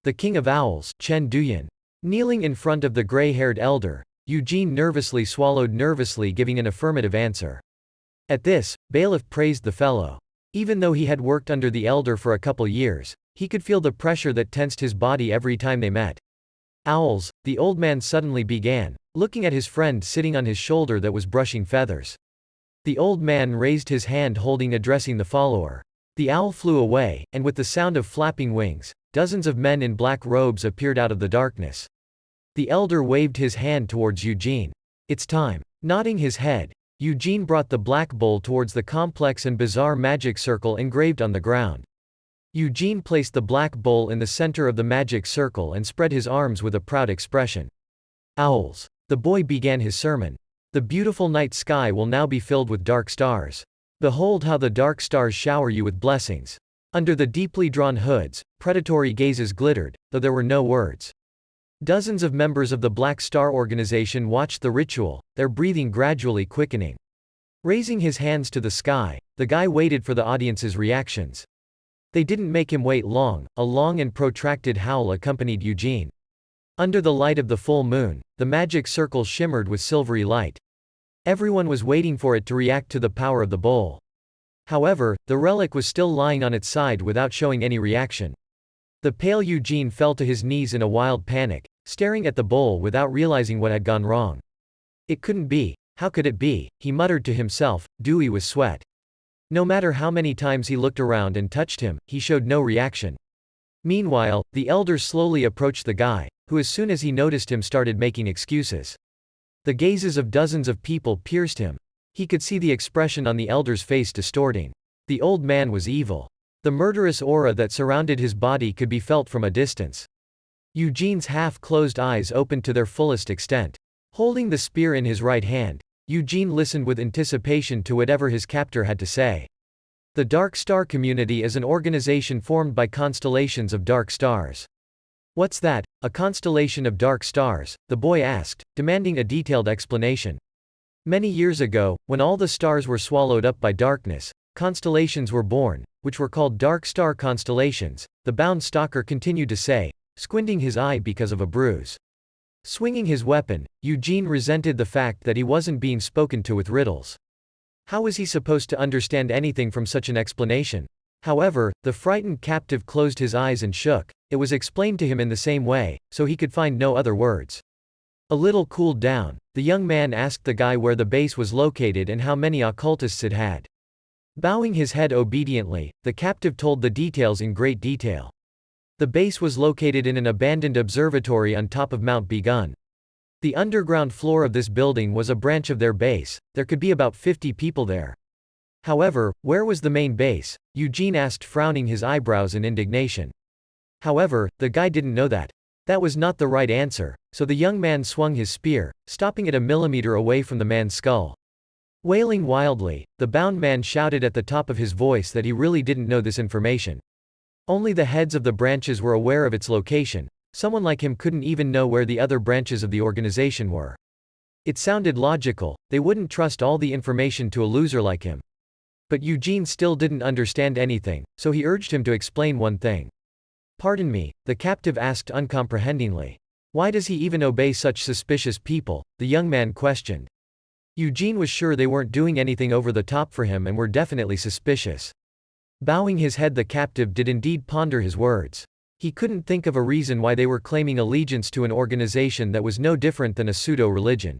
The king of owls, Chen-hu. Kneeling in front of the gray-haired elder, Eugene nervously swallowed, nervously giving an affirmative answer. At this, bailiff praised the fellow. Even though he had worked under the elder for a couple years, he could feel the pressure that tensed his body every time they met. "Owls," the old man suddenly began, looking at his friend sitting on his shoulder that was brushing feathers. The old man raised his hand, holding, addressing the follower. The owl flew away, and with the sound of flapping wings, dozens of men in black robes appeared out of the darkness. The elder waved his hand towards Eugene. "It's time." Nodding his head, Eugene brought the black bowl towards the complex and bizarre magic circle engraved on the ground. Eugene placed the black bowl in the center of the magic circle and spread his arms with a proud expression. "Owls." The boy began his sermon. "The beautiful night sky will now be filled with dark stars. Behold how the dark stars shower you with blessings." Under the deeply drawn hoods, predatory gazes glittered, though there were no words. Dozens of members of the Black Star organization watched the ritual, their breathing gradually quickening. Raising his hands to the sky, the guy waited for the audience's reactions. They didn't make him wait long. A long and protracted howl accompanied Eugene. Under the light of the full moon, the magic circle shimmered with silvery light. Everyone was waiting for it to react to the power of the bowl. However, the relic was still lying on its side without showing any reaction. The pale Eugene fell to his knees in a wild panic, staring at the bowl without realizing what had gone wrong. It couldn't be. How could it be? He muttered to himself, dewy with sweat. No matter how many times he looked around and touched him, he showed no reaction. Meanwhile, the elder slowly approached the guy, who as soon as he noticed him started making excuses. The gazes of dozens of people pierced him. He could see the expression on the elder's face distorting. The old man was evil. The murderous aura that surrounded his body could be felt from a distance. Eugene's half-closed eyes opened to their fullest extent. Holding the spear in his right hand, Eugene listened with anticipation to whatever his captor had to say. The Dark Star community is an organization formed by constellations of dark stars. "What's that, a constellation of dark stars?" the boy asked, demanding a detailed explanation. "Many years ago, when all the stars were swallowed up by darkness, constellations were born, which were called dark star constellations," the bound stalker continued to say, squinting his eye because of a bruise. Swinging his weapon, Eugene resented the fact that he wasn't being spoken to with riddles. How was he supposed to understand anything from such an explanation? However, the frightened captive closed his eyes and shook. It was explained to him in the same way, so he could find no other words. A little cooled down, the young man asked the guy where the base was located and how many occultists it had. Bowing his head obediently, the captive told the details in great detail. The base was located in an abandoned observatory on top of Mount Begun. The underground floor of this building was a branch of their base. There could be about 50 people there. However, where was the main base? Eugene asked, frowning his eyebrows in indignation. However, the guy didn't know that. That was not the right answer, so the young man swung his spear, stopping it a millimeter away from the man's skull. Wailing wildly, the bound man shouted at the top of his voice that he really didn't know this information. Only the heads of the branches were aware of its location. Someone like him couldn't even know where the other branches of the organization were. It sounded logical, they wouldn't trust all the information to a loser like him. But Eugene still didn't understand anything, so he urged him to explain one thing. "Pardon me," the captive asked uncomprehendingly. "Why does he even obey such suspicious people?" the young man questioned. Eugene was sure they weren't doing anything over the top for him and were definitely suspicious. Bowing his head, the captive did indeed ponder his words. He couldn't think of a reason why they were claiming allegiance to an organization that was no different than a pseudo-religion.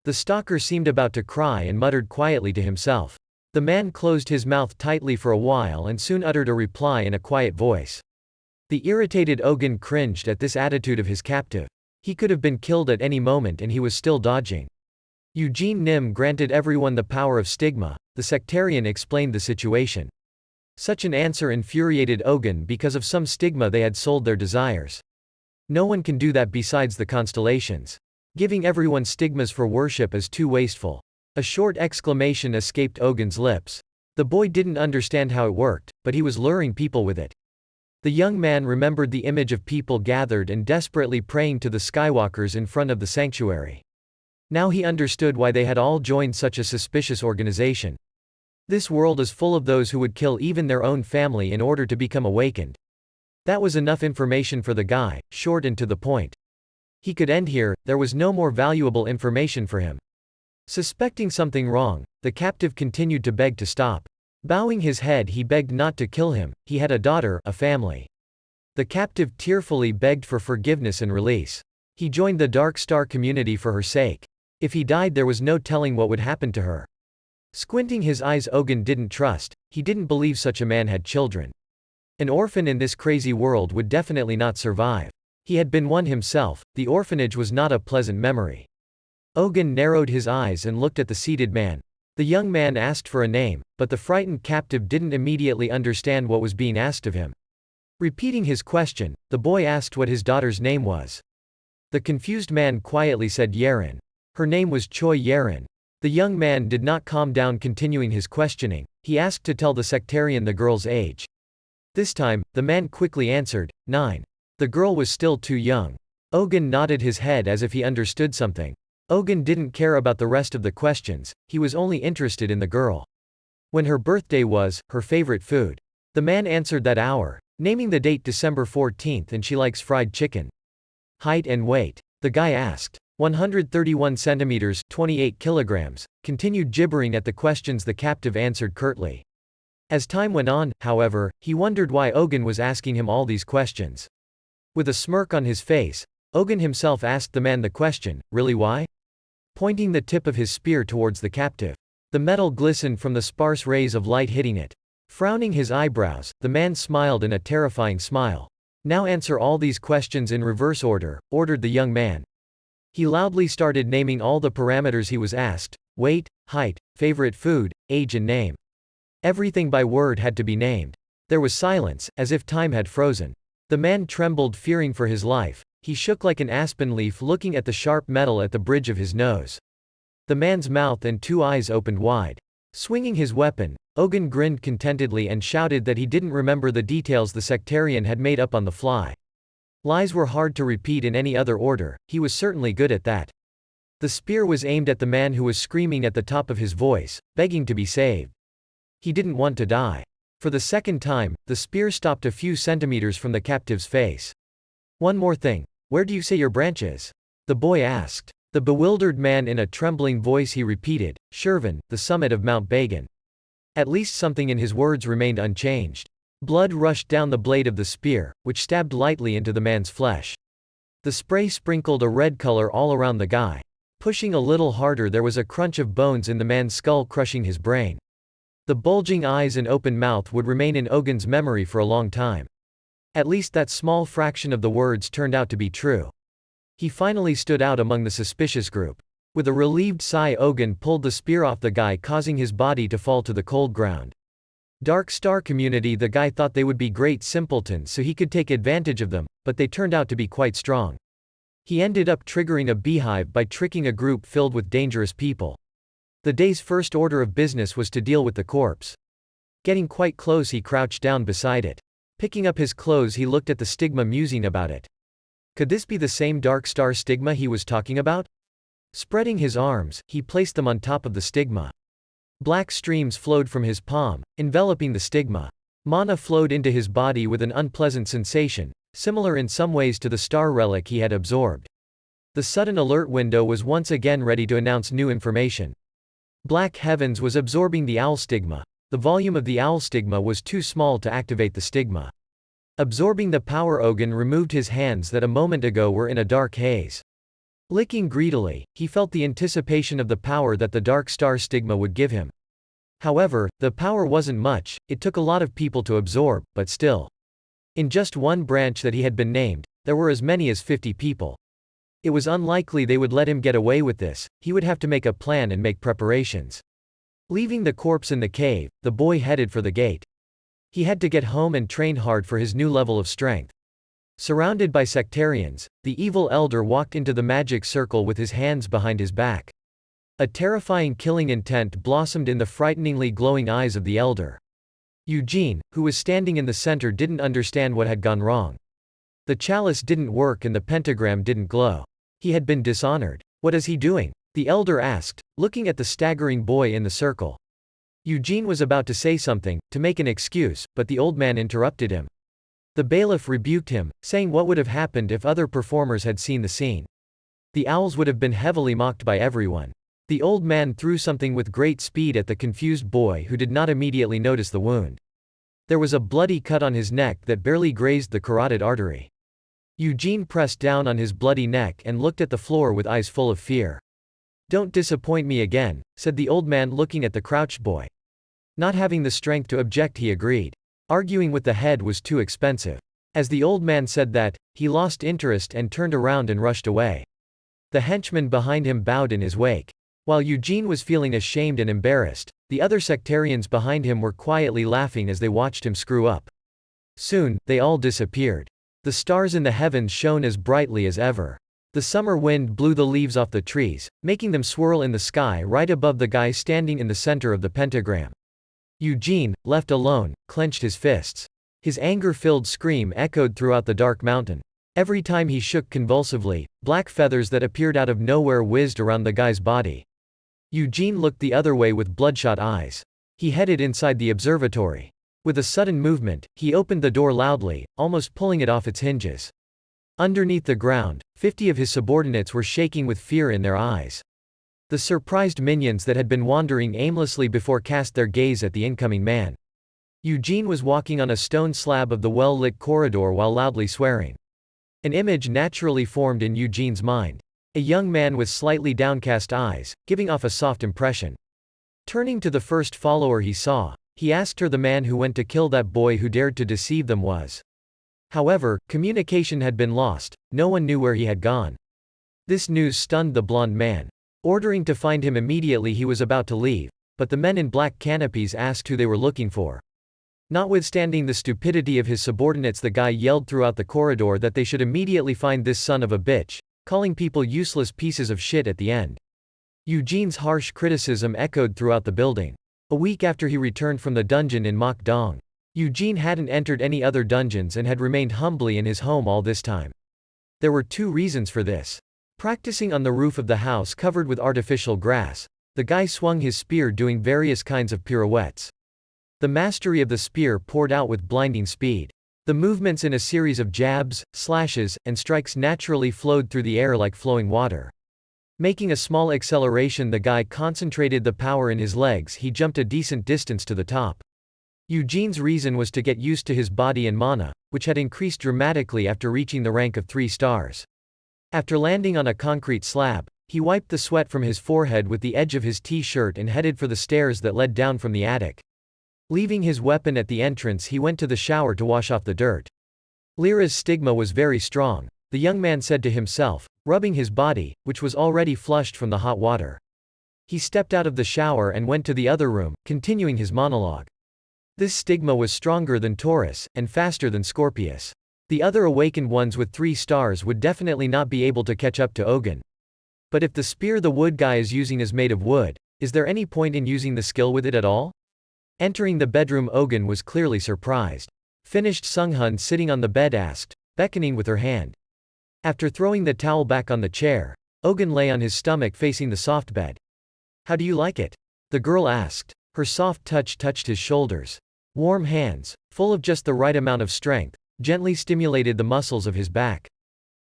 The stalker seemed about to cry and muttered quietly to himself. The man closed his mouth tightly for a while and soon uttered a reply in a quiet voice. The irritated Ogun cringed at this attitude of his captive. He could have been killed at any moment and he was still dodging. Eugene Nim granted everyone the power of stigma, the sectarian explained the situation. Such an answer infuriated Ogun because of some stigma they had sold their desires. No one can do that besides the constellations. Giving everyone stigmas for worship is too wasteful. A short exclamation escaped Ogun's lips. The boy didn't understand how it worked, but he was luring people with it. The young man remembered the image of people gathered and desperately praying to the Skywalkers in front of the sanctuary. Now he understood why they had all joined such a suspicious organization. This world is full of those who would kill even their own family in order to become awakened. That was enough information for the guy, short and to the point. He could end here, there was no more valuable information for him. Suspecting something wrong, the captive continued to beg to stop. Bowing his head, he begged not to kill him, he had a daughter, a family. The captive tearfully begged for forgiveness and release. He joined the Dark Star community for her sake. If he died, there was no telling what would happen to her. Squinting his eyes, Ogun didn't trust, he didn't believe such a man had children. An orphan in this crazy world would definitely not survive. He had been one himself, the orphanage was not a pleasant memory. Ogun narrowed his eyes and looked at the seated man. The young man asked for a name, but the frightened captive didn't immediately understand what was being asked of him. Repeating his question, the boy asked what his daughter's name was. The confused man quietly said Yeren. Her name was Choi Yeren. The young man did not calm down, continuing his questioning. He asked to tell the sectarian the girl's age. This time, the man quickly answered, 9. The girl was still too young. Ogun nodded his head as if he understood something. Ogun didn't care about the rest of the questions, he was only interested in the girl. When her birthday was, her favorite food. The man answered that hour, naming the date December 14th, and she likes fried chicken. Height and weight. The guy asked. 131 centimeters, 28 kilograms, continued gibbering at the questions. The captive answered curtly. As time went on, however, he wondered why Ogun was asking him all these questions. With a smirk on his face, Ogun himself asked the man the question, really why? Pointing the tip of his spear towards the captive. The metal glistened from the sparse rays of light hitting it. Frowning his eyebrows, the man smiled in a terrifying smile. Now answer all these questions in reverse order, ordered the young man. He loudly started naming all the parameters he was asked: weight, height, favorite food, age and name. Everything by word had to be named. There was silence, as if time had frozen. The man trembled, fearing for his life. He shook like an aspen leaf, looking at the sharp metal at the bridge of his nose. The man's mouth and two eyes opened wide. Swinging his weapon, Ogun grinned contentedly and shouted that he didn't remember the details the sectarian had made up on the fly. Lies were hard to repeat in any other order, he was certainly good at that. The spear was aimed at the man who was screaming at the top of his voice, begging to be saved. He didn't want to die. For the second time, the spear stopped a few centimeters from the captive's face. One more thing. Where do you say your branch is? The boy asked. The bewildered man in a trembling voice he repeated, Shervin, the summit of Mount Bagan. At least something in his words remained unchanged. Blood rushed down the blade of the spear, which stabbed lightly into the man's flesh. The spray sprinkled a red color all around the guy. Pushing a little harder, there was a crunch of bones in the man's skull, crushing his brain. The bulging eyes and open mouth would remain in Ogun's memory for a long time. At least that small fraction of the words turned out to be true. He finally stood out among the suspicious group. With a relieved sigh, Ogun pulled the spear off the guy, causing his body to fall to the cold ground. Dark Star community, the guy thought they would be great simpletons so he could take advantage of them, but they turned out to be quite strong. He ended up triggering a beehive by tricking a group filled with dangerous people. The day's first order of business was to deal with the corpse. Getting quite close, he crouched down beside it. Picking up his clothes, he looked at the stigma, musing about it. Could this be the same Dark Star stigma he was talking about? Spreading his arms, he placed them on top of the stigma. Black streams flowed from his palm, enveloping the stigma. Mana flowed into his body with an unpleasant sensation, similar in some ways to the star relic he had absorbed. The sudden alert window was once again ready to announce new information. Black Heavens was absorbing the owl stigma. The volume of the owl stigma was too small to activate the stigma. Absorbing the power, Ogun removed his hands that a moment ago were in a dark haze. Licking greedily, he felt the anticipation of the power that the Dark Star stigma would give him. However, the power wasn't much, it took a lot of people to absorb, but still. In just one branch that he had been named, there were as many as 50 people. It was unlikely they would let him get away with this. He would have to make a plan and make preparations. Leaving the corpse in the cave, the boy headed for the gate. He had to get home and train hard for his new level of strength. Surrounded by sectarians, the evil elder walked into the magic circle with his hands behind his back. A terrifying killing intent blossomed in the frighteningly glowing eyes of the elder. Eugene, who was standing in the center, didn't understand what had gone wrong. The chalice didn't work and the pentagram didn't glow. He had been dishonored. What is he doing? The elder asked, looking at the staggering boy in the circle. Eugene was about to say something, to make an excuse, but the old man interrupted him. The bailiff rebuked him, saying what would have happened if other performers had seen the scene. The owls would have been heavily mocked by everyone. The old man threw something with great speed at the confused boy, who did not immediately notice the wound. There was a bloody cut on his neck that barely grazed the carotid artery. Eugene pressed down on his bloody neck and looked at the floor with eyes full of fear. "Don't disappoint me again," said the old man, looking at the crouched boy. Not having the strength to object, he agreed. Arguing with the head was too expensive. As the old man said that, he lost interest and turned around and rushed away. The henchman behind him bowed in his wake. While Eugene was feeling ashamed and embarrassed, the other sectarians behind him were quietly laughing as they watched him screw up. Soon, they all disappeared. The stars in the heavens shone as brightly as ever. The summer wind blew the leaves off the trees, making them swirl in the sky right above the guy standing in the center of the pentagram. Eugene, left alone, clenched his fists. His anger-filled scream echoed throughout the dark mountain. Every time he shook convulsively, black feathers that appeared out of nowhere whizzed around the guy's body. Eugene looked the other way with bloodshot eyes. He headed inside the observatory. With a sudden movement, he opened the door loudly, almost pulling it off its hinges. Underneath the ground, 50 of his subordinates were shaking with fear in their eyes. The surprised minions that had been wandering aimlessly before cast their gaze at the incoming man. Eugene was walking on a stone slab of the well-lit corridor while loudly swearing. An image naturally formed in Eugene's mind. A young man with slightly downcast eyes, giving off a soft impression. Turning to the first follower he saw, he asked her the man who went to kill that boy who dared to deceive them was. However, communication had been lost, no one knew where he had gone. This news stunned the blonde man. Ordering to find him immediately, he was about to leave, but the men in black canopies asked who they were looking for. Notwithstanding the stupidity of his subordinates, the guy yelled throughout the corridor that they should immediately find this son of a bitch, calling people useless pieces of shit at the end. Eugene's harsh criticism echoed throughout the building. A week after he returned from the dungeon in Mok Dong, Eugene hadn't entered any other dungeons and had remained humbly in his home all this time. There were two reasons for this. Practicing on the roof of the house covered with artificial grass, the guy swung his spear doing various kinds of pirouettes. The mastery of the spear poured out with blinding speed. The movements in a series of jabs, slashes, and strikes naturally flowed through the air like flowing water. Making a small acceleration, the guy concentrated the power in his legs. He jumped a decent distance to the top. Eugene's reason was to get used to his body and mana, which had increased dramatically after reaching the rank of 3 stars. After landing on a concrete slab, he wiped the sweat from his forehead with the edge of his t-shirt and headed for the stairs that led down from the attic. Leaving his weapon at the entrance, he went to the shower to wash off the dirt. Lyra's stigma was very strong, the young man said to himself, rubbing his body, which was already flushed from the hot water. He stepped out of the shower and went to the other room, continuing his monologue. This stigma was stronger than Taurus, and faster than Scorpius. The other awakened ones with 3 stars would definitely not be able to catch up to Eugene. But if the spear the wood guy is using is made of wood, is there any point in using the skill with it at all? Entering the bedroom, Eugene was clearly surprised. Finished Sung-hun sitting on the bed asked, beckoning with her hand. After throwing the towel back on the chair, Eugene lay on his stomach facing the soft bed. How do you like it? The girl asked. Her soft touch touched his shoulders. Warm hands, full of just the right amount of strength, gently stimulated the muscles of his back.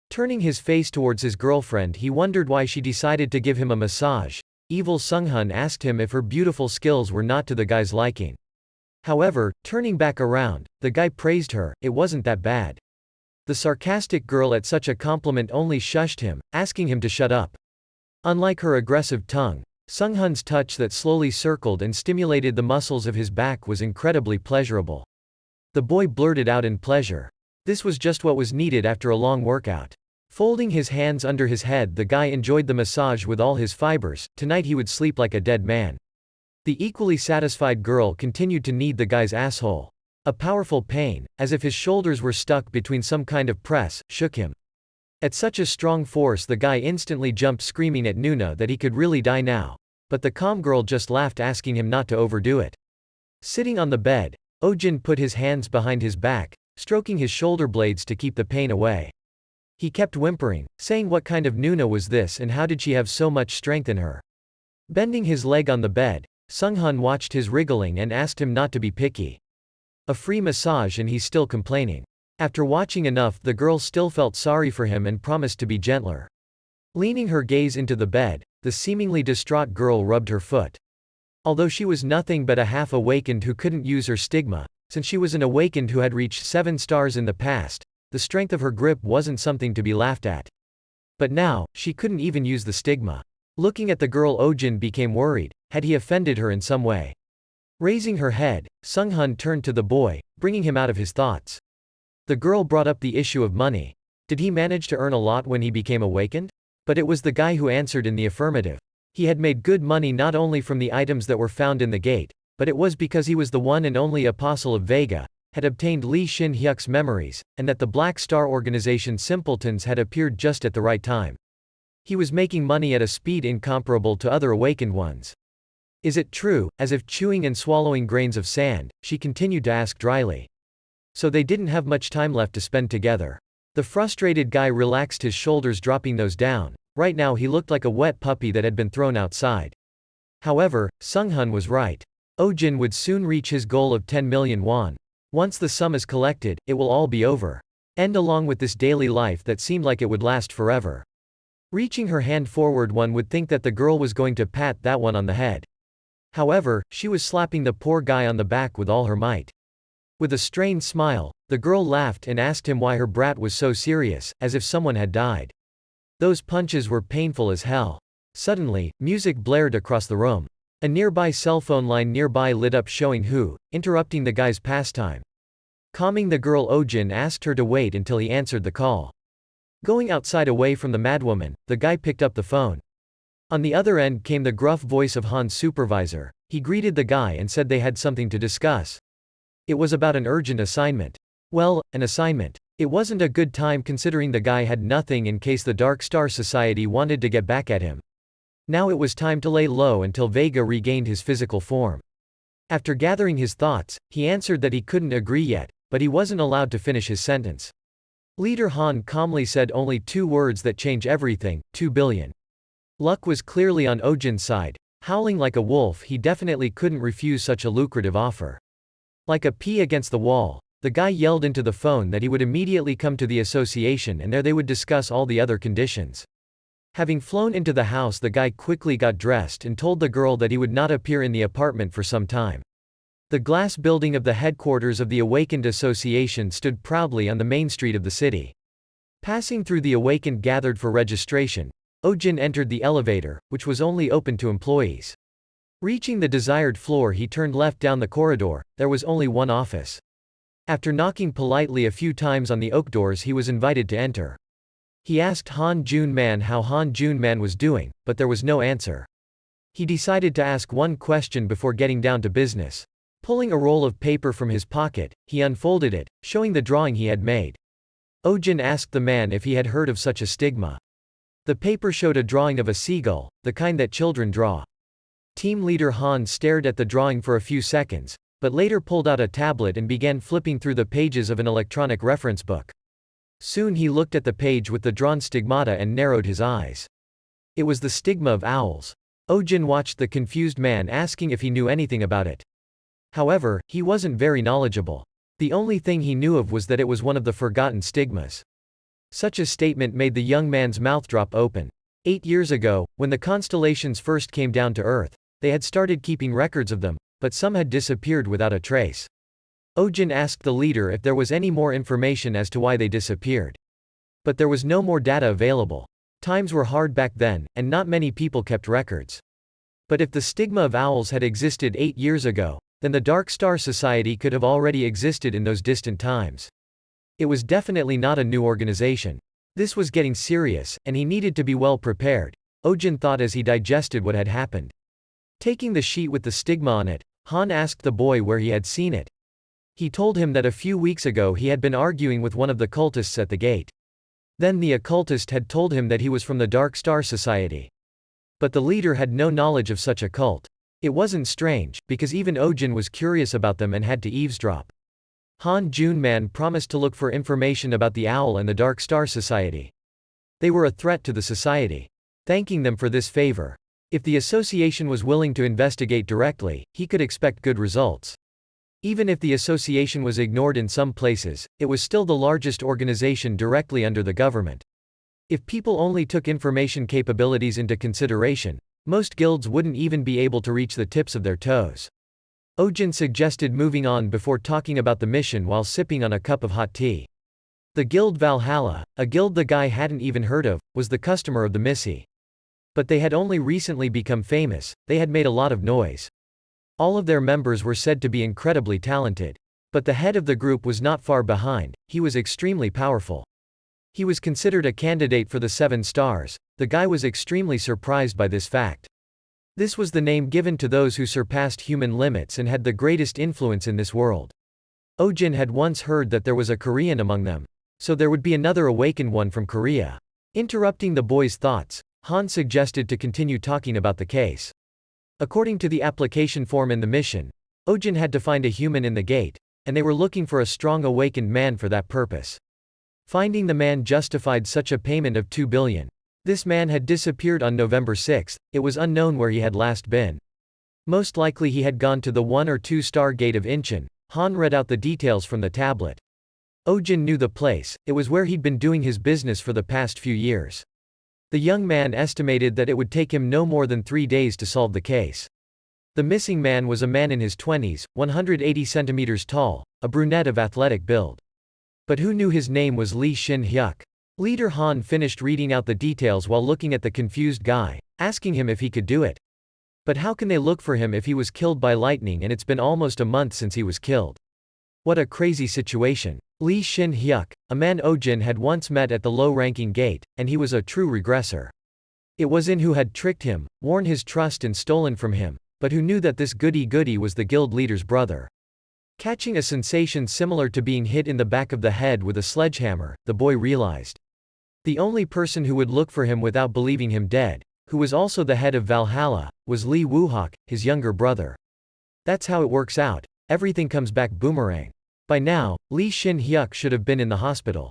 Turning his face towards his girlfriend, he wondered why she decided to give him a massage. Evil Sung-hun asked him if her beautiful skills were not to the guy's liking. However, turning back around, the guy praised her. It wasn't that bad. The sarcastic girl at such a compliment only shushed him, asking him to shut up. Unlike her aggressive tongue, Sung-hun's touch that slowly circled and stimulated the muscles of his back was incredibly pleasurable. The boy blurted out in pleasure. This was just what was needed after a long workout. Folding his hands under his head, the guy enjoyed the massage with all his fibers. Tonight he would sleep like a dead man. The equally satisfied girl continued to knead the guy's asshole. A powerful pain, as if his shoulders were stuck between some kind of press, shook him. At such a strong force, the guy instantly jumped, screaming at Nuna that he could really die now. But the calm girl just laughed, asking him not to overdo it. Sitting on the bed, Eugene put his hands behind his back, stroking his shoulder blades to keep the pain away. He kept whimpering, saying what kind of Nuna was this and how did she have so much strength in her. Bending his leg on the bed, Sung-hun watched his wriggling and asked him not to be picky. A free massage and he's still complaining. After watching enough, the girl still felt sorry for him and promised to be gentler. Leaning her gaze into the bed, the seemingly distraught girl rubbed her foot. Although she was nothing but a half-awakened who couldn't use her stigma, since she was an awakened who had reached 7 stars in the past, the strength of her grip wasn't something to be laughed at. But now, she couldn't even use the stigma. Looking at the girl, Eugene became worried. Had he offended her in some way? Raising her head, Sung-hun turned to the boy, bringing him out of his thoughts. The girl brought up the issue of money. Did he manage to earn a lot when he became awakened? But it was the guy who answered in the affirmative. He had made good money not only from the items that were found in the gate, but it was because he was the one and only apostle of Vega, had obtained Lee Shin-hyuk's memories, and that the Black Star organization simpletons had appeared just at the right time. He was making money at a speed incomparable to other awakened ones. Is it true? As if chewing and swallowing grains of sand, she continued to ask dryly. So they didn't have much time left to spend together. The frustrated guy relaxed his shoulders, dropping those down. Right now he looked like a wet puppy that had been thrown outside. However, Sung-hun was right. Eugene would soon reach his goal of 10 million won. Once the sum is collected, it will all be over. End along with this daily life that seemed like it would last forever. Reaching her hand forward, one would think that the girl was going to pat that one on the head. However, she was slapping the poor guy on the back with all her might. With a strained smile, the girl laughed and asked him why her brat was so serious, as if someone had died. Those punches were painful as hell. Suddenly, music blared across the room. A nearby cell phone line nearby lit up, showing Shen-hu, interrupting the guy's pastime. Calming the girl, Eugene asked her to wait until he answered the call. Going outside away from the madwoman, the guy picked up the phone. On the other end came the gruff voice of Han's supervisor. He greeted the guy and said they had something to discuss. It was about an urgent assignment. Well, an assignment. It wasn't a good time considering the guy had nothing in case the Dark Star Society wanted to get back at him. Now it was time to lay low until Vega regained his physical form. After gathering his thoughts, he answered that he couldn't agree yet, but he wasn't allowed to finish his sentence. Leader Han calmly said only 2 words that change everything: 2 billion. Luck was clearly on Eugene's side. Howling like a wolf, he definitely couldn't refuse such a lucrative offer. Like a pea against the wall, The guy yelled into the phone that he would immediately come to the association and there they would discuss all the other conditions. Having flown into the house, the guy quickly got dressed and told the girl that he would not appear in the apartment for some time. The glass building of the headquarters of the Awakened Association stood proudly on the main street of the city. Passing through the Awakened gathered for registration, Eugene entered the elevator, which was only open to employees. Reaching the desired floor, he turned left down the corridor. There was only one office. After knocking politely a few times on the oak doors, he was invited to enter. He asked Han Jun-man how Han Jun-man was doing, but there was no answer. He decided to ask one question before getting down to business. Pulling a roll of paper from his pocket, he unfolded it, showing the drawing he had made. Eugene asked the man if he had heard of such a stigma. The paper showed a drawing of a seagull, the kind that children draw. Team leader Han stared at the drawing for a few seconds, but later pulled out a tablet and began flipping through the pages of an electronic reference book. Soon he looked at the page with the drawn stigmata and narrowed his eyes. It was the stigma of owls. Eugene watched the confused man, asking if he knew anything about it. However, he wasn't very knowledgeable. The only thing he knew of was that it was one of the forgotten stigmas. Such a statement made the young man's mouth drop open. 8 years ago, when the constellations first came down to Earth, they had started keeping records of them, but some had disappeared without a trace. Eugene asked the leader if there was any more information as to why they disappeared. But there was no more data available. Times were hard back then, and not many people kept records. But if the stigma of owls had existed 8 years ago, then the Dark Star Society could have already existed in those distant times. It was definitely not a new organization. This was getting serious, and he needed to be well prepared, Eugene thought as he digested what had happened. Taking the sheet with the stigma on it, Han asked the boy where he had seen it. He told him that a few weeks ago he had been arguing with one of the cultists at the gate. Then the occultist had told him that he was from the Dark Star Society. But the leader had no knowledge of such a cult. It wasn't strange, because even Eugene was curious about them and had to eavesdrop. Han Jun-man promised to look for information about the owl and the Dark Star Society. They were a threat to the society. Thanking them for this favor. If the association was willing to investigate directly, he could expect good results. Even if the association was ignored in some places, it was still the largest organization directly under the government. If people only took information capabilities into consideration, most guilds wouldn't even be able to reach the tips of their toes. Eugene suggested moving on before talking about the mission while sipping on a cup of hot tea. The guild Valhalla, a guild the guy hadn't even heard of, was the customer of the Missy. But they had only recently become famous. They had made a lot of noise. All of their members were said to be incredibly talented. But the head of the group was not far behind. He was extremely powerful. He was considered a candidate for the 7 stars. The guy was extremely surprised by this fact. This was the name given to those who surpassed human limits and had the greatest influence in this world. Eugene had once heard that there was a Korean among them. So there would be another awakened one from Korea. Interrupting the boy's thoughts, Han suggested to continue talking about the case. According to the application form in the mission, Eugene had to find a human in the gate, and they were looking for a strong awakened man for that purpose. Finding the man justified such a payment of 2 billion. This man had disappeared on November 6. It was unknown where he had last been. Most likely he had gone to the 1 or 2 star gate of Incheon. Han read out the details from the tablet. Eugene knew the place. It was where he'd been doing his business for the past few years. The young man estimated that it would take him no more than 3 days to solve the case. The missing man was a man in his 20s, 180 centimeters tall, a brunette of athletic build. But who knew his name was Lee Shin-hyuk? Leader Han finished reading out the details while looking at the confused guy, asking him if he could do it. But how can they look for him if he was killed by lightning and it's been almost a month since he was killed? What a crazy situation. Lee Shin-hyuk, a man Eugene had once met at the low-ranking gate, and he was a true regressor. It was In who had tricked him, worn his trust and stolen from him, but who knew that this goody-goody was the guild leader's brother. Catching a sensation similar to being hit in the back of the head with a sledgehammer, the boy realized. The only person who would look for him without believing him dead, who was also the head of Valhalla, was Lee Woo-hak, his younger brother. That's how it works out. Everything comes back boomerang. By now, Lee Shin-hyuk should have been in the hospital.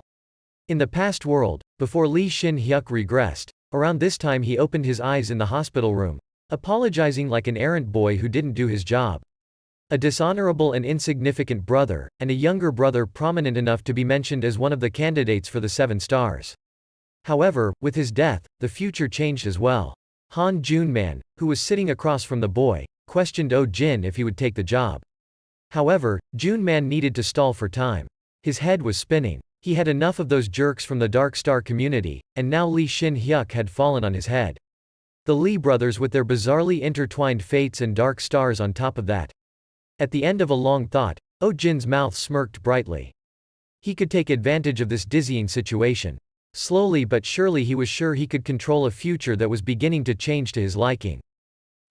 In the past world, before Lee Shin-hyuk regressed, around this time he opened his eyes in the hospital room, apologizing like an errant boy who didn't do his job. A dishonorable and insignificant brother, and a younger brother prominent enough to be mentioned as one of the candidates for the 7 stars. However, with his death, the future changed as well. Han Junman, who was sitting across from the boy, questioned Eugene if he would take the job. However, Junman needed to stall for time. His head was spinning. He had enough of those jerks from the Dark Star community, and now Lee Shin-hyuk had fallen on his head. The Lee brothers with their bizarrely intertwined fates and dark stars on top of that. At the end of a long thought, Eugene mouth smirked brightly. He could take advantage of this dizzying situation. Slowly but surely he was sure he could control a future that was beginning to change to his liking.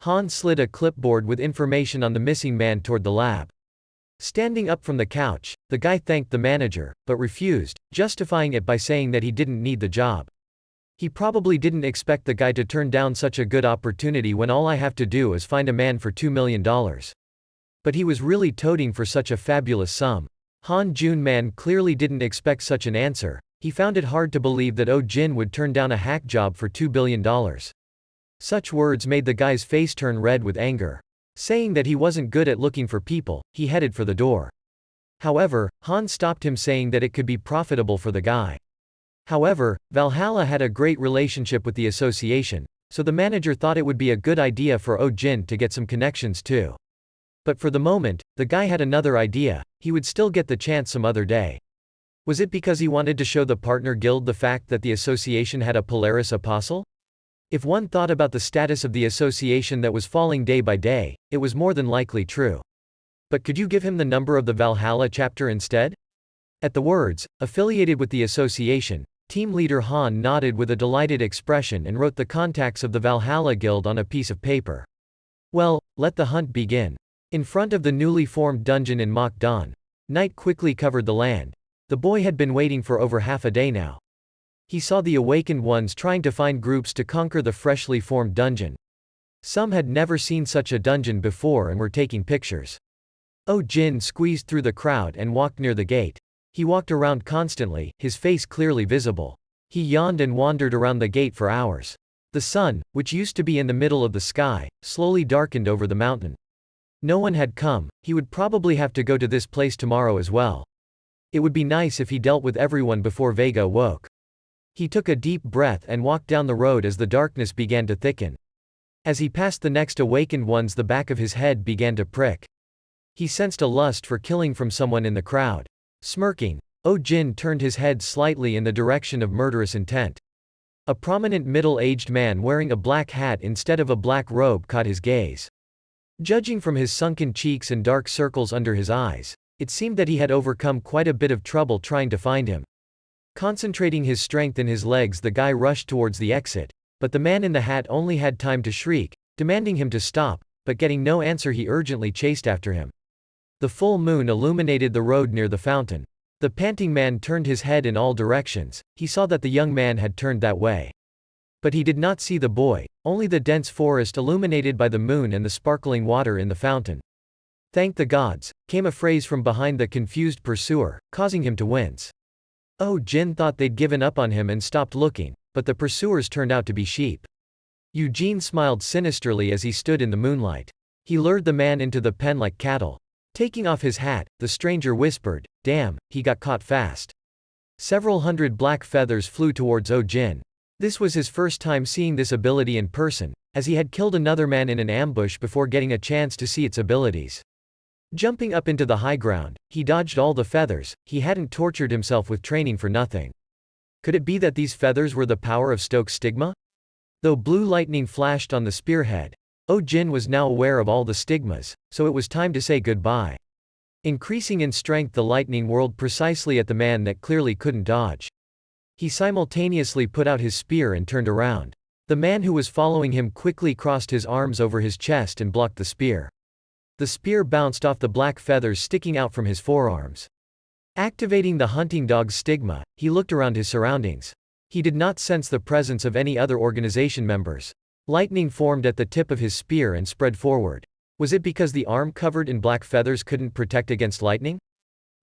Han slid a clipboard with information on the missing man toward the lab. Standing up from the couch, the guy thanked the manager, but refused, justifying it by saying that he didn't need the job. He probably didn't expect the guy to turn down such a good opportunity when all I have to do is find a man for $2 million. But he was really toting for such a fabulous sum. Han Junman clearly didn't expect such an answer. He found it hard to believe that Eugene would turn down a hack job for $2 billion. Such words made the guy's face turn red with anger. Saying that he wasn't good at looking for people, he headed for the door. However, Han stopped him saying that it could be profitable for the guy. However, Valhalla had a great relationship with the association, so the manager thought it would be a good idea for Eugene to get some connections too. But for the moment, the guy had another idea. He would still get the chance some other day. Was it because he wanted to show the partner guild the fact that the association had a Polaris apostle? If one thought about the status of the association that was falling day by day, it was more than likely true. But could you give him the number of the Valhalla chapter instead? At the words, affiliated with the association, team leader Han nodded with a delighted expression and wrote the contacts of the Valhalla guild on a piece of paper. Well, let the hunt begin. In front of the newly formed dungeon in mock dawn, night quickly covered the land. The boy had been waiting for over half a day now. He saw the awakened ones trying to find groups to conquer the freshly formed dungeon. Some had never seen such a dungeon before and were taking pictures. Eugene squeezed through the crowd and walked near the gate. He walked around constantly, his face clearly visible. He yawned and wandered around the gate for hours. The sun, which used to be in the middle of the sky, slowly darkened over the mountain. No one had come. He would probably have to go to this place tomorrow as well. It would be nice if he dealt with everyone before Vega awoke. He took a deep breath and walked down the road as the darkness began to thicken. As he passed the next awakened ones, the back of his head began to prick. He sensed a lust for killing from someone in the crowd. Smirking, Eugene turned his head slightly in the direction of murderous intent. A prominent middle-aged man wearing a black hat instead of a black robe caught his gaze. Judging from his sunken cheeks and dark circles under his eyes, it seemed that he had overcome quite a bit of trouble trying to find him. Concentrating his strength in his legs, the guy rushed towards the exit, but the man in the hat only had time to shriek, demanding him to stop, but getting no answer, he urgently chased after him. The full moon illuminated the road near the fountain. The panting man turned his head in all directions. He saw that the young man had turned that way. But he did not see the boy, only the dense forest illuminated by the moon and the sparkling water in the fountain. "Thank the gods," came a phrase from behind the confused pursuer, causing him to wince. Eugene thought they'd given up on him and stopped looking, but the pursuers turned out to be sheep. Eugene smiled sinisterly as he stood in the moonlight. He lured the man into the pen like cattle. Taking off his hat, the stranger whispered, "Damn, he got caught fast." Several hundred black feathers flew towards Eugene. This was his first time seeing this ability in person, as he had killed another man in an ambush before getting a chance to see its abilities. Jumping up into the high ground, he dodged all the feathers. He hadn't tortured himself with training for nothing. Could it be that these feathers were the power of Stoke's stigma? Though blue lightning flashed on the spearhead, Eugene was now aware of all the stigmas, so it was time to say goodbye. Increasing in strength, the lightning whirled precisely at the man that clearly couldn't dodge. He simultaneously put out his spear and turned around. The man who was following him quickly crossed his arms over his chest and blocked the spear. The spear bounced off the black feathers sticking out from his forearms. Activating the hunting dog's stigma, he looked around his surroundings. He did not sense the presence of any other organization members. Lightning formed at the tip of his spear and spread forward. Was it because the arm covered in black feathers couldn't protect against lightning?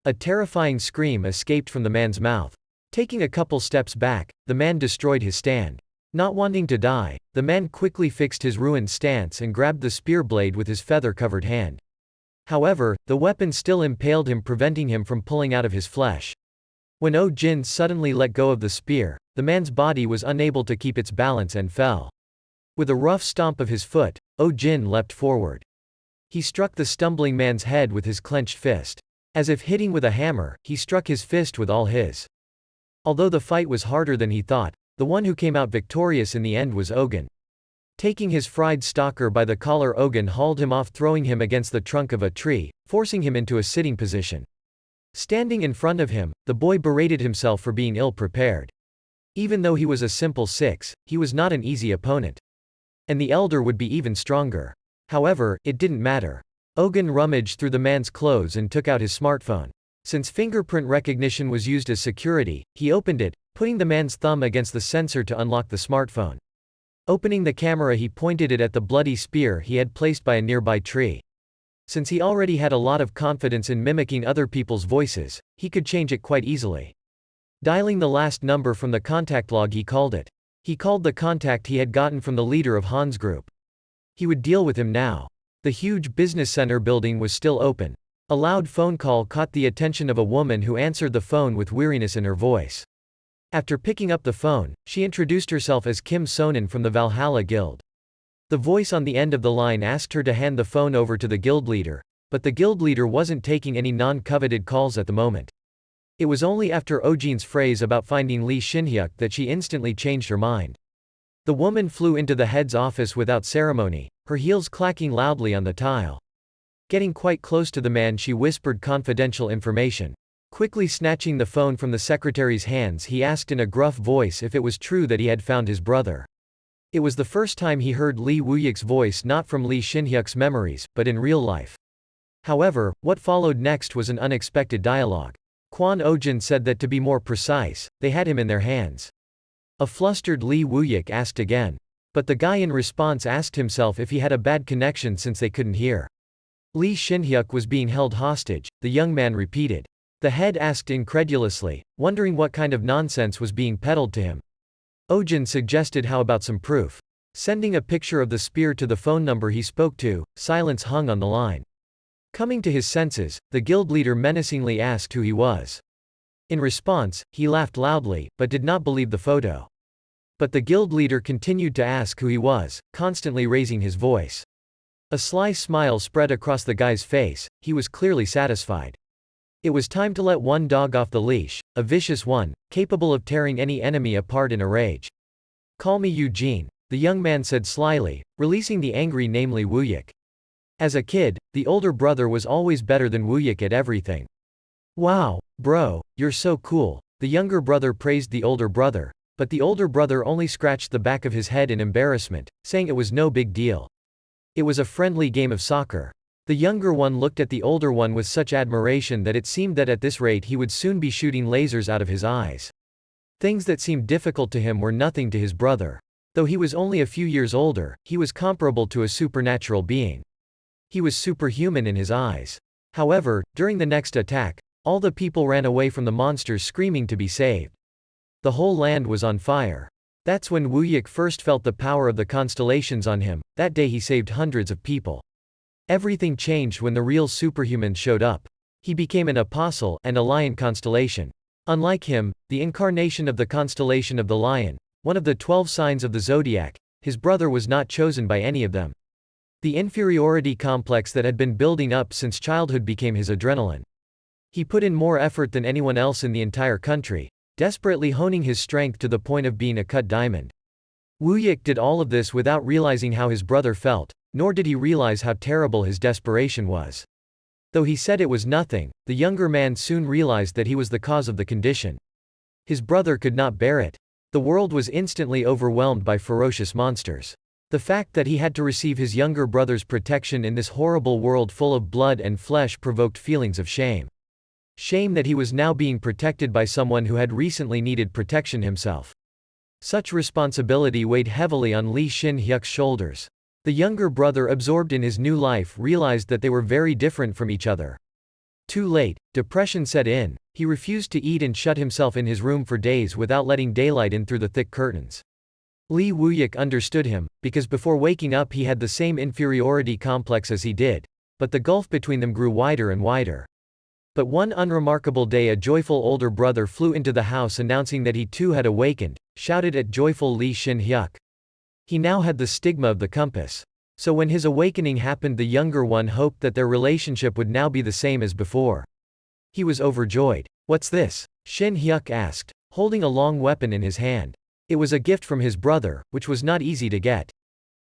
A terrifying scream escaped from the man's mouth. Taking a couple steps back, the man destroyed his stand. Not wanting to die, the man quickly fixed his ruined stance and grabbed the spear blade with his feather-covered hand. However, the weapon still impaled him, preventing him from pulling out of his flesh. When Eugene suddenly let go of the spear, the man's body was unable to keep its balance and fell. With a rough stomp of his foot, Eugene leapt forward. He struck the stumbling man's head with his clenched fist. As if hitting with a hammer, he struck his fist with all his. Although the fight was harder than he thought, the one who came out victorious in the end was Eugene. Taking his fried stalker by the collar, Eugene hauled him off, throwing him against the trunk of a tree, forcing him into a sitting position. Standing in front of him, the boy berated himself for being ill-prepared. Even though he was a simple 6, he was not an easy opponent. And the elder would be even stronger. However, it didn't matter. Eugene rummaged through the man's clothes and took out his smartphone. Since fingerprint recognition was used as security, he opened it, putting the man's thumb against the sensor to unlock the smartphone. Opening the camera, he pointed it at the bloody spear he had placed by a nearby tree. Since he already had a lot of confidence in mimicking other people's voices, he could change it quite easily. Dialing the last number from the contact log, he called it. He called the contact he had gotten from the leader of Han's group. He would deal with him now. The huge business center building was still open. A loud phone call caught the attention of a woman who answered the phone with weariness in her voice. After picking up the phone, she introduced herself as Kim Sonan from the Valhalla Guild. The voice on the end of the line asked her to hand the phone over to the guild leader, but the guild leader wasn't taking any non-coveted calls at the moment. It was only after Eugene's phrase about finding Lee Shin-hyuk that she instantly changed her mind. The woman flew into the head's office without ceremony, her heels clacking loudly on the tile. Getting quite close to the man, she whispered confidential information. Quickly snatching the phone from the secretary's hands, he asked in a gruff voice if it was true that he had found his brother. It was the first time he heard Lee Woo-yik's voice, not from Lee Shin-hyuk's memories, but in real life. However, what followed next was an unexpected dialogue. Kwon Eugene said that, to be more precise, they had him in their hands. A flustered Lee Woo-yik asked again. But the guy in response asked himself if he had a bad connection since they couldn't hear. Lee Shin-hyuk was being held hostage, the young man repeated. The head asked incredulously, wondering what kind of nonsense was being peddled to him. Eugene suggested, how about some proof? Sending a picture of the spear to the phone number he spoke to. Silence hung on the line. Coming to his senses, the guild leader menacingly asked who he was. In response, he laughed loudly, but did not believe the photo. But the guild leader continued to ask who he was, constantly raising his voice. A sly smile spread across the guy's face, he was clearly satisfied. It was time to let one dog off the leash, a vicious one, capable of tearing any enemy apart in a rage. Call me Eugene, the young man said slyly, releasing the angry, namely Woo-yik. As a kid, the older brother was always better than Woo-yik at everything. Wow, bro, you're so cool, the younger brother praised the older brother, but the older brother only scratched the back of his head in embarrassment, saying it was no big deal. It was a friendly game of soccer. The younger one looked at the older one with such admiration that it seemed that at this rate he would soon be shooting lasers out of his eyes. Things that seemed difficult to him were nothing to his brother. Though he was only a few years older, he was comparable to a supernatural being. He was superhuman in his eyes. However, during the next attack, all the people ran away from the monsters, screaming to be saved. The whole land was on fire. That's when Woo-yik first felt the power of the constellations on him. That day he saved hundreds of people. Everything changed when the real superhuman showed up. He became an apostle, and a lion constellation. Unlike him, the incarnation of the constellation of the lion, one of the 12 signs of the zodiac, his brother was not chosen by any of them. The inferiority complex that had been building up since childhood became his adrenaline. He put in more effort than anyone else in the entire country, desperately honing his strength to the point of being a cut diamond. Woo-yik did all of this without realizing how his brother felt, nor did he realize how terrible his desperation was. Though he said it was nothing, the younger man soon realized that he was the cause of the condition. His brother could not bear it. The world was instantly overwhelmed by ferocious monsters. The fact that he had to receive his younger brother's protection in this horrible world full of blood and flesh provoked feelings of shame. Shame that he was now being protected by someone who had recently needed protection himself. Such responsibility weighed heavily on Lee Shin-hyuk's shoulders. The younger brother, absorbed in his new life, realized that they were very different from each other. Too late, depression set in. He refused to eat and shut himself in his room for days without letting daylight in through the thick curtains. Lee Woo-yik understood him, because before waking up he had the same inferiority complex as he did. but the gulf between them grew wider and wider. But one unremarkable day a joyful older brother flew into the house announcing that he too had awakened, shouted at joyful Lee Shin-hyuk. He now had the stigma of the compass. So when his awakening happened, the younger one hoped that their relationship would now be the same as before. He was overjoyed. "What's this?" Shin-hyuk asked, holding a long weapon in his hand. It was a gift from his brother, which was not easy to get.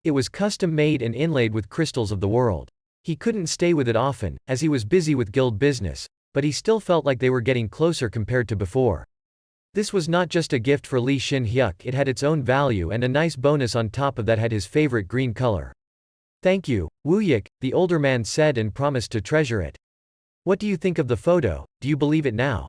It was custom-made and inlaid with crystals of the world. He couldn't stay with it often, as he was busy with guild business, but he still felt like they were getting closer compared to before. This was not just a gift for Lee Shin-hyuk, it had its own value and a nice bonus on top of that had his favorite green color. "Thank you, Woo-yik," the older man said and promised to treasure it. "What do you think of the photo, do you believe it now?"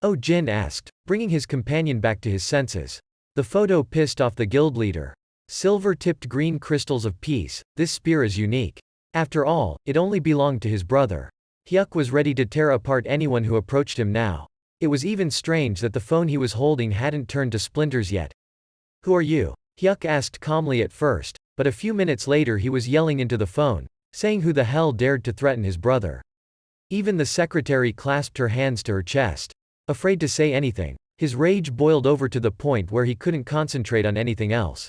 Eugene asked, bringing his companion back to his senses. The photo pissed off the guild leader. Silver-tipped green crystals of peace, this spear is unique. After all, it only belonged to his brother. Hyuk was ready to tear apart anyone who approached him now. It was even strange that the phone he was holding hadn't turned to splinters yet. "Who are you?" Hyuk asked calmly at first, but a few minutes later he was yelling into the phone, saying who the hell dared to threaten his brother. Even the secretary clasped her hands to her chest. Afraid to say anything. His rage boiled over to the point where he couldn't concentrate on anything else.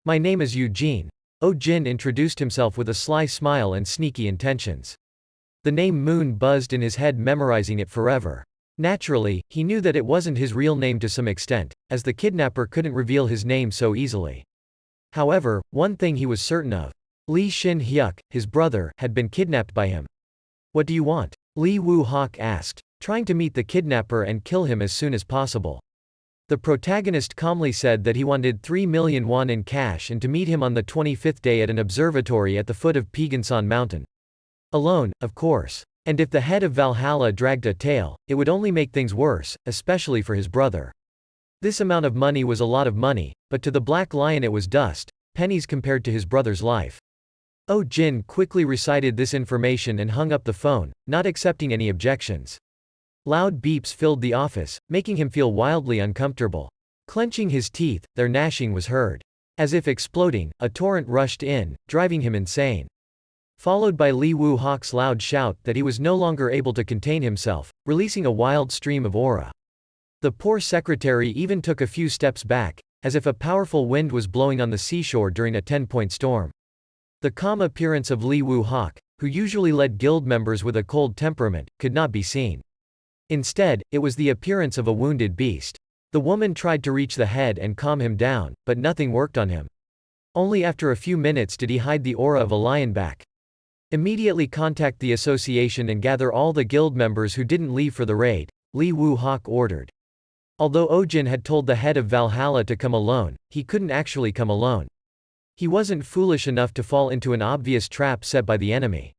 "My name is Eugene." Eugene introduced himself with a sly smile and sneaky intentions. The name Moon buzzed in his head, memorizing it forever. Naturally, he knew that it wasn't his real name to some extent, as the kidnapper couldn't reveal his name so easily. However, one thing he was certain of. Lee Shin-hyuk, his brother, had been kidnapped by him. "What do you want?" Lee Woo-hak asked, trying to meet the kidnapper and kill him as soon as possible. The protagonist calmly said that he wanted 3 million won in cash and to meet him on the 25th day at an observatory at the foot of Pegansan Mountain. Alone, of course. And if the head of Valhalla dragged a tail, it would only make things worse, especially for his brother. This amount of money was a lot of money, but to the Black Lion it was dust, pennies compared to his brother's life. Eugene quickly recited this information and hung up the phone, not accepting any objections. Loud beeps filled the office, making him feel wildly uncomfortable. Clenching his teeth, their gnashing was heard. As if exploding, a torrent rushed in, driving him insane. Followed by Lee Woo-hak's loud shout that he was no longer able to contain himself, releasing a wild stream of aura. The poor secretary even took a few steps back, as if a powerful wind was blowing on the seashore during a 10-point storm. The calm appearance of Lee Woo-hak, who usually led guild members with a cold temperament, could not be seen. Instead, it was the appearance of a wounded beast. The woman tried to reach the head and calm him down, but nothing worked on him. Only after a few minutes did he hide the aura of a lion back. "Immediately contact the association and gather all the guild members who didn't leave for the raid," Lee Woo-hak ordered. Although Eugene had told the head of Valhalla to come alone, he couldn't actually come alone. He wasn't foolish enough to fall into an obvious trap set by the enemy.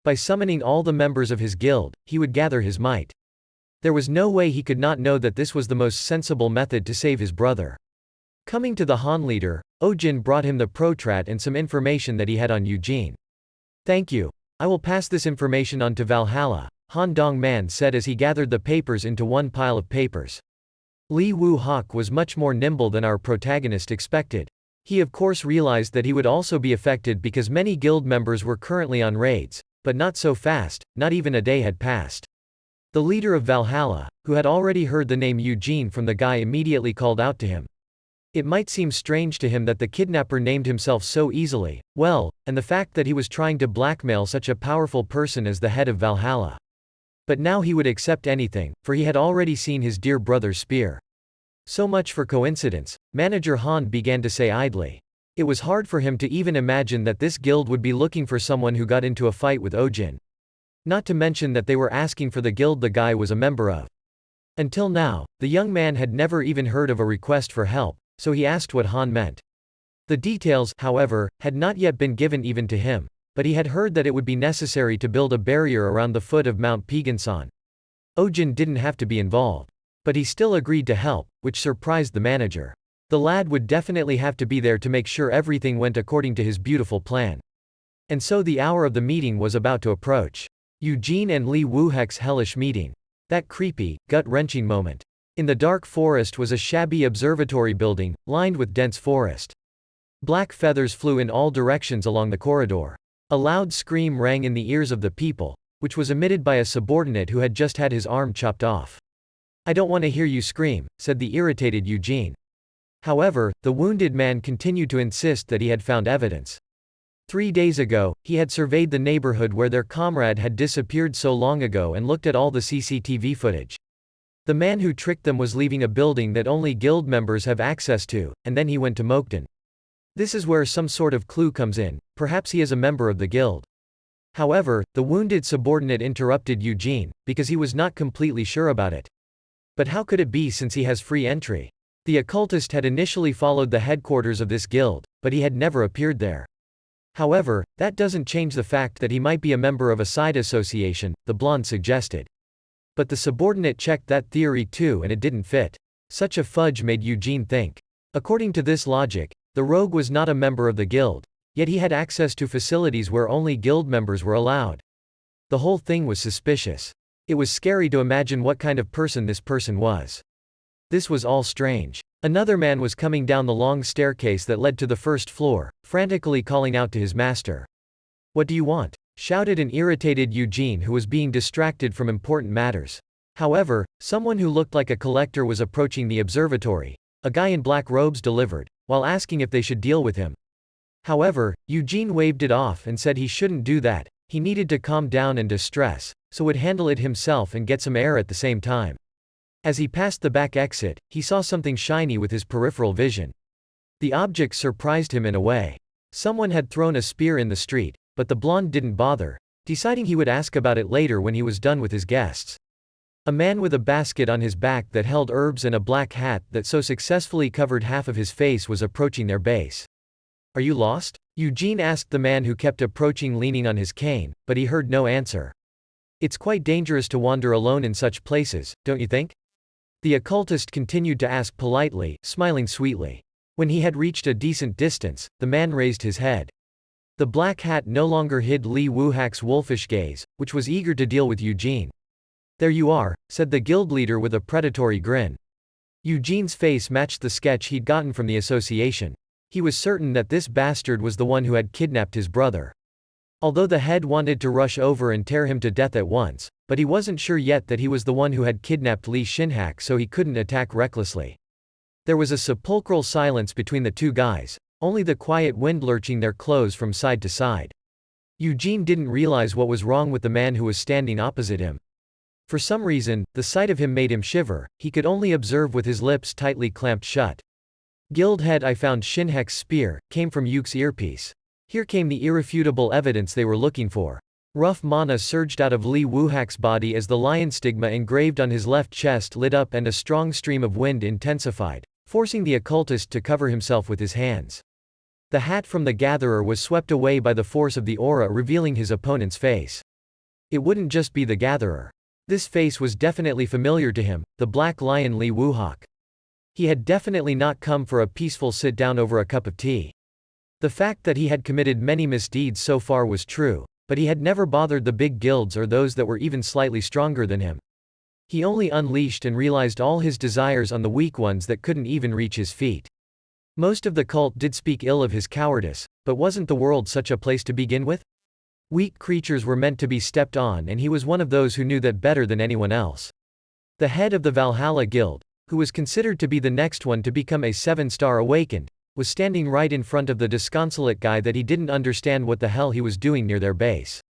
By summoning all the members of his guild, he would gather his might. There was no way he could not know that this was the most sensible method to save his brother. Coming to the Han leader, Eugene brought him the protrat and some information that he had on Eugene. "Thank you. I will pass this information on to Valhalla," Han Dong-man said as he gathered the papers into one pile of papers. Lee Woo-hak was much more nimble than our protagonist expected. He of course realized that he would also be affected because many guild members were currently on raids, but not so fast, not even a day had passed. The leader of Valhalla, who had already heard the name Eugene from the guy, immediately called out to him. It might seem strange to him that the kidnapper named himself so easily, and the fact that he was trying to blackmail such a powerful person as the head of Valhalla. But now he would accept anything, for he had already seen his dear brother's spear. So much for coincidence, Manager Han began to say idly. It was hard for him to even imagine that this guild would be looking for someone who got into a fight with Eugene. Not to mention that they were asking for the guild the guy was a member of. Until now, the young man had never even heard of a request for help, so he asked what Han meant. The details, however, had not yet been given even to him, but he had heard that it would be necessary to build a barrier around the foot of Mount Pegansan. Eugene didn't have to be involved. But he still agreed to help, which surprised the manager. The lad would definitely have to be there to make sure everything went according to his beautiful plan. And so the hour of the meeting was about to approach. Eugene and Lee Woo-hak's hellish meeting. That creepy, gut-wrenching moment. In the dark forest was a shabby observatory building, lined with dense forest. Black feathers flew in all directions along the corridor. A loud scream rang in the ears of the people, which was emitted by a subordinate who had just had his arm chopped off. "I don't want to hear you scream," said the irritated Eugene. However, the wounded man continued to insist that he had found evidence. 3 days ago, he had surveyed the neighborhood where their comrade had disappeared so long ago and looked at all the CCTV footage. The man who tricked them was leaving a building that only guild members have access to, and then he went to Mokden. This is where some sort of clue comes in, perhaps he is a member of the guild. However, the wounded subordinate interrupted Eugene, because he was not completely sure about it. But how could it be since he has free entry? The occultist had initially followed the headquarters of this guild, but he had never appeared there. However, that doesn't change the fact that he might be a member of a side association, the blonde suggested. But the subordinate checked that theory too and it didn't fit. Such a fudge made Eugene think. According to this logic, the rogue was not a member of the guild, yet he had access to facilities where only guild members were allowed. The whole thing was suspicious. It was scary to imagine what kind of person this person was. This was all strange. Another man was coming down the long staircase that led to the first floor, frantically calling out to his master. "What do you want?" shouted an irritated Eugene who was being distracted from important matters. However, someone who looked like a collector was approaching the observatory. A guy in black robes delivered, while asking if they should deal with him. However, Eugene waved it off and said he shouldn't do that, he needed to calm down and distress, so would handle it himself and get some air at the same time. As he passed the back exit, he saw something shiny with his peripheral vision. The object surprised him in a way. Someone had thrown a spear in the street, but the blonde didn't bother, deciding he would ask about it later when he was done with his guests. A man with a basket on his back that held herbs and a black hat that so successfully covered half of his face was approaching their base. "Are you lost?" Eugene asked the man who kept approaching leaning on his cane, but he heard no answer. "It's quite dangerous to wander alone in such places, don't you think?" The occultist continued to ask politely, smiling sweetly. When he had reached a decent distance, the man raised his head. The black hat no longer hid Li Wuhak's wolfish gaze, which was eager to deal with Eugene. "There you are," said the guild leader with a predatory grin. Eugene's face matched the sketch he'd gotten from the association. He was certain that this bastard was the one who had kidnapped his brother. Although the head wanted to rush over and tear him to death at once, but he wasn't sure yet that he was the one who had kidnapped Li Shinhak, so he couldn't attack recklessly. There was a sepulchral silence between the two guys, only the quiet wind lurching their clothes from side to side. Eugene didn't realize what was wrong with the man who was standing opposite him. For some reason, the sight of him made him shiver, he could only observe with his lips tightly clamped shut. "Guild head, I found Shinhek's spear," came from Yuke's earpiece. Here came the irrefutable evidence they were looking for. Rough mana surged out of Li Wuhak's body as the lion stigma engraved on his left chest lit up and a strong stream of wind intensified, forcing the occultist to cover himself with his hands. The hat from the gatherer was swept away by the force of the aura, revealing his opponent's face. It wouldn't just be the gatherer. This face was definitely familiar to him, the black lion Li Wuhak. He had definitely not come for a peaceful sit-down over a cup of tea. The fact that he had committed many misdeeds so far was true, but he had never bothered the big guilds or those that were even slightly stronger than him. He only unleashed and realized all his desires on the weak ones that couldn't even reach his feet. Most of the cult did speak ill of his cowardice, but wasn't the world such a place to begin with? Weak creatures were meant to be stepped on, and he was one of those who knew that better than anyone else. The head of the Valhalla Guild, who was considered to be the next one to become a 7-star awakened, was standing right in front of the disconsolate guy that he didn't understand what the hell he was doing near their base.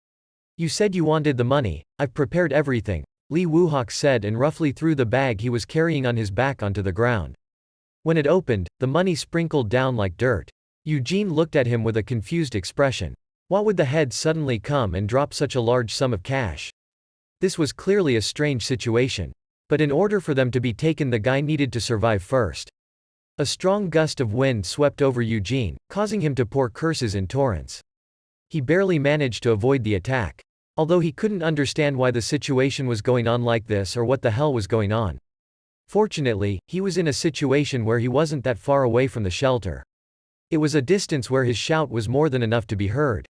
"You said you wanted the money, I've prepared everything," Li Wuhak said, and roughly threw the bag he was carrying on his back onto the ground. When it opened, the money sprinkled down like dirt. Eugene looked at him with a confused expression. Why would the head suddenly come and drop such a large sum of cash? This was clearly a strange situation. But in order for them to be taken, the guy needed to survive first. A strong gust of wind swept over Eugene, causing him to pour curses in torrents. He barely managed to avoid the attack. Although he couldn't understand why the situation was going on like this or what the hell was going on. Fortunately, he was in a situation where he wasn't that far away from the shelter. It was a distance where his shout was more than enough to be heard.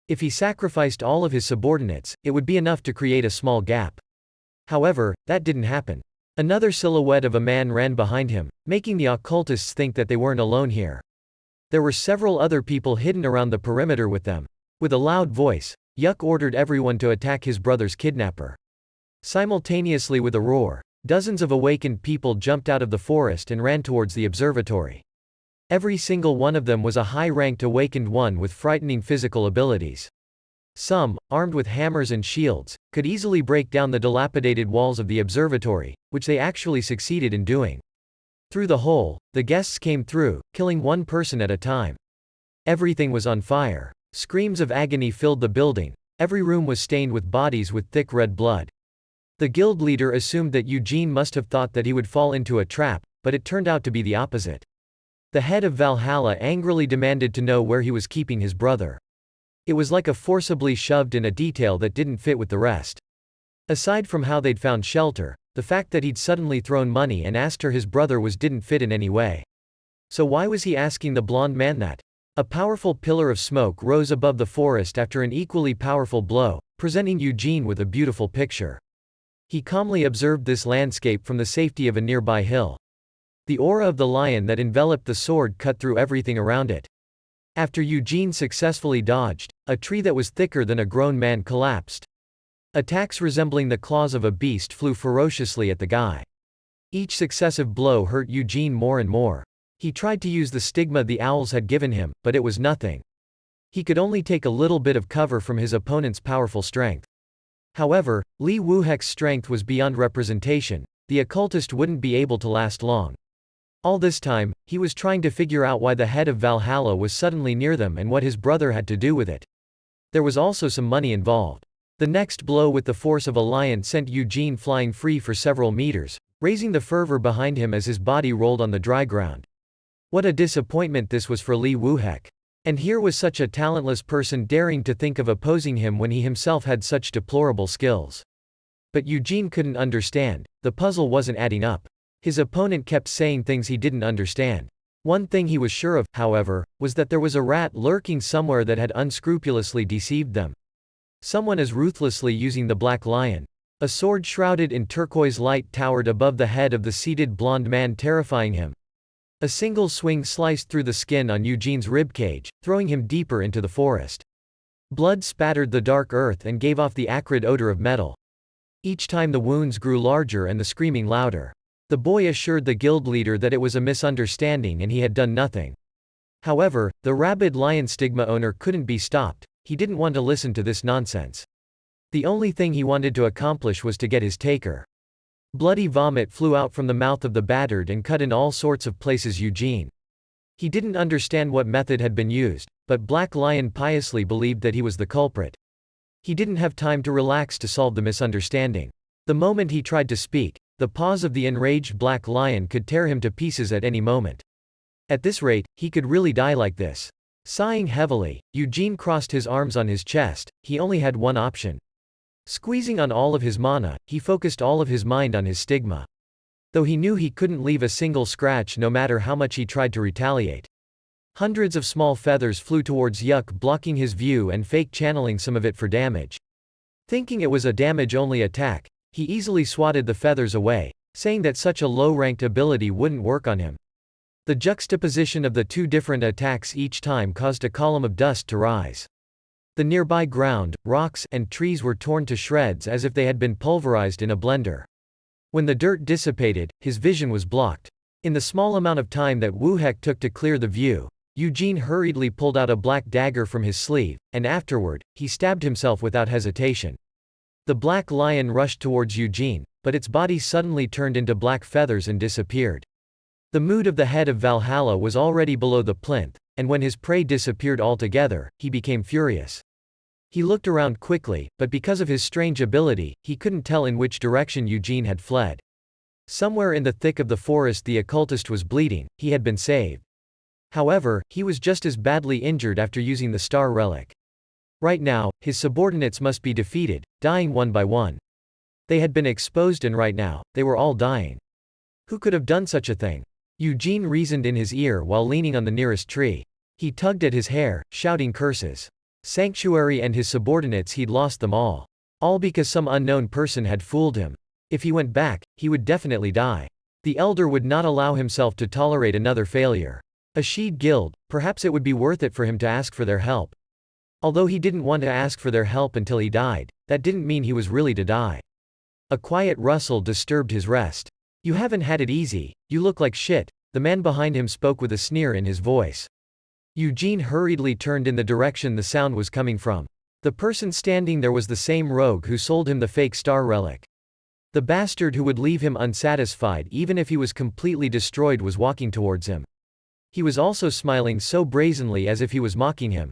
If he sacrificed all of his subordinates, it would be enough to create a small gap. However, that didn't happen. Another silhouette of a man ran behind him, making the occultists think that they weren't alone here. There were several other people hidden around the perimeter with them. With a loud voice, Yuk ordered everyone to attack his brother's kidnapper. Simultaneously with a roar, dozens of awakened people jumped out of the forest and ran towards the observatory. Every single one of them was a high-ranked awakened one with frightening physical abilities. Some, armed with hammers and shields, could easily break down the dilapidated walls of the observatory, which they actually succeeded in doing. Through the hole, the guests came through, killing one person at a time. Everything was on fire. Screams of agony filled the building. Every room was stained with bodies with thick red blood. The guild leader assumed that Eugene must have thought that he would fall into a trap, but it turned out to be the opposite. The head of Valhalla angrily demanded to know where he was keeping his brother. It was like a forcibly shoved in a detail that didn't fit with the rest. Aside from how they'd found shelter, the fact that he'd suddenly thrown money and asked her his brother was didn't fit in any way. So why was he asking the blonde man that? A powerful pillar of smoke rose above the forest after an equally powerful blow, presenting Eugene with a beautiful picture. He calmly observed this landscape from the safety of a nearby hill. The aura of the lion that enveloped the sword cut through everything around it. After Eugene successfully dodged, a tree that was thicker than a grown man collapsed. Attacks resembling the claws of a beast flew ferociously at the guy. Each successive blow hurt Eugene more and more. He tried to use the stigma the owls had given him, but it was nothing. He could only take a little bit of cover from his opponent's powerful strength. However, Li Wuhek's strength was beyond representation. The occultist wouldn't be able to last long. All this time, he was trying to figure out why the head of Valhalla was suddenly near them and what his brother had to do with it. There was also some money involved. The next blow with the force of a lion sent Eugene flying free for several meters, raising the fervor behind him as his body rolled on the dry ground. What a disappointment this was for Li Wuhek. And here was such a talentless person daring to think of opposing him when he himself had such deplorable skills. But Eugene couldn't understand. The puzzle wasn't adding up. His opponent kept saying things he didn't understand. One thing he was sure of, however, was that there was a rat lurking somewhere that had unscrupulously deceived them. Someone as ruthlessly using the black lion. A sword shrouded in turquoise light towered above the head of the seated blonde man, terrifying him. A single swing sliced through the skin on Eugene's ribcage, throwing him deeper into the forest. Blood spattered the dark earth and gave off the acrid odor of metal. Each time the wounds grew larger and the screaming louder. The boy assured the guild leader that it was a misunderstanding and he had done nothing. However, the rabid lion stigma owner couldn't be stopped. He didn't want to listen to this nonsense. The only thing he wanted to accomplish was to get his taker. Bloody vomit flew out from the mouth of the battered and cut in all sorts of places Eugene. He didn't understand what method had been used, but Black Lion piously believed that he was the culprit. He didn't have time to relax to solve the misunderstanding. The moment he tried to speak, the paws of the enraged Black Lion could tear him to pieces at any moment. At this rate, he could really die like this. Sighing heavily, Eugene crossed his arms on his chest. He only had one option. Squeezing on all of his mana, he focused all of his mind on his stigma. Though he knew he couldn't leave a single scratch no matter how much he tried to retaliate. Hundreds of small feathers flew towards Yuk, blocking his view and fake channeling some of it for damage. Thinking it was a damage-only attack, he easily swatted the feathers away, saying that such a low-ranked ability wouldn't work on him. The juxtaposition of the two different attacks each time caused a column of dust to rise. The nearby ground, rocks, and trees were torn to shreds as if they had been pulverized in a blender. When the dirt dissipated, his vision was blocked. In the small amount of time that Wuhek took to clear the view, Eugene hurriedly pulled out a black dagger from his sleeve, and afterward, he stabbed himself without hesitation. The Black Lion rushed towards Eugene, but its body suddenly turned into black feathers and disappeared. The mood of the head of Valhalla was already below the plinth, and when his prey disappeared altogether, he became furious. He looked around quickly, but because of his strange ability, he couldn't tell in which direction Eugene had fled. Somewhere in the thick of the forest the occultist was bleeding. He had been saved. However, he was just as badly injured after using the star relic. Right now, his subordinates must be defeated, dying one by one. They had been exposed and right now, they were all dying. Who could have done such a thing? Eugene reasoned in his ear while leaning on the nearest tree. He tugged at his hair, shouting curses. Sanctuary and his subordinates, he'd lost them all. All because some unknown person had fooled him. If he went back, he would definitely die. The elder would not allow himself to tolerate another failure. A Sheed guild, perhaps it would be worth it for him to ask for their help. Although he didn't want to ask for their help until he died, that didn't mean he was really to die. A quiet rustle disturbed his rest. "You haven't had it easy, you look like shit," the man behind him spoke with a sneer in his voice. Eugene hurriedly turned in the direction the sound was coming from. The person standing there was the same rogue who sold him the fake star relic. The bastard who would leave him unsatisfied even if he was completely destroyed was walking towards him. He was also smiling so brazenly as if he was mocking him.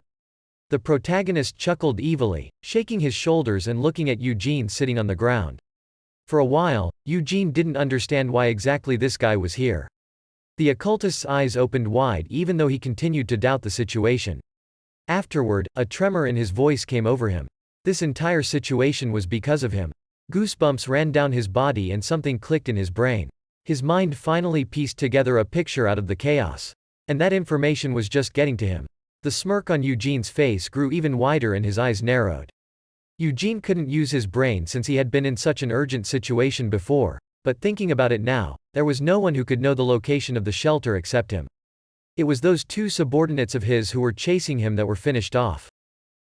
The protagonist chuckled evilly, shaking his shoulders and looking at Eugene sitting on the ground. For a while, Eugene didn't understand why exactly this guy was here. The occultist's eyes opened wide even though he continued to doubt the situation. Afterward, a tremor in his voice came over him. This entire situation was because of him. Goosebumps ran down his body and something clicked in his brain. His mind finally pieced together a picture out of the chaos. And that information was just getting to him. The smirk on Eugene's face grew even wider and his eyes narrowed. Eugene couldn't use his brain since he had been in such an urgent situation before, but thinking about it now, there was no one who could know the location of the shelter except him. It was those two subordinates of his who were chasing him that were finished off.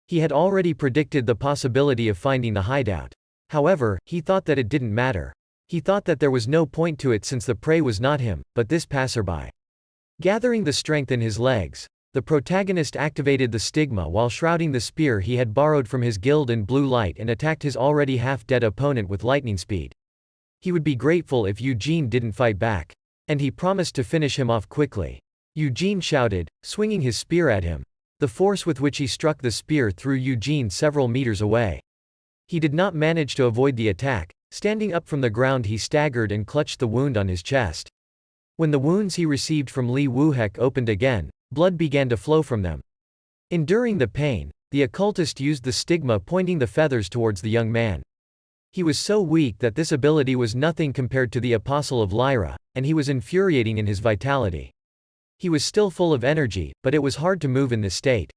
He had already predicted the possibility of finding the hideout. However, he thought that it didn't matter. He thought that there was no point to it since the prey was not him, but this passerby. Gathering the strength in his legs, the protagonist activated the stigma while shrouding the spear he had borrowed from his guild in blue light and attacked his already half-dead opponent with lightning speed. He would be grateful if Eugene didn't fight back. And he promised to finish him off quickly. Eugene shouted, swinging his spear at him. The force with which he struck the spear threw Eugene several meters away. He did not manage to avoid the attack. Standing up from the ground he staggered and clutched the wound on his chest. When the wounds he received from Li Wuhek opened again, blood began to flow from them. Enduring the pain, the occultist used the stigma pointing the feathers towards the young man. He was so weak that this ability was nothing compared to the Apostle of Lyra, and he was infuriating in his vitality. He was still full of energy, but it was hard to move in this state.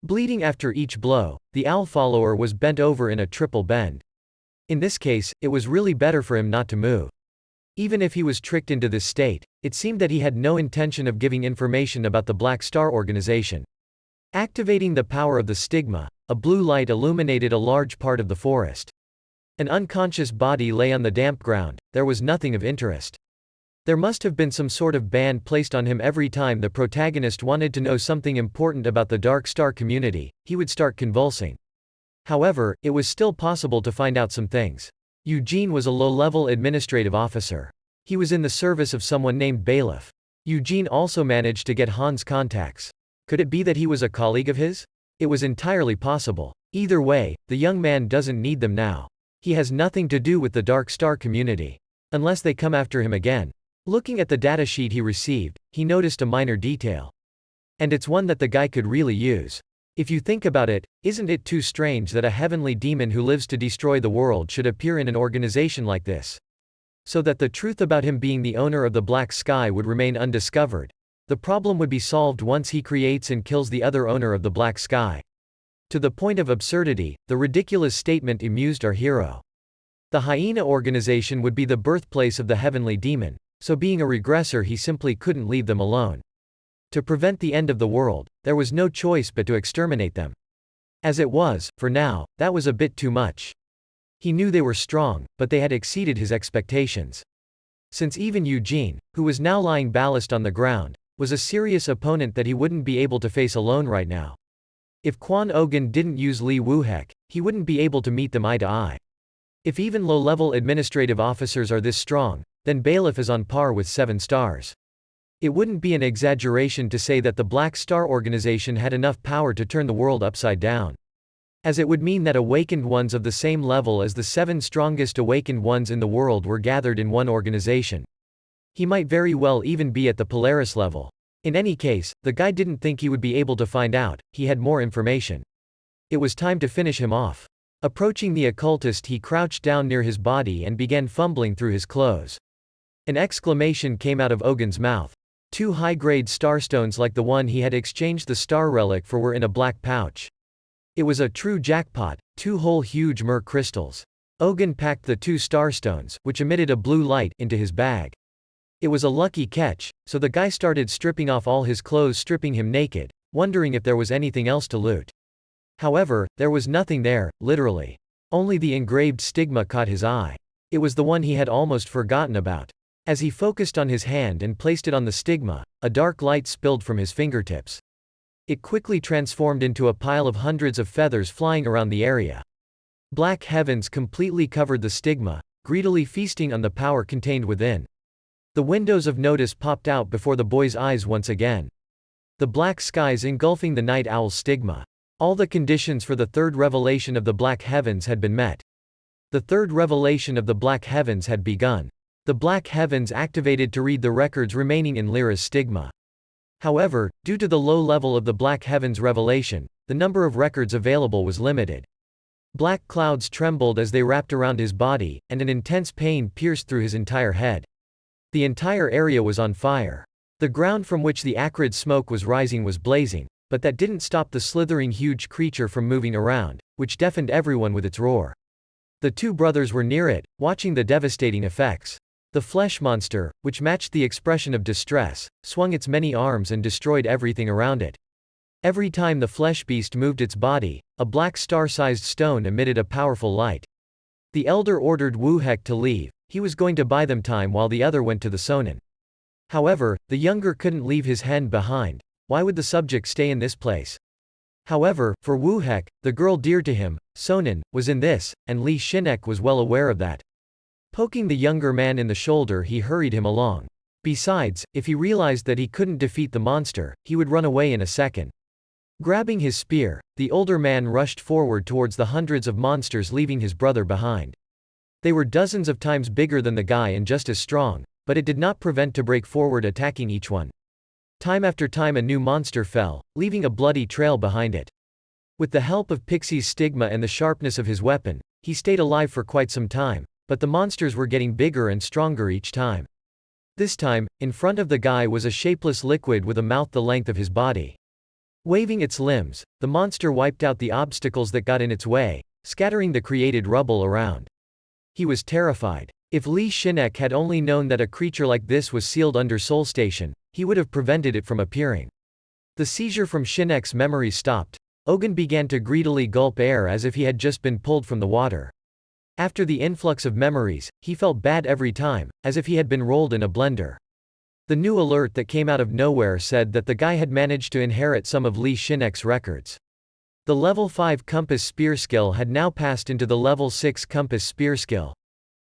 Bleeding after each blow, the owl follower was bent over in a triple bend. In this case, it was really better for him not to move. Even if he was tricked into this state, it seemed that he had no intention of giving information about the Black Star organization. Activating the power of the stigma, a blue light illuminated a large part of the forest. An unconscious body lay on the damp ground. There was nothing of interest. There must have been some sort of ban placed on him every time the protagonist wanted to know something important about the Dark Star community, he would start convulsing. However, it was still possible to find out some things. Eugene was a low-level administrative officer. He was in the service of someone named Bailiff. Eugene also managed to get Han's contacts. Could it be that he was a colleague of his? It was entirely possible. Either way, the young man doesn't need them now. He has nothing to do with the Dark Star community. Unless they come after him again. Looking at the datasheet he received, he noticed a minor detail. And it's one that the guy could really use. If you think about it, isn't it too strange that a heavenly demon who lives to destroy the world should appear in an organization like this? So that the truth about him being the owner of the Black Sky would remain undiscovered. The problem would be solved once he creates and kills the other owner of the Black Sky. To the point of absurdity, the ridiculous statement amused our hero. The hyena organization would be the birthplace of the heavenly demon, so being a regressor he simply couldn't leave them alone. To prevent the end of the world, there was no choice but to exterminate them. As it was, for now, that was a bit too much. He knew they were strong, but they had exceeded his expectations. Since even Eugene, who was now lying ballast on the ground, was a serious opponent that he wouldn't be able to face alone right now. If Quan Ogan didn't use Li Wuhek, he wouldn't be able to meet them eye to eye. If even low-level administrative officers are this strong, then Bailiff is on par with 7 stars. It wouldn't be an exaggeration to say that the Black Star organization had enough power to turn the world upside down. As it would mean that awakened ones of the same level as the 7 strongest awakened ones in the world were gathered in one organization. He might very well even be at the Polaris level. In any case, the guy didn't think he would be able to find out, he had more information. It was time to finish him off. Approaching the occultist he crouched down near his body and began fumbling through his clothes. An exclamation came out of Ogan's mouth. 2 high-grade starstones like the one he had exchanged the star relic for were in a black pouch. It was a true jackpot, 2 whole huge mer crystals. Ogan packed the 2 starstones, which emitted a blue light, into his bag. It was a lucky catch, so the guy started stripping off all his clothes, stripping him naked, wondering if there was anything else to loot. However, there was nothing there, literally. Only the engraved stigma caught his eye. It was the one he had almost forgotten about. As he focused on his hand and placed it on the stigma, a dark light spilled from his fingertips. It quickly transformed into a pile of hundreds of feathers flying around the area. Black heavens completely covered the stigma, greedily feasting on the power contained within. The windows of notice popped out before the boy's eyes once again. The black skies engulfing the night owl's stigma. All the conditions for the third revelation of the black heavens had been met. The third revelation of the black heavens had begun. The black heavens activated to read the records remaining in Lyra's stigma. However, due to the low level of the black heavens revelation, the number of records available was limited. Black clouds trembled as they wrapped around his body, and an intense pain pierced through his entire head. The entire area was on fire. The ground from which the acrid smoke was rising was blazing, but that didn't stop the slithering huge creature from moving around, which deafened everyone with its roar. The two brothers were near it, watching the devastating effects. The flesh monster, which matched the expression of distress, swung its many arms and destroyed everything around it. Every time the flesh beast moved its body, a black star-sized stone emitted a powerful light. The elder ordered Wu-hek to leave. He was going to buy them time while the other went to the Sonin. However, the younger couldn't leave his hen behind. Why would the subject stay in this place? However, for Wu-hek, the girl dear to him, Sonin, was in this, and Li Shinek was well aware of that. Poking the younger man in the shoulder, he hurried him along. Besides, if he realized that he couldn't defeat the monster, he would run away in a second. Grabbing his spear, the older man rushed forward towards the hundreds of monsters, leaving his brother behind. They were dozens of times bigger than the guy and just as strong, but it did not prevent to break forward, attacking each one. Time after time a new monster fell, leaving a bloody trail behind it. With the help of Pixie's stigma and the sharpness of his weapon, he stayed alive for quite some time, but the monsters were getting bigger and stronger each time. This time, in front of the guy was a shapeless liquid with a mouth the length of his body. Waving its limbs, the monster wiped out the obstacles that got in its way, scattering the created rubble around. He was terrified. If Li Shinek had only known that a creature like this was sealed under Soul Station, he would have prevented it from appearing. The seizure from Shinek's memory stopped. Ogun began to greedily gulp air as if he had just been pulled from the water. After the influx of memories, he felt bad every time, as if he had been rolled in a blender. The new alert that came out of nowhere said that the guy had managed to inherit some of Li Shinek's records. The level 5 compass spear skill had now passed into the level 6 compass spear skill.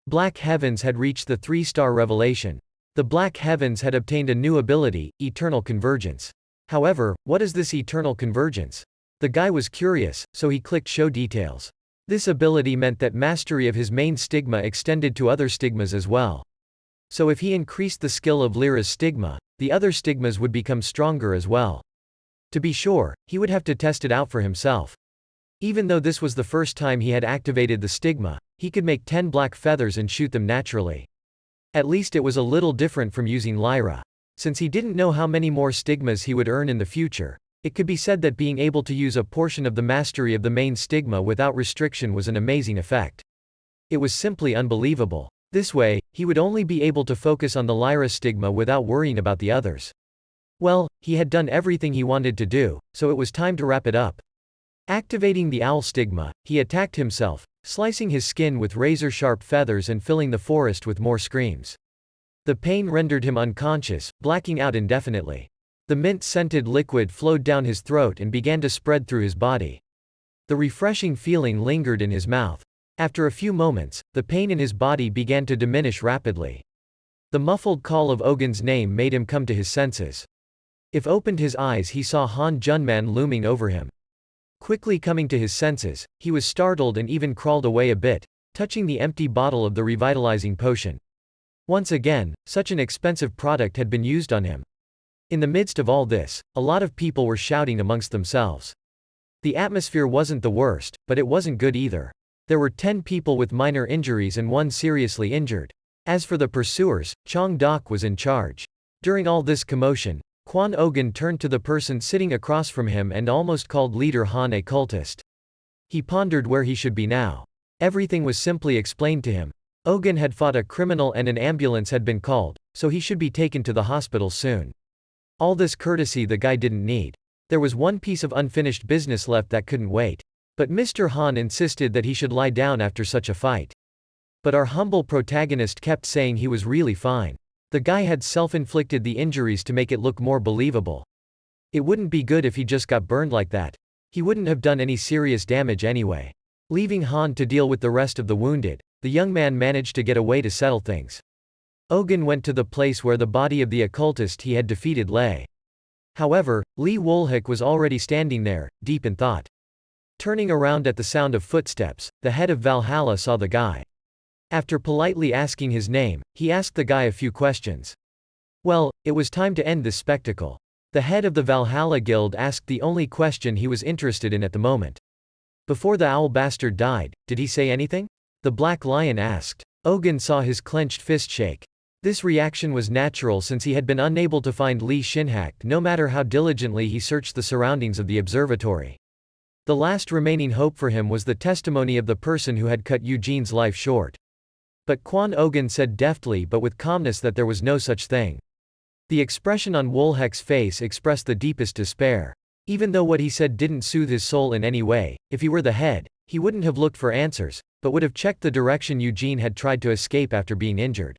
Black Heavens had reached the 3-star revelation. The Black Heavens had obtained a new ability, Eternal Convergence. However, what is this Eternal Convergence? The guy was curious, so he clicked Show Details. This ability meant that mastery of his main stigma extended to other stigmas as well. So if he increased the skill of Lyra's stigma, the other stigmas would become stronger as well. To be sure, he would have to test it out for himself. Even though this was the first time he had activated the stigma, he could make 10 black feathers and shoot them naturally. At least it was a little different from using Lyra. Since he didn't know how many more stigmas he would earn in the future, it could be said that being able to use a portion of the mastery of the main stigma without restriction was an amazing effect. It was simply unbelievable. This way, he would only be able to focus on the Lyra stigma without worrying about the others. Well, he had done everything he wanted to do, so it was time to wrap it up. Activating the owl stigma, he attacked himself, slicing his skin with razor-sharp feathers and filling the forest with more screams. The pain rendered him unconscious, blacking out indefinitely. The mint-scented liquid flowed down his throat and began to spread through his body. The refreshing feeling lingered in his mouth. After a few moments, the pain in his body began to diminish rapidly. The muffled call of Ogun's name made him come to his senses. If opened his eyes, he saw Han Junman looming over him. Quickly coming to his senses, he was startled and even crawled away a bit, touching the empty bottle of the revitalizing potion. Once again, such an expensive product had been used on him. In the midst of all this, a lot of people were shouting amongst themselves. The atmosphere wasn't the worst, but it wasn't good either. There were 10 people with minor injuries and 1 seriously injured. As for the pursuers, Chong Dok was in charge. During all this commotion, Quan Ogun turned to the person sitting across from him and almost called Leader Han a cultist. He pondered where he should be now. Everything was simply explained to him. Ogun had fought a criminal and an ambulance had been called, so he should be taken to the hospital soon. All this courtesy the guy didn't need. There was one piece of unfinished business left that couldn't wait. But Mr. Han insisted that he should lie down after such a fight. But our humble protagonist kept saying he was really fine. The guy had self-inflicted the injuries to make it look more believable. It wouldn't be good if he just got burned like that. He wouldn't have done any serious damage anyway. Leaving Han to deal with the rest of the wounded, the young man managed to get away to settle things. Eugene went to the place where the body of the occultist he had defeated lay. However, Li Wulhik was already standing there, deep in thought. Turning around at the sound of footsteps, the head of Valhalla saw the guy. After politely asking his name, he asked the guy a few questions. Well, it was time to end this spectacle. The head of the Valhalla Guild asked the only question he was interested in at the moment. Before the owl bastard died, did he say anything? The Black Lion asked. Eugene saw his clenched fist shake. This reaction was natural since he had been unable to find Li Shinhak no matter how diligently he searched the surroundings of the observatory. The last remaining hope for him was the testimony of the person who had cut Eugene's life short. But Quan Eugene said deftly but with calmness that there was no such thing. The expression on Wulhek's face expressed the deepest despair. Even though what he said didn't soothe his soul in any way, if he were the head, he wouldn't have looked for answers, but would have checked the direction Eugene had tried to escape after being injured.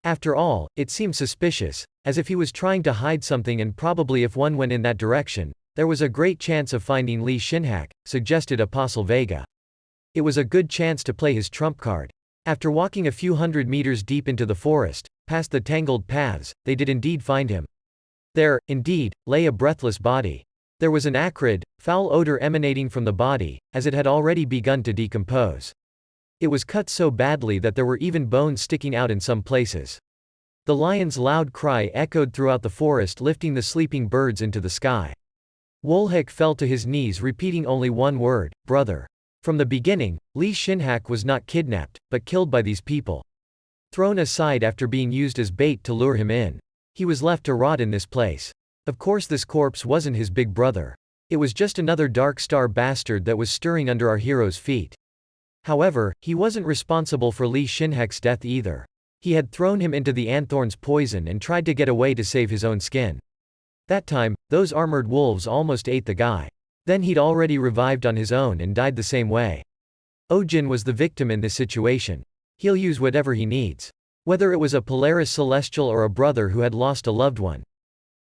After all, it seemed suspicious, as if he was trying to hide something, and probably if one went in that direction, there was a great chance of finding Li Shinhak, suggested Apostle Vega. It was a good chance to play his trump card. After walking a few hundred meters deep into the forest, past the tangled paths, they did indeed find him. There, indeed, lay a breathless body. There was an acrid, foul odor emanating from the body, as it had already begun to decompose. It was cut so badly that there were even bones sticking out in some places. The lion's loud cry echoed throughout the forest, lifting the sleeping birds into the sky. Wulhik fell to his knees, repeating only one word: brother. From the beginning, Li Shinhak was not kidnapped, but killed by these people. Thrown aside after being used as bait to lure him in. He was left to rot in this place. Of course this corpse wasn't his big brother. It was just another Dark Star bastard that was stirring under our hero's feet. However, he wasn't responsible for Li Shinhak's death either. He had thrown him into the Anthorn's poison and tried to get away to save his own skin. That time, those armored wolves almost ate the guy. Then he'd already revived on his own and died the same way. Eugene was the victim in this situation. He'll use whatever he needs. Whether it was a Polaris Celestial or a brother who had lost a loved one.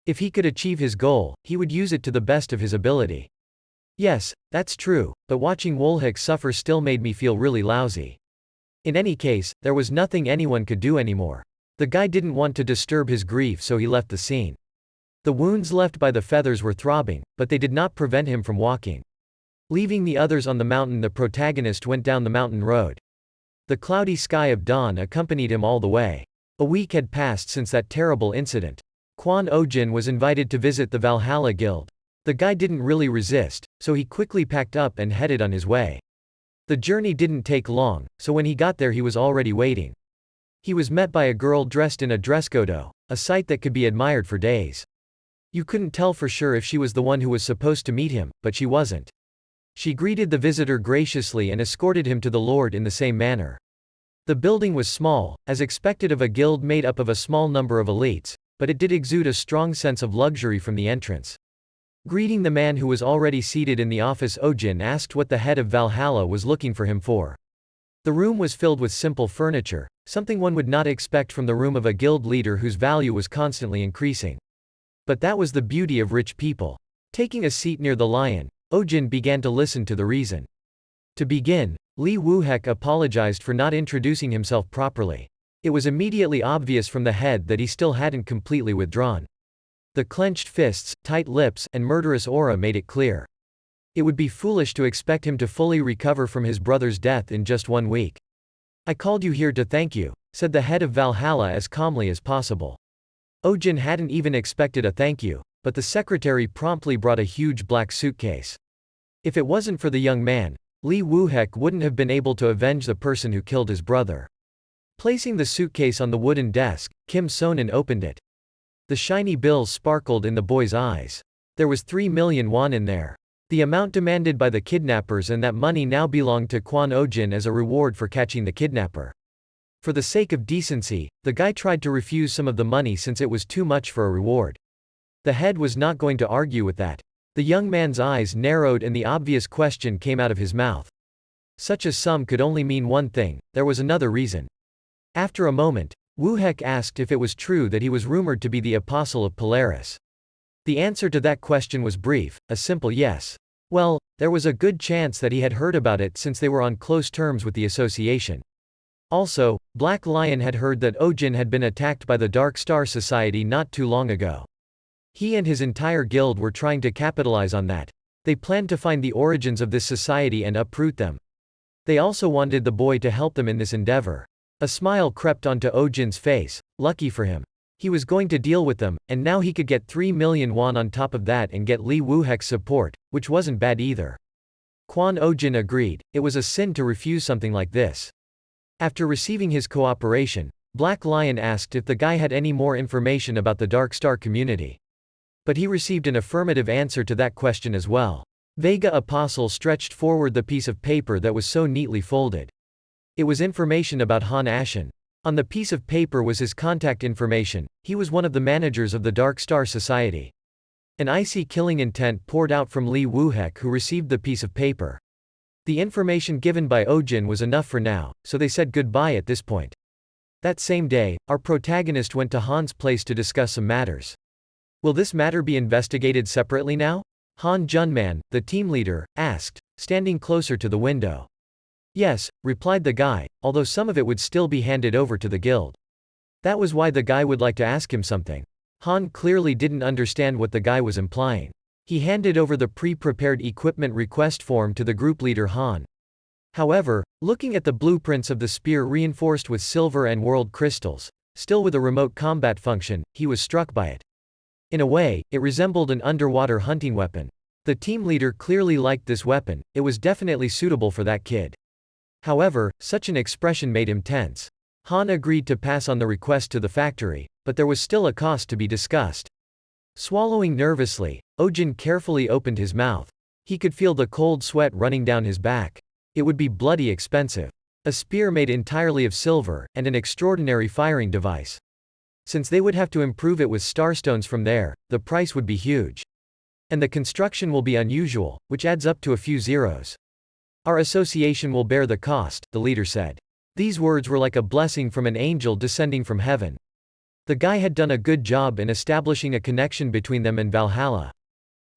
If he could achieve his goal, he would use it to the best of his ability. Yes, that's true, but watching Wulhik suffer still made me feel really lousy. In any case, there was nothing anyone could do anymore. The guy didn't want to disturb his grief, so he left the scene. The wounds left by the feathers were throbbing, but they did not prevent him from walking. Leaving the others on the mountain, the protagonist went down the mountain road. The cloudy sky of dawn accompanied him all the way. A week had passed since that terrible incident. Quan Eugene was invited to visit the Valhalla Guild. The guy didn't really resist, so he quickly packed up and headed on his way. The journey didn't take long, so when he got there he was already waiting. He was met by a girl dressed in a dress kodo, a sight that could be admired for days. You couldn't tell for sure if she was the one who was supposed to meet him, but she wasn't. She greeted the visitor graciously and escorted him to the Lord in the same manner. The building was small, as expected of a guild made up of a small number of elites, but it did exude a strong sense of luxury from the entrance. Greeting the man who was already seated in the office, Eugene asked what the head of Valhalla was looking for him for. The room was filled with simple furniture, something one would not expect from the room of a guild leader whose value was constantly increasing. But that was the beauty of rich people. Taking a seat near the lion, Eugene began to listen to the reason. To begin, Li Wulhik apologized for not introducing himself properly. It was immediately obvious from the head that he still hadn't completely withdrawn. The clenched fists, tight lips, and murderous aura made it clear. It would be foolish to expect him to fully recover from his brother's death in just 1 week. I called you here to thank you, said the head of Valhalla as calmly as possible. Eugene hadn't even expected a thank you, but the secretary promptly brought a huge black suitcase. If it wasn't for the young man, Li Wulhik wouldn't have been able to avenge the person who killed his brother. Placing the suitcase on the wooden desk, Kim Sonan opened it. The shiny bills sparkled in the boy's eyes. There was 3 million won in there. The amount demanded by the kidnappers, and that money now belonged to Quan Eugene as a reward for catching the kidnapper. For the sake of decency, the guy tried to refuse some of the money since it was too much for a reward. The head was not going to argue with that. The young man's eyes narrowed and the obvious question came out of his mouth. Such a sum could only mean one thing: there was another reason. After a moment, Wu-hek asked if it was true that he was rumored to be the apostle of Polaris. The answer to that question was brief, a simple yes. Well, there was a good chance that he had heard about it since they were on close terms with the association. Also, Black Lion had heard that Eugene had been attacked by the Dark Star Society not too long ago. He and his entire guild were trying to capitalize on that. They planned to find the origins of this society and uproot them. They also wanted the boy to help them in this endeavor. A smile crept onto Eugene's face. Lucky for him. He was going to deal with them, and now he could get 3 million won on top of that and get Li Wu-hek's support, which wasn't bad either. Quan Eugene agreed. It was a sin to refuse something like this. After receiving his cooperation, Black Lion asked if the guy had any more information about the Dark Star community. But he received an affirmative answer to that question as well. Vega Apostle stretched forward the piece of paper that was so neatly folded. It was information about Han Ashen. On the piece of paper was his contact information. He was one of the managers of the Dark Star Society. An icy killing intent poured out from Li Wu-hek, who received the piece of paper. The information given by Eugene was enough for now, so they said goodbye at this point. That same day, our protagonist went to Han's place to discuss some matters. Will this matter be investigated separately now? Han Junman, the team leader, asked, standing closer to the window. Yes, replied the guy, although some of it would still be handed over to the guild. That was why the guy would like to ask him something. Han clearly didn't understand what the guy was implying. He handed over the pre-prepared equipment request form to the group leader Han. However, looking at the blueprints of the spear reinforced with silver and world crystals, still with a remote combat function, he was struck by it. In a way, it resembled an underwater hunting weapon. The team leader clearly liked this weapon. It was definitely suitable for that kid. However, such an expression made him tense. Han agreed to pass on the request to the factory, but there was still a cost to be discussed. Swallowing nervously, Eugene carefully opened his mouth. He could feel the cold sweat running down his back. It would be bloody expensive. A spear made entirely of silver, and an extraordinary firing device. Since they would have to improve it with starstones from there, the price would be huge. And the construction will be unusual, which adds up to a few zeros. Our association will bear the cost, the leader said. These words were like a blessing from an angel descending from heaven. The guy had done a good job in establishing a connection between them and Valhalla.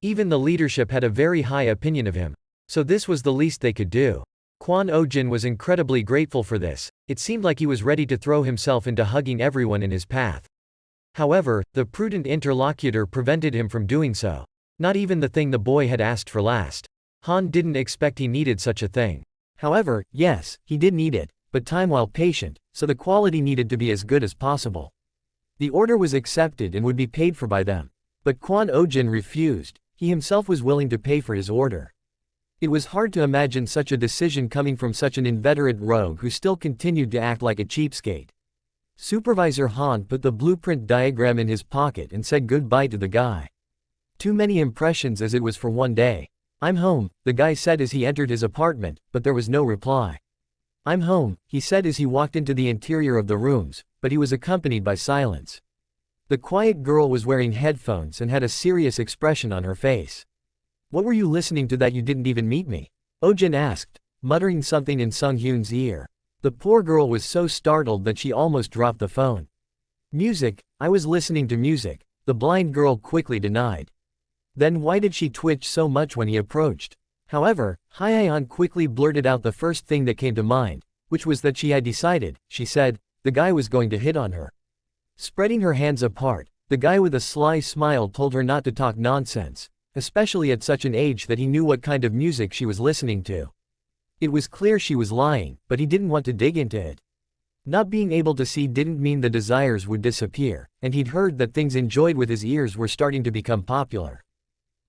Even the leadership had a very high opinion of him. So this was the least they could do. Quan Eugene was incredibly grateful for this. It seemed like he was ready to throw himself into hugging everyone in his path. However, the prudent interlocutor prevented him from doing so. Not even the thing the boy had asked for last. Han didn't expect he needed such a thing. However, yes, he did need it, but time while patient, so the quality needed to be as good as possible. The order was accepted and would be paid for by them. But Quan Eugene refused. He himself was willing to pay for his order. It was hard to imagine such a decision coming from such an inveterate rogue who still continued to act like a cheapskate. Supervisor Han put the blueprint diagram in his pocket and said goodbye to the guy. Too many impressions as it was for one day. I'm home, the guy said as he entered his apartment, but there was no reply. I'm home, he said as he walked into the interior of the rooms, but he was accompanied by silence. The quiet girl was wearing headphones and had a serious expression on her face. What were you listening to that you didn't even meet me? Eugene asked, muttering something in Sung-hyun's ear. The poor girl was so startled that she almost dropped the phone. Music, I was listening to music, the blind girl quickly denied. Then why did she twitch so much when he approached? However, Hyeon quickly blurted out the first thing that came to mind, which was that she had decided, she said, the guy was going to hit on her. Spreading her hands apart, the guy with a sly smile told her not to talk nonsense, especially at such an age that he knew what kind of music she was listening to. It was clear she was lying, but he didn't want to dig into it. Not being able to see didn't mean the desires would disappear, and he'd heard that things enjoyed with his ears were starting to become popular.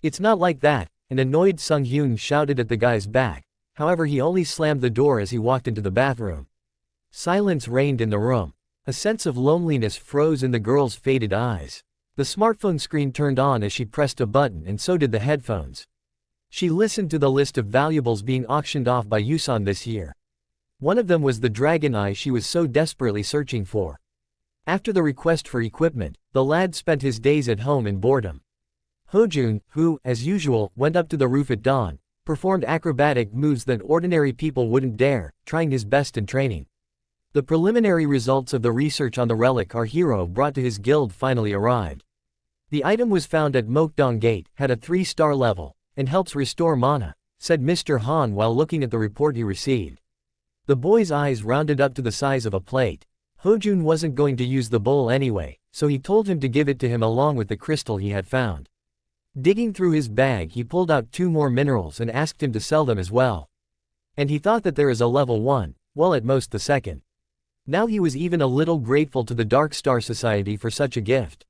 It's not like that, an annoyed Sung-hyun shouted at the guy's back. However, he only slammed the door as he walked into the bathroom. Silence reigned in the room. A sense of loneliness froze in the girl's faded eyes. The smartphone screen turned on as she pressed a button, and so did the headphones. She listened to the list of valuables being auctioned off by Yusan this year. One of them was the dragon eye she was so desperately searching for. After the request for equipment, the lad spent his days at home in boredom. Eugene, who, as usual, went up to the roof at dawn, performed acrobatic moves that ordinary people wouldn't dare, trying his best in training. The preliminary results of the research on the relic our hero brought to his guild finally arrived. The item was found at Mokdong Gate, had a 3-star level, and helps restore mana, said Mr. Han while looking at the report he received. The boy's eyes rounded up to the size of a plate. Eugene wasn't going to use the bowl anyway, so he told him to give it to him along with the crystal he had found. Digging through his bag, he pulled out 2 more minerals and asked him to sell them as well. And he thought that there is a level 1, well at most the second. Now he was even a little grateful to the Dark Star Society for such a gift.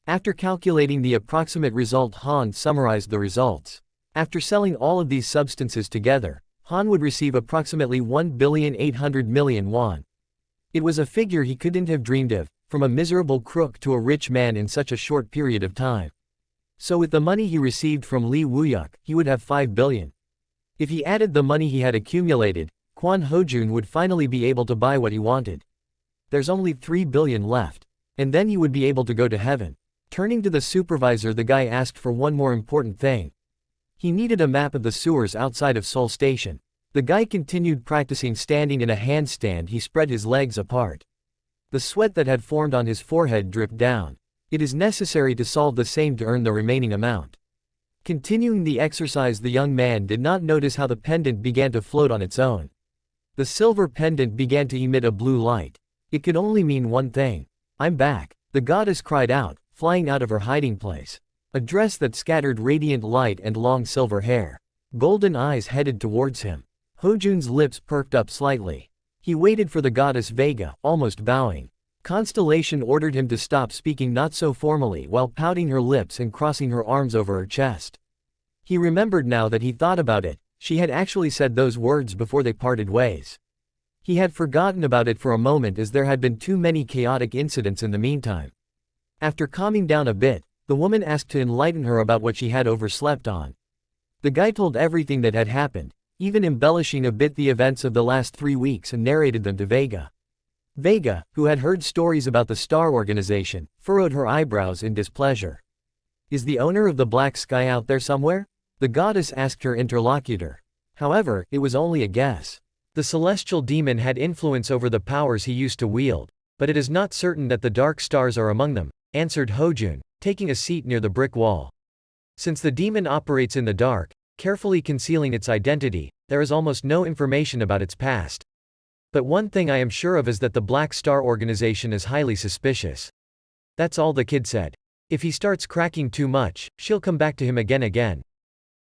After calculating the approximate result, Han summarized the results. After selling all of these substances together, Han would receive approximately 1,800,000,000 won. It was a figure he couldn't have dreamed of, from a miserable crook to a rich man in such a short period of time. So with the money he received from Li Wuyuk, he would have 5 billion. If he added the money he had accumulated, Quan Eugene would finally be able to buy what he wanted. There's only 3 billion left. And then he would be able to go to heaven. Turning to the supervisor, the guy asked for one more important thing. He needed a map of the sewers outside of Seoul Station. The guy continued practicing standing in a handstand. He spread his legs apart. The sweat that had formed on his forehead dripped down. It is necessary to solve the same to earn the remaining amount. Continuing the exercise, the young man did not notice how the pendant began to float on its own. The silver pendant began to emit a blue light. It could only mean one thing. I'm back, the goddess cried out, flying out of her hiding place. A dress that scattered radiant light and long silver hair. Golden eyes headed towards him. Eugene lips perked up slightly. He waited for the goddess Vega, almost bowing. Constellation ordered him to stop speaking, not so formally, while pouting her lips and crossing her arms over her chest. He remembered now that he thought about it. She had actually said those words before they parted ways. He had forgotten about it for a moment, as there had been too many chaotic incidents in the meantime. After calming down a bit, the woman asked to enlighten her about what she had overslept on. The guy told everything that had happened, even embellishing a bit the events of the last 3 weeks, and narrated them to Vega. Vega, who had heard stories about the Star Organization, furrowed her eyebrows in displeasure. Is the owner of the Black Sky out there somewhere? The goddess asked her interlocutor. However, it was only a guess. The celestial demon had influence over the powers he used to wield, but it is not certain that the dark stars are among them, answered Eugene, taking a seat near the brick wall. Since the demon operates in the dark, carefully concealing its identity, there is almost no information about its past. But one thing I am sure of is that the Black Star Organization is highly suspicious. That's all the kid said. If he starts cracking too much, she'll come back to him again.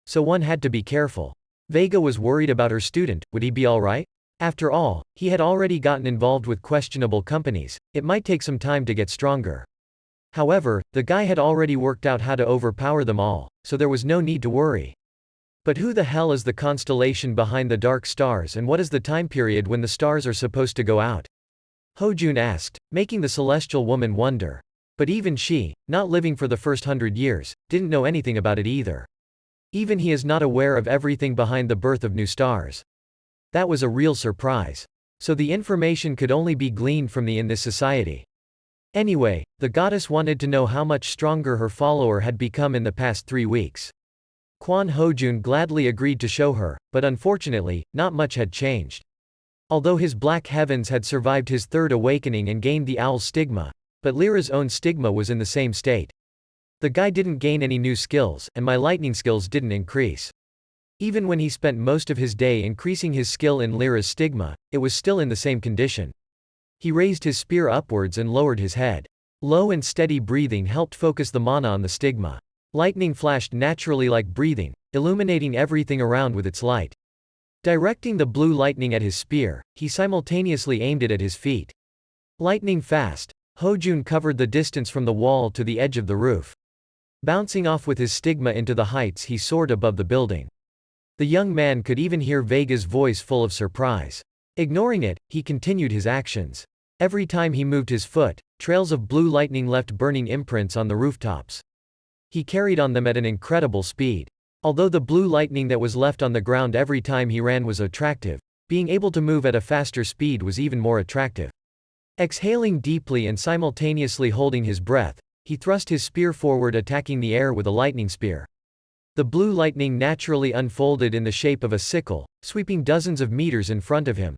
So one had to be careful. Vega was worried about her student. Would he be alright? After all, he had already gotten involved with questionable companies. It might take some time to get stronger. However, the guy had already worked out how to overpower them all, so there was no need to worry. But who the hell is the constellation behind the dark stars, and what is the time period when the stars are supposed to go out? Eugene asked, making the celestial woman wonder. But even she, not living for the first 100 years, didn't know anything about it either. Even he is not aware of everything behind the birth of new stars. That was a real surprise. So the information could only be gleaned from the in this society. Anyway, the goddess wanted to know how much stronger her follower had become in the past 3 weeks. Quan Eugene gladly agreed to show her, but unfortunately, not much had changed. Although his black heavens had survived his third awakening and gained the owl's stigma, but Lyra's own stigma was in the same state. The guy didn't gain any new skills, and my lightning skills didn't increase. Even when he spent most of his day increasing his skill in Lyra's stigma, it was still in the same condition. He raised his spear upwards and lowered his head. Low and steady breathing helped focus the mana on the stigma. Lightning flashed naturally like breathing, illuminating everything around with its light. Directing the blue lightning at his spear, he simultaneously aimed it at his feet. Lightning fast, Eugene covered the distance from the wall to the edge of the roof. Bouncing off with his stigma into the heights, he soared above the building. The young man could even hear Vega's voice full of surprise. Ignoring it, he continued his actions. Every time he moved his foot, trails of blue lightning left burning imprints on the rooftops. He carried on them at an incredible speed. Although the blue lightning that was left on the ground every time he ran was attractive, being able to move at a faster speed was even more attractive. Exhaling deeply and simultaneously holding his breath, he thrust his spear forward, attacking the air with a lightning spear. The blue lightning naturally unfolded in the shape of a sickle, sweeping dozens of meters in front of him.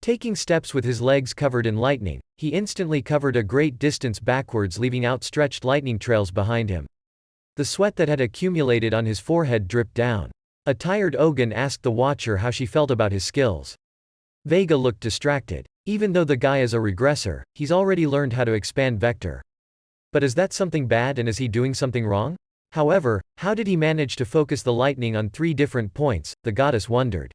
Taking steps with his legs covered in lightning, he instantly covered a great distance backwards, leaving outstretched lightning trails behind him. The sweat that had accumulated on his forehead dripped down. A tired Ogun asked the watcher how she felt about his skills. Vega looked distracted. Even though the guy is a regressor, he's already learned how to expand vector. But is that something bad, and is he doing something wrong? However, how did he manage to focus the lightning on 3 different points, the goddess wondered.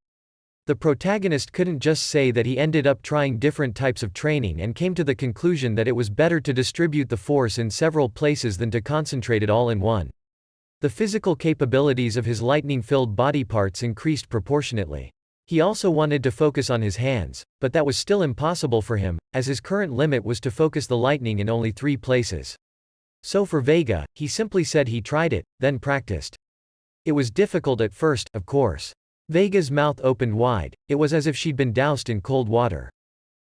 The protagonist couldn't just say that he ended up trying different types of training and came to the conclusion that it was better to distribute the force in several places than to concentrate it all in one. The physical capabilities of his lightning-filled body parts increased proportionately. He also wanted to focus on his hands, but that was still impossible for him, as his current limit was to focus the lightning in only 3 places. So for Vega, he simply said he tried it, then practiced. It was difficult at first, of course. Vega's mouth opened wide, it was as if she'd been doused in cold water.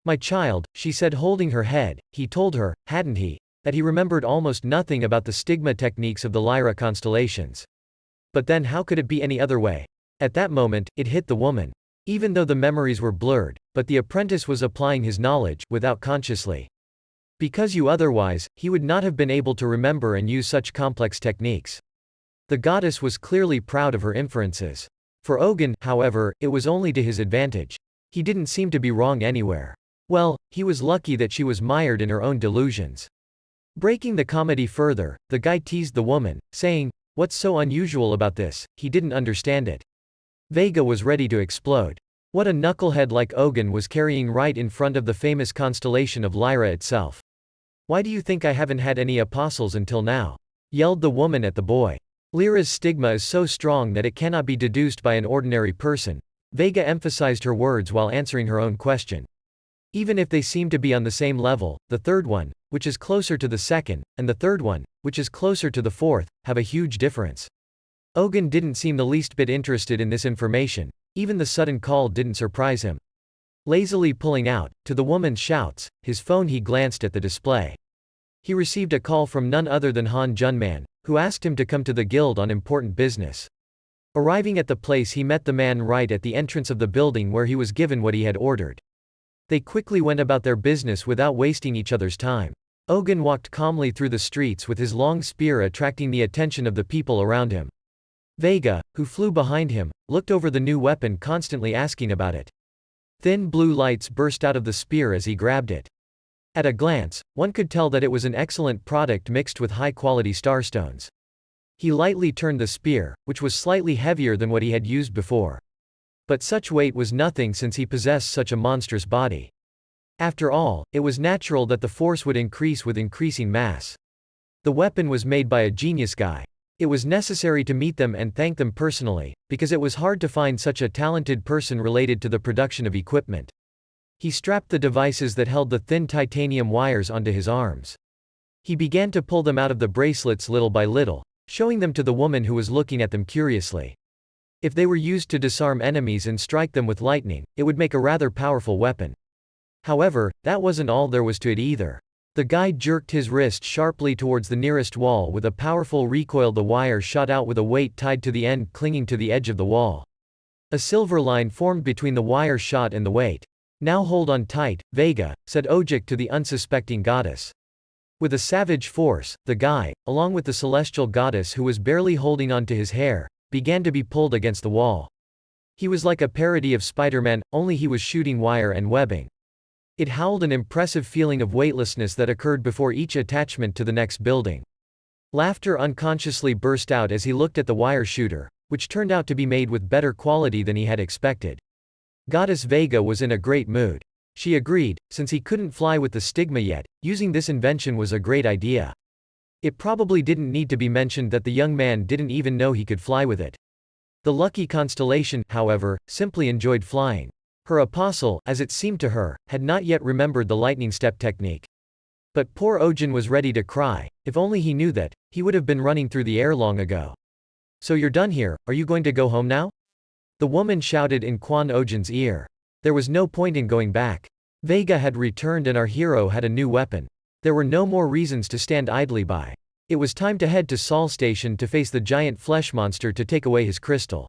"My child," she said, holding her head. He told her, hadn't he, that he remembered almost nothing about the stigma techniques of the Lyra constellations. But then how could it be any other way? At that moment, it hit the woman. Even though the memories were blurred, but the apprentice was applying his knowledge, without consciously. Because otherwise, he would not have been able to remember and use such complex techniques. The goddess was clearly proud of her inferences. For Ogun, however, it was only to his advantage. He didn't seem to be wrong anywhere. Well, he was lucky that she was mired in her own delusions. Breaking the comedy further, the guy teased the woman, saying, "What's so unusual about this?" He didn't understand it. Vega was ready to explode. What a knucklehead like Ogun was carrying right in front of the famous constellation of Lyra itself. "Why do you think I haven't had any apostles until now?" yelled the woman at the boy. "Lyra's stigma is so strong that it cannot be deduced by an ordinary person." Vega emphasized her words while answering her own question. "Even if they seem to be on the same level, the third one, which is closer to the second, and the third one, which is closer to the fourth, have a huge difference." Ogun didn't seem the least bit interested in this information. Even the sudden call didn't surprise him. Lazily pulling out, to the woman's shouts, his phone, he glanced at the display. He received a call from none other than Han Junman, who asked him to come to the guild on important business. Arriving at the place, he met the man right at the entrance of the building, where he was given what he had ordered. They quickly went about their business without wasting each other's time. Ogun walked calmly through the streets with his long spear, attracting the attention of the people around him. Vega, who flew behind him, looked over the new weapon, constantly asking about it. Thin blue lights burst out of the spear as he grabbed it. At a glance, one could tell that it was an excellent product mixed with high-quality starstones. He lightly turned the spear, which was slightly heavier than what he had used before. But such weight was nothing since he possessed such a monstrous body. After all, it was natural that the force would increase with increasing mass. The weapon was made by a genius guy. It was necessary to meet them and thank them personally, because it was hard to find such a talented person related to the production of equipment. He strapped the devices that held the thin titanium wires onto his arms. He began to pull them out of the bracelets little by little, showing them to the woman who was looking at them curiously. If they were used to disarm enemies and strike them with lightning, it would make a rather powerful weapon. However, that wasn't all there was to it either. The guy jerked his wrist sharply towards the nearest wall. With a powerful recoil, the wire shot out with a weight tied to the end, clinging to the edge of the wall. A silver line formed between the wire shot and the weight. "Now hold on tight, Vega," said Ojik to the unsuspecting goddess. With a savage force, the guy, along with the celestial goddess who was barely holding on to his hair, began to be pulled against the wall. He was like a parody of Spider-Man, only he was shooting wire and webbing. It howled an impressive feeling of weightlessness that occurred before each attachment to the next building. Laughter unconsciously burst out as he looked at the wire shooter, which turned out to be made with better quality than he had expected. Goddess Vega was in a great mood. She agreed, since he couldn't fly with the stigma yet, using this invention was a great idea. It probably didn't need to be mentioned that the young man didn't even know he could fly with it. The lucky constellation, however, simply enjoyed flying. Her apostle, as it seemed to her, had not yet remembered the lightning step technique. But poor Ojin was ready to cry. If only he knew that, he would have been running through the air long ago. "So you're done here, are you going to go home now?" the woman shouted in Quan Ojin's ear. There was no point in going back. Vega had returned and our hero had a new weapon. There were no more reasons to stand idly by. It was time to head to Sol Station to face the giant flesh monster to take away his crystal.